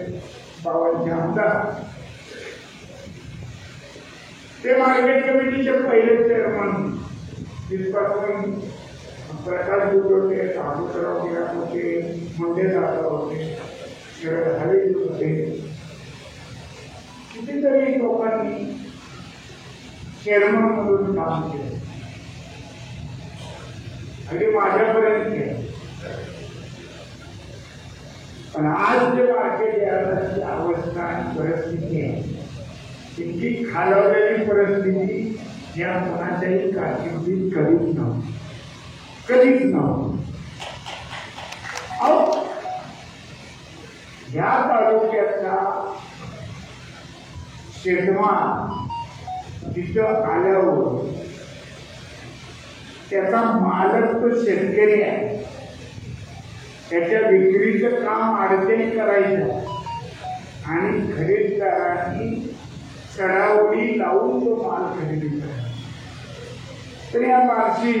बाबांचे आमदार. ते मार्केट कमिटीचे पहिले चेअरमन. तिथपासून प्रकाश दूध होते, साबुतराव गिराक होते, मंडे दादा होते, हवेली होते. कितीतरी लोकांनी चेअरमन म्हणून काम केलं आणि माझ्यापर्यंत केलं. पण आज जे मार्केट यार्डाची अवस्था आणि परिस्थिती आहे तितकी खालावलेली परिस्थिती या कोणाच्याही कारकिर्दीत कधीच नव्हती, कधीच नव्हती. या तालुक्याचा शेतमाल तिथं आल्यावर त्याचा मालक तो शेतकरी आहे. त्याच्या विक्रीचं काम अडचणी करायचं आणि खरेदीदारांनी चढावडी लावून तो माल खरेदी करायचा. तर या बार्शी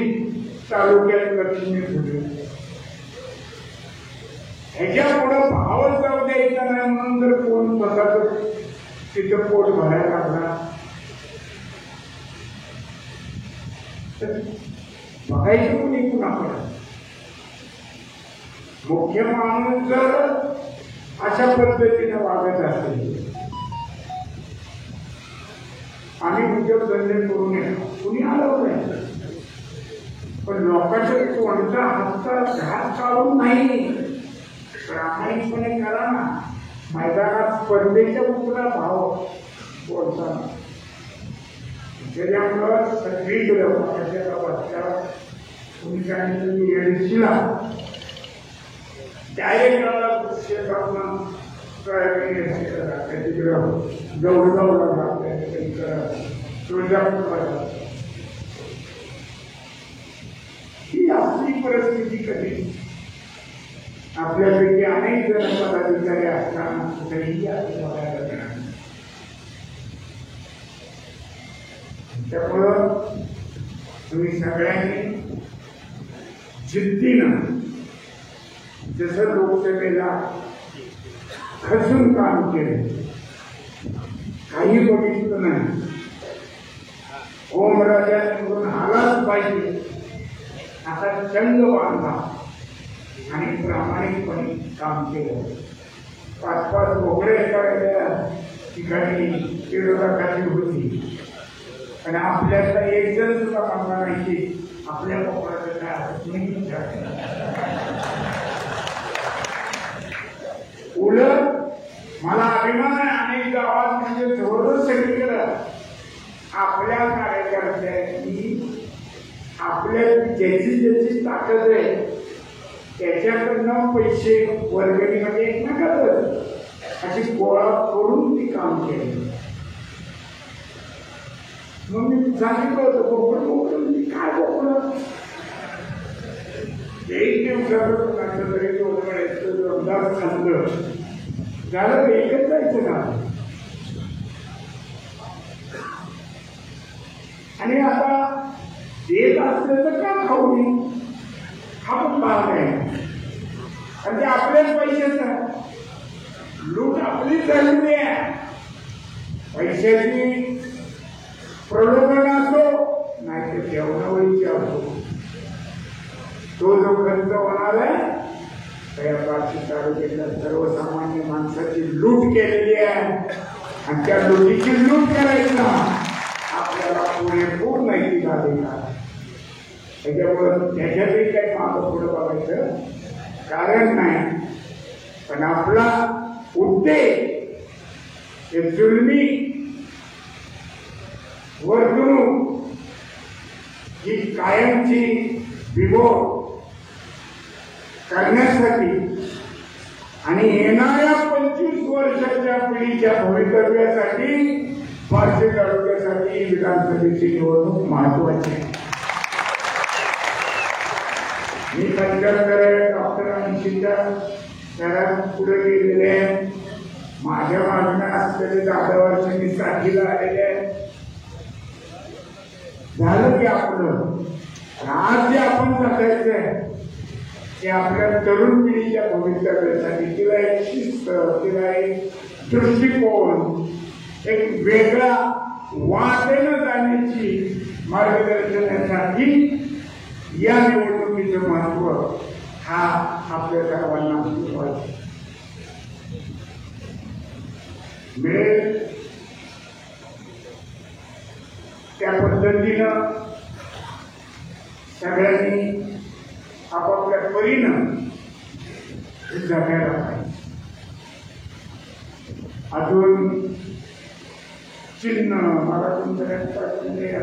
तालुक्यात लक्ष्मी फुले ह्याच्या पुढं भावच जाऊ द्यायचा नाही म्हणून जर कोण स्वतःच तिथं पोट भरायला लागला तर बघायचं कोणी कुणाकडे. मुख्य माणूस जर अशा पद्धतीने वागत असेल आम्ही उद्योगधंदे करून येतो, कुणी आलं नाही. पण लोकांच्या कोणता हातचा घात काढून नाही, प्रामाणिकपणे करा ना. मैदानात स्पर्धेच्या मुद्रा भाव बोलताना त्याच्यामुळं सगळीकडे बसल्या तुम्ही सांगितलं एडशीला डायरेक्ट शेतातून तिकडं जवळजवळ ही आपली परिस्थिती कधी आपल्यापैकी अनेक जण पदाधिकारी असताना कुठेही बघायला मिळणार. त्यामुळं तुम्ही सगळ्यांनी जिद्दीनं जसं लोकसभेला खचून काम केलं, काही बघितलं नाही, ओमराजा निवडून आलाच पाहिजे असा चंग बांधला आणि प्रामाणिकपणे काम केलं. 5-5 वगळे एका ठिकाणी विरोधासाठी होती आणि आपल्याला एक जण सुद्धा म्हणणार नाही की आपल्या कोकणाचं काय उलट मला अभिमान आहे. अनेक गावात म्हणजे जवळच सगळीकडे आपल्या कार्यकर्त्यांनी आपल्या ज्याची ताकद आहे त्याच्याकडनं पैसे वर्गणीमध्ये एकमेकात अशी गोळा करून ती काम केली. मग मी सांगितलं होतं कोकण काय कोकण एक दिवसाचं तरी जोरदार सांगलं झालं एकच जायचं ना. आणि आता देत असलं तर का खाऊ नये हा पण भाग आहे आणि ते आपल्याच पैशाचा लूट आपली झालेली आहे. पैशाची प्रलोभन असो नाही तर जेवणावळीची असो, तो जो खर्च होणार आहे त्या बार्शी तालुक्यातल्या सर्वसामान्य माणसाची लूट केलेली आहे आणि त्या लुटीची लूट करायचा आपल्याला पुरेपूर माहिती झाली का. त्याच्यामुळं त्याच्यातही काही मागं पुढं बघायचं कारण नाही. पण आपला उद्देश हे जुलमी वर्तणूक ही कायमची बिमोड करण्यासाठी आणि येणाऱ्या 25 वर्षाच्या पिढीच्या भवितव्यासाठी बार्शी तालुक्यासाठी विधानसभेची निवडणूक महत्वाची आहे. मी 75 डॉक्टर 80च्या शहरात पुढे गेलेले आहे. माझ्या मागण्या असलेले 10 वर्ष मी साथीला आलेले आहे. झालं की आपलं आज जे आपण जगायचंय ते आपल्या तरुण पिढीच्या भवितव्यासाठी तिला एक शिस्त, तिला एक दृष्टिकोन, एक वेगळा वाटेनं जाण्याची मार्गदर्शनासाठी या निवडणुकीचं महत्व हा आपल्या सर्वांना मिळेल त्या पद्धतीनं सगळ्यांनी आपापल्या परीनं जगायला पाहिजे. अजून चिन्ह मला तुमच्याकडे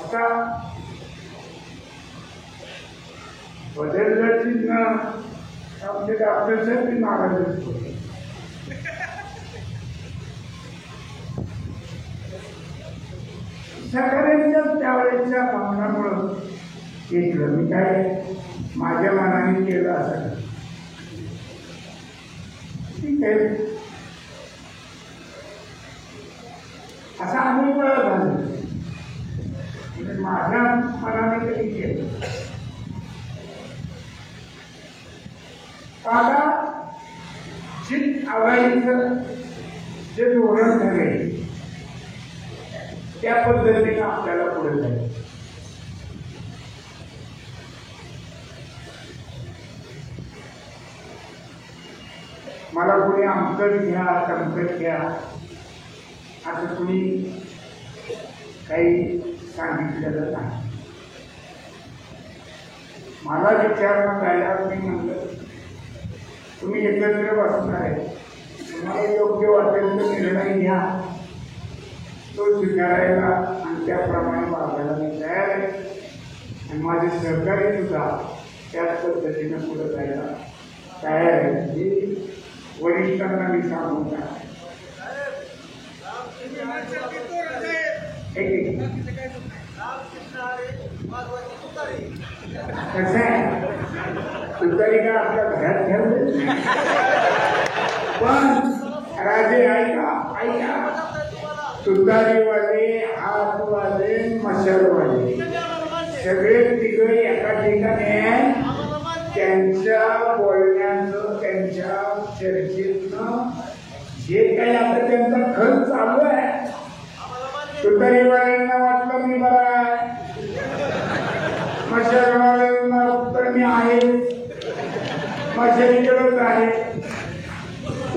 आता बदललं चिन्ह आमचे डॉक्टर साहेब नाराज असतो. सगळ्यांच्या त्यावेळेच्या भावनामुळं केलं. मी काय माझ्या मनाने केलं असं ठीक आहे असा अनेक वेळा झालं. म्हणजे माझ्या मनाने कधी केलं आता चित आवायचं जे धोरण झाले त्या पद्धतीने आपल्याला पुढे जाईल. मला कोणी आमचं घ्या तमकं घ्या असं कुणी काही सांगितलेलं नाही. मला विचारणं झाल्यावर मी म्हणलं तुम्ही एकत्र बसणार आहे, तुम्हाला योग्य वाटेल तर निर्णय घ्या, तो स्वीकारायला आणि त्याप्रमाणे वागायला मी तयार आहे. आणि माझे सहकारी सुद्धा त्याच पद्धतीनं पुढे जायला तयार आहे. ही वरिष्ठांना मी सांगून कसं आहे तुतारी का आपल्या घरात ठेवले पण राजे ऐका तुतारीवाले हातवाले मशालवाले सगळे तिघं एका ठिकाणी त्यांच्या बोलण्याचं त्यांच्या चर्चेतनं जे काही आता त्यांचा खर्च चालू आहे तुतारीवाल्यांना वाटलं मी बरा आहे, मशालवाल्यांना तर मी आहे, मशालीकडेच आहे.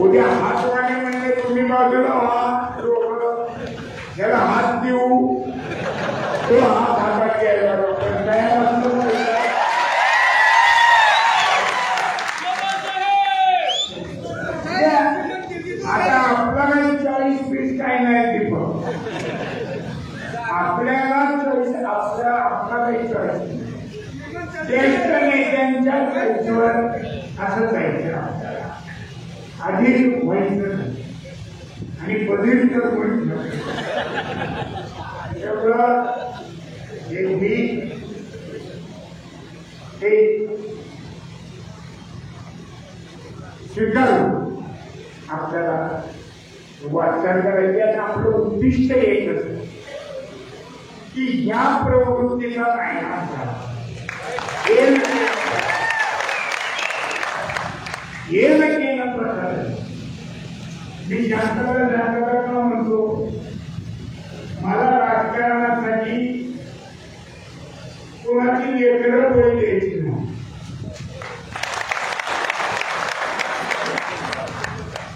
उद्या हातवाने म्हणजे तुम्ही बाजूला व्हा, ज्याला हात देऊ तो हात हातात घ्यायला आता आपला काही 40 फीट काही नाही दीपक आपल्याला आपला काही ज्येष्ठ नेत्यांच्या चर्चेवर असं जायचं आपल्याला अधिक व्हायचं आणि बदल तर म्हटलं एवढं हे मी हे स्वीकारून आपल्याला वाटचाल करायची. आणि आपलं उद्दिष्ट एकच की या प्रवृत्तीचा नायनाट झाला. ये न केलं प्रकार मी जास्त म्हणतो मला राजकारणासाठी कोणाची लेकरं बळी द्यायची नाही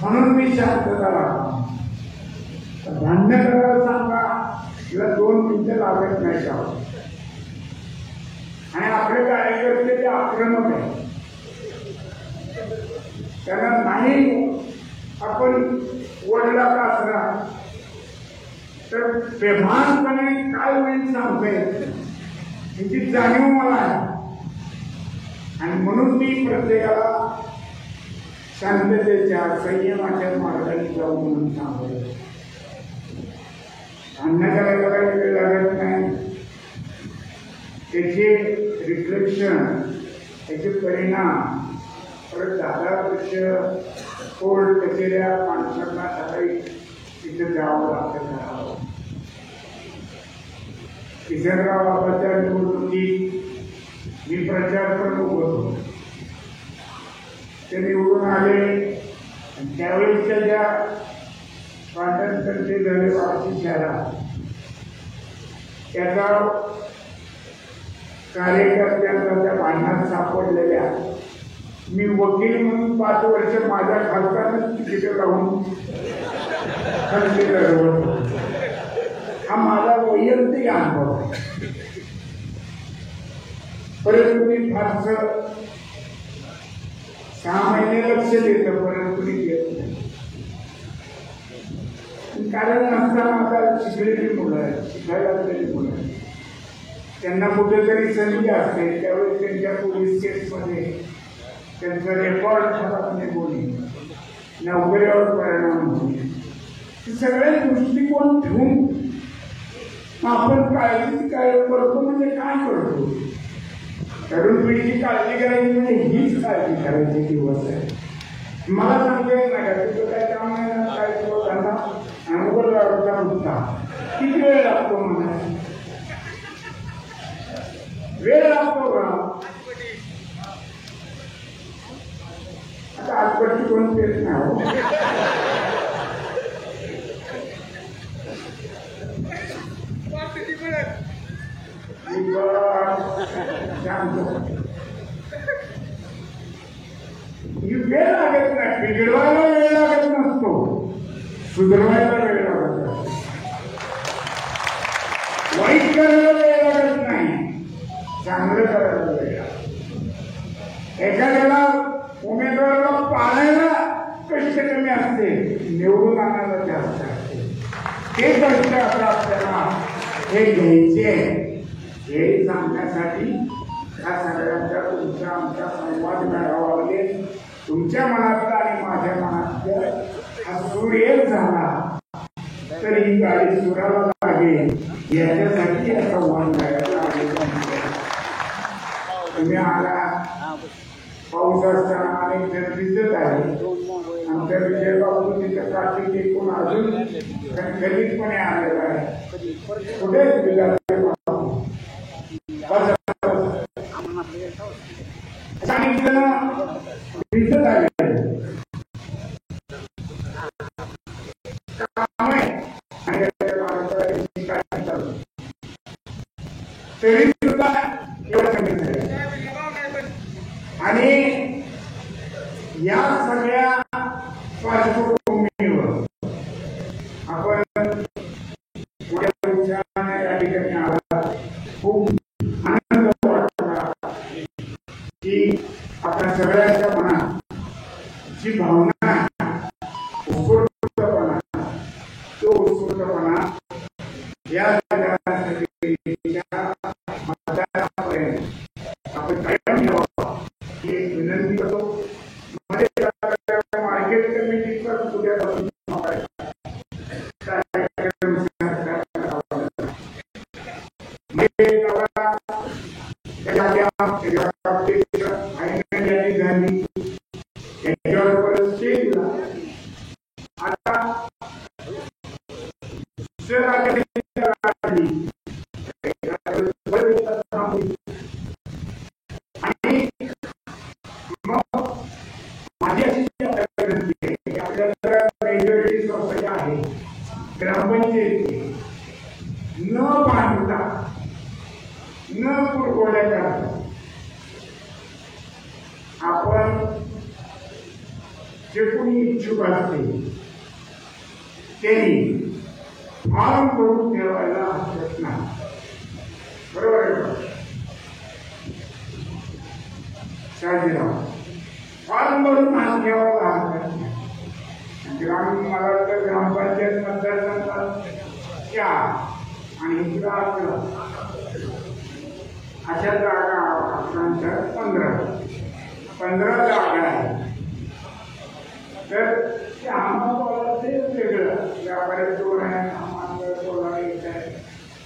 म्हणून मी शांतता राखतो भांडण करायला सांगा तिला 2 मिनिटं लागत नाही का आणि आपले कार्यकर्ते ते आक्रमक आहे त्यांना नाही आपण वडला का असणार तर बेभानपणे काय होईल सांगता येत याची जाणीव मला आहे आणि म्हणून मी प्रत्येकाला शांततेच्या संयमाच्या मार्गाने जाऊ म्हणून सांगतो भांडण करायला काही वेळ लागत नाही त्याचे रिफ्लेक्शन त्याचे परिणाम परत 10 वर्ष कोर्ट कचेऱ्या माणसांना सकाळी तिथे जावं लागतं किशनराव बाबाच्या निवडणुकीत मी प्रचार प्रमुख होतो ते निवडून आले त्यावेळेसच्या ज्या स्वातंत्र्य झाले वाशी शहरात त्याचा कार्यकर्त्यांना त्या भांडणात सापडलेल्या मी वकील म्हणून 5 वर्ष माझ्या खासदारांना तिकीट लावून खर्च लढवत हा माझा वैयक्तिक अनुभव आहे परंतु मी फारसं 6 महिने लक्ष देतं परंतु मी देत नाही कारण नसताना आता शिकलेली मुलं आहेत शिकायला लागलेली मुलं आहेत त्यांना कुठेतरी संधी असते त्यावेळेस त्यांच्या पोलीस केसमध्ये त्यांचा रेकॉर्ड खराब निघून नोकरीवर परिणाम होईल सगळे दृष्टिकोन ठेवून आपण काळजी काय करतो म्हणजे काय करतो तरुण पिढीची काळजी करायची म्हणजे हीच काळजी करायची दिवस आहे मला सांगता येत नाही का तुझं काय काम आहे ना काय तुझं त्यांना अनुभव लागता होता किती वेळ लागतो मला वेळ लागतो का आता आजपट्टी कोण पेट नाही हो वेळ लागत नाही बिघडवायला वेळ लागत नसतो सुधारवायला वेळ लागत वाईट करायला वेळ लागत नाही चांगलं करायला वेळ लागत एखाद्याला उमेदवाराला पाळायला कष्ट कमी असते निवडून आणायला जास्त असते ते कष्ट आता आपल्याला हे घ्यायचे हे सांगण्यासाठी या सगळ्यांचा तुमचा आमचा संवाद मिळावा लागेल तुमच्या मनातला आणि माझ्या मनातला हा सूर एक झाला तर ही गाडी सुराला लागेल याच्यासाठी हा संवाद मिळायला लागेल तुम्ही आला पाऊस असताना अनेक जण दिसत आहे आमच्या विजय बाबू तिथं कार्तिक टिकून अजून खंडितपणे आलेला आहे कुठेच विचार दिसत आहे तरी सुद्धा एवढं कमी झालं आणि या सगळ्या पार्श्वभूमीवर आपण या ठिकाणी आला खूप आनंद वाटला की आपल्या सगळ्यांच्या मनात जी भावना उत्स्फूर्तपणा तो उत्स्फूर्तपणा या मतदानापर्यंत आपण कायम ठेवावा ही विनंती करतो मार्केट कमिटीचा उद्यापासून आता आणि मग माझे ग्रामपंचायती न बांधता न पुरवठ्या करता आपण जे कोणी इच्छुक असते त्यांनी फॉर्म भरून ठेवायला हरकत नाही. बरोबर आहे का? शाजीराव फॉर्म भरून हात ठेवायला हरकत नाही. मला वाटतं ग्रामपंचायत मतदारसंघात 4 आणि इकडं 11 अशा जागा आपल्या 15 जागा आहेत. तर ते आम्हाला ते वेगळं व्यापारी जोड आहे, आम्हाला बोलायला येत आहे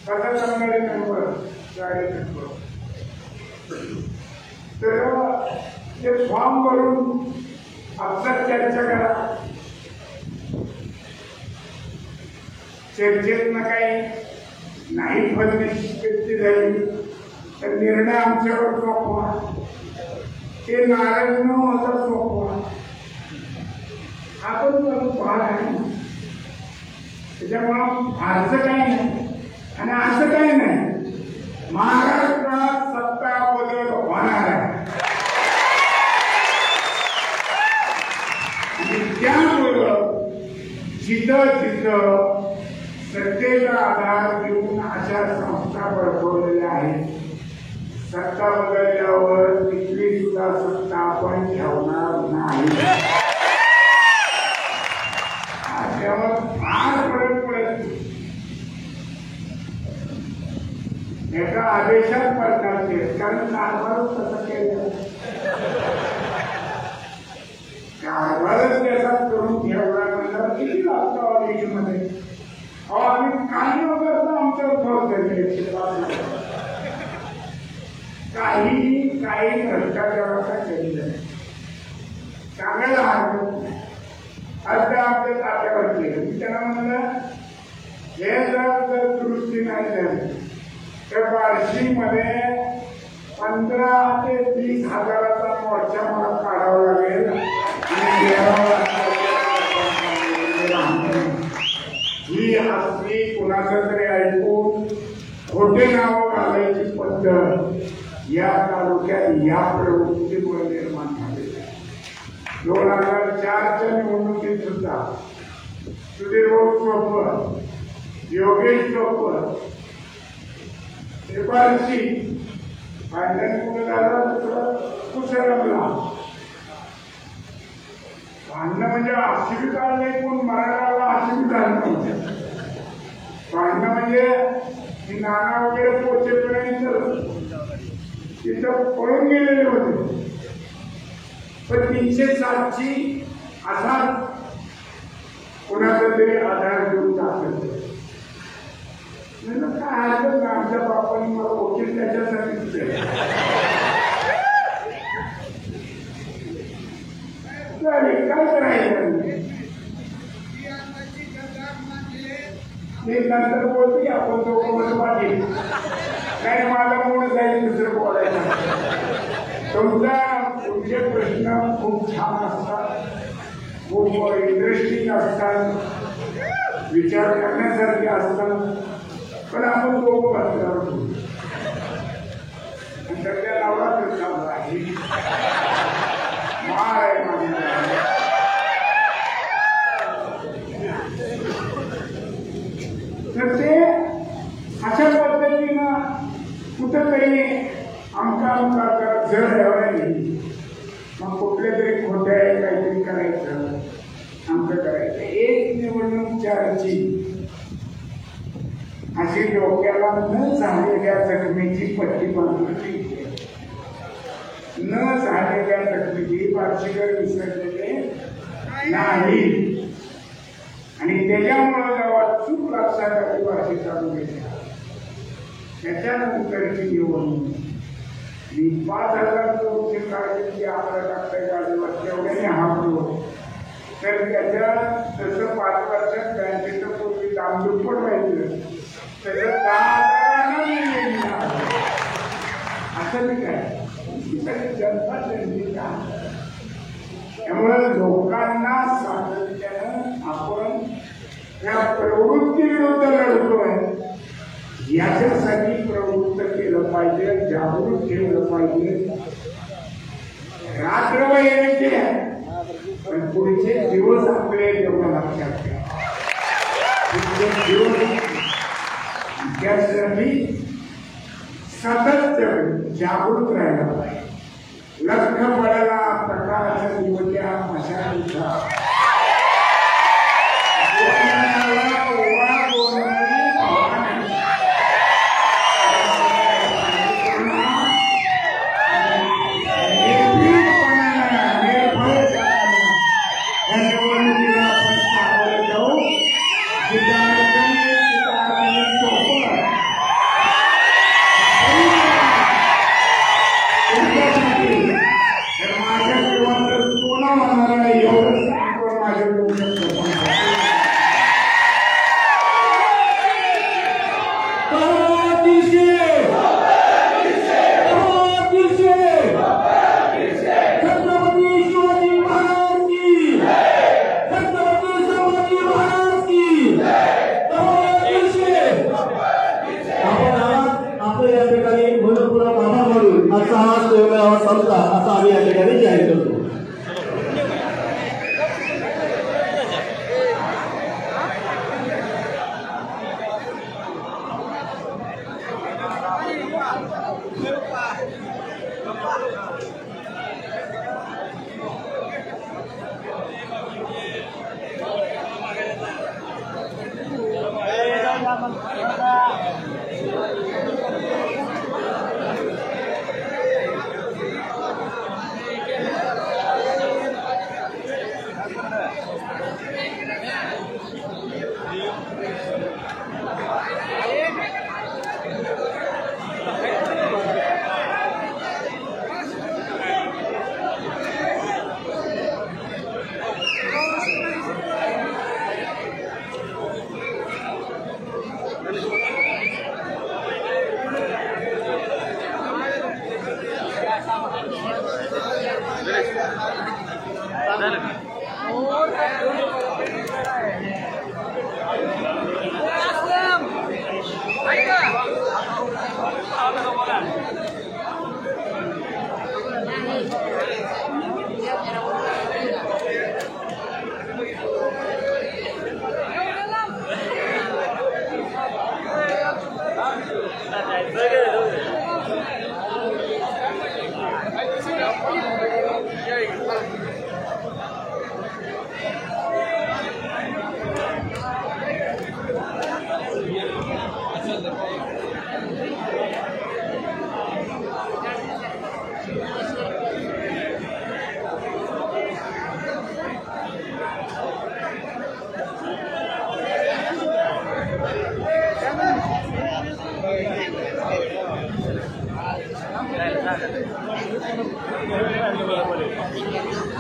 कसं करणारे मेंबर तर ते फॉर्म भरून आपल्यात चर्चा करा. चर्चेतनं काही नाही फलनिष्पत्ती झाली तर निर्णय आमच्यावर सोपवा. ते नाराज न होता सोपवा. आपण भाग आहे त्याच्यामुळं फारसं काही नाही आणि असं काही नाही. महाराष्ट्रात सत्ता बदल होणार आहे आणि त्यामुळं जिथं जिथं सत्तेचा आधार देऊन अशा संस्था बळकवलेल्या आहेत. सत्ता बदलल्यावर तिथली सुद्धा सत्ता आपण ठेवणार नाही. त्यावर फार फरक पडत एका आदेशात प्रकारचे कारण कारभारच तसं केलं. कारभारच त्याचा करून ठेवला म्हणजे किती लागतो आदेशमध्ये. आम्ही काही वगैरे आमच्यावर फरक काही भ्रष्टाचाराचा केलेला सांगायला हरकत नाही. आता आपल्या तात्यावर केलं. मी त्यांना म्हणलं हे जर दुरुस्ती नाही झाली तर बार्शीमध्ये 15 ते 20 हजाराचा मोर्चा मला काढावा लागेल आणि ही असली कुणाचं तरी ऐकून खोटे नाव घालायची पद्धत या तालुक्यात या प्रवृत्तीमुळे निर्माण झाली. 2004च्या निवडणुकीत सुद्धा सुधीर चोपड, योगेश चोपड बार्शी भांडण कुठं झालं कुसरमला. भांडणं म्हणजे अशी काढले कोण मराठाला अशी झालं नव्हतं. भांडणं म्हणजे नाना वगैरे पोचेपर्यंत तिथं पळून गेलेले होते. पण 307ची असा कोणाचा तरी आधार देऊन टाकत काय हरकत ना. आमच्या बापांनी मला वकील त्याच्यासाठी काय करायचं ते नंतर बोलते आपण दोघं मध्ये पाहिजे नाही. मला मूळ जाईल दुसरं बोलायचं. तुमचे प्रश्न खूप छान असतात, खूप इंटरेस्टिंग असतात, विचार करण्यासारखे असतात. पण आपण दोघं बसल्यावर सध्या नवरात्र चालू आहे. माळ आहे माझ्या तर ते अशा पद्धतीनं कुठंतरी आमका जर नाही मग कुठल्या तरी खोट्या काहीतरी करायचं आमचं करायचं. एक निवडणूक 4ची अशी डोक्याला न झालेल्या जखमेची पट्टी बांधली. न झालेल्या जखमेची बार्शीकर विसरलेले नाही आणि त्याच्यामुळे जेव्हा चूक लक्षात आली बार्शी तालुक्याच्या त्याच्यानंतरची निवडणूक 5,000 रुपये काढली आम्हाला टाकता काढलं तेवढ्याने हापलो तर त्याच्या जसं 5 वर्षात बँकेचं पूर्वी दामदुप्पट व्हायचं त्याचं 10,000 असं नाही काय जनता जनता. त्यामुळे लोकांना सातत्यानं आपण त्या प्रवृत्तीविरुद्ध लढतोय याच्यासाठी प्रवृत्त केलं पाहिजे, जागृत केलं पाहिजे. रात्र येण्याचे पण पुढचे दिवस आपले तेवढं लक्षात घ्या. दिवस त्यासाठी सतत जागृत राहायला पाहिजे. लख पडायला प्रकाश दिवच्या मशालीचा असं आम्ही या ठिकाणी जाहीर करतो. Gracias.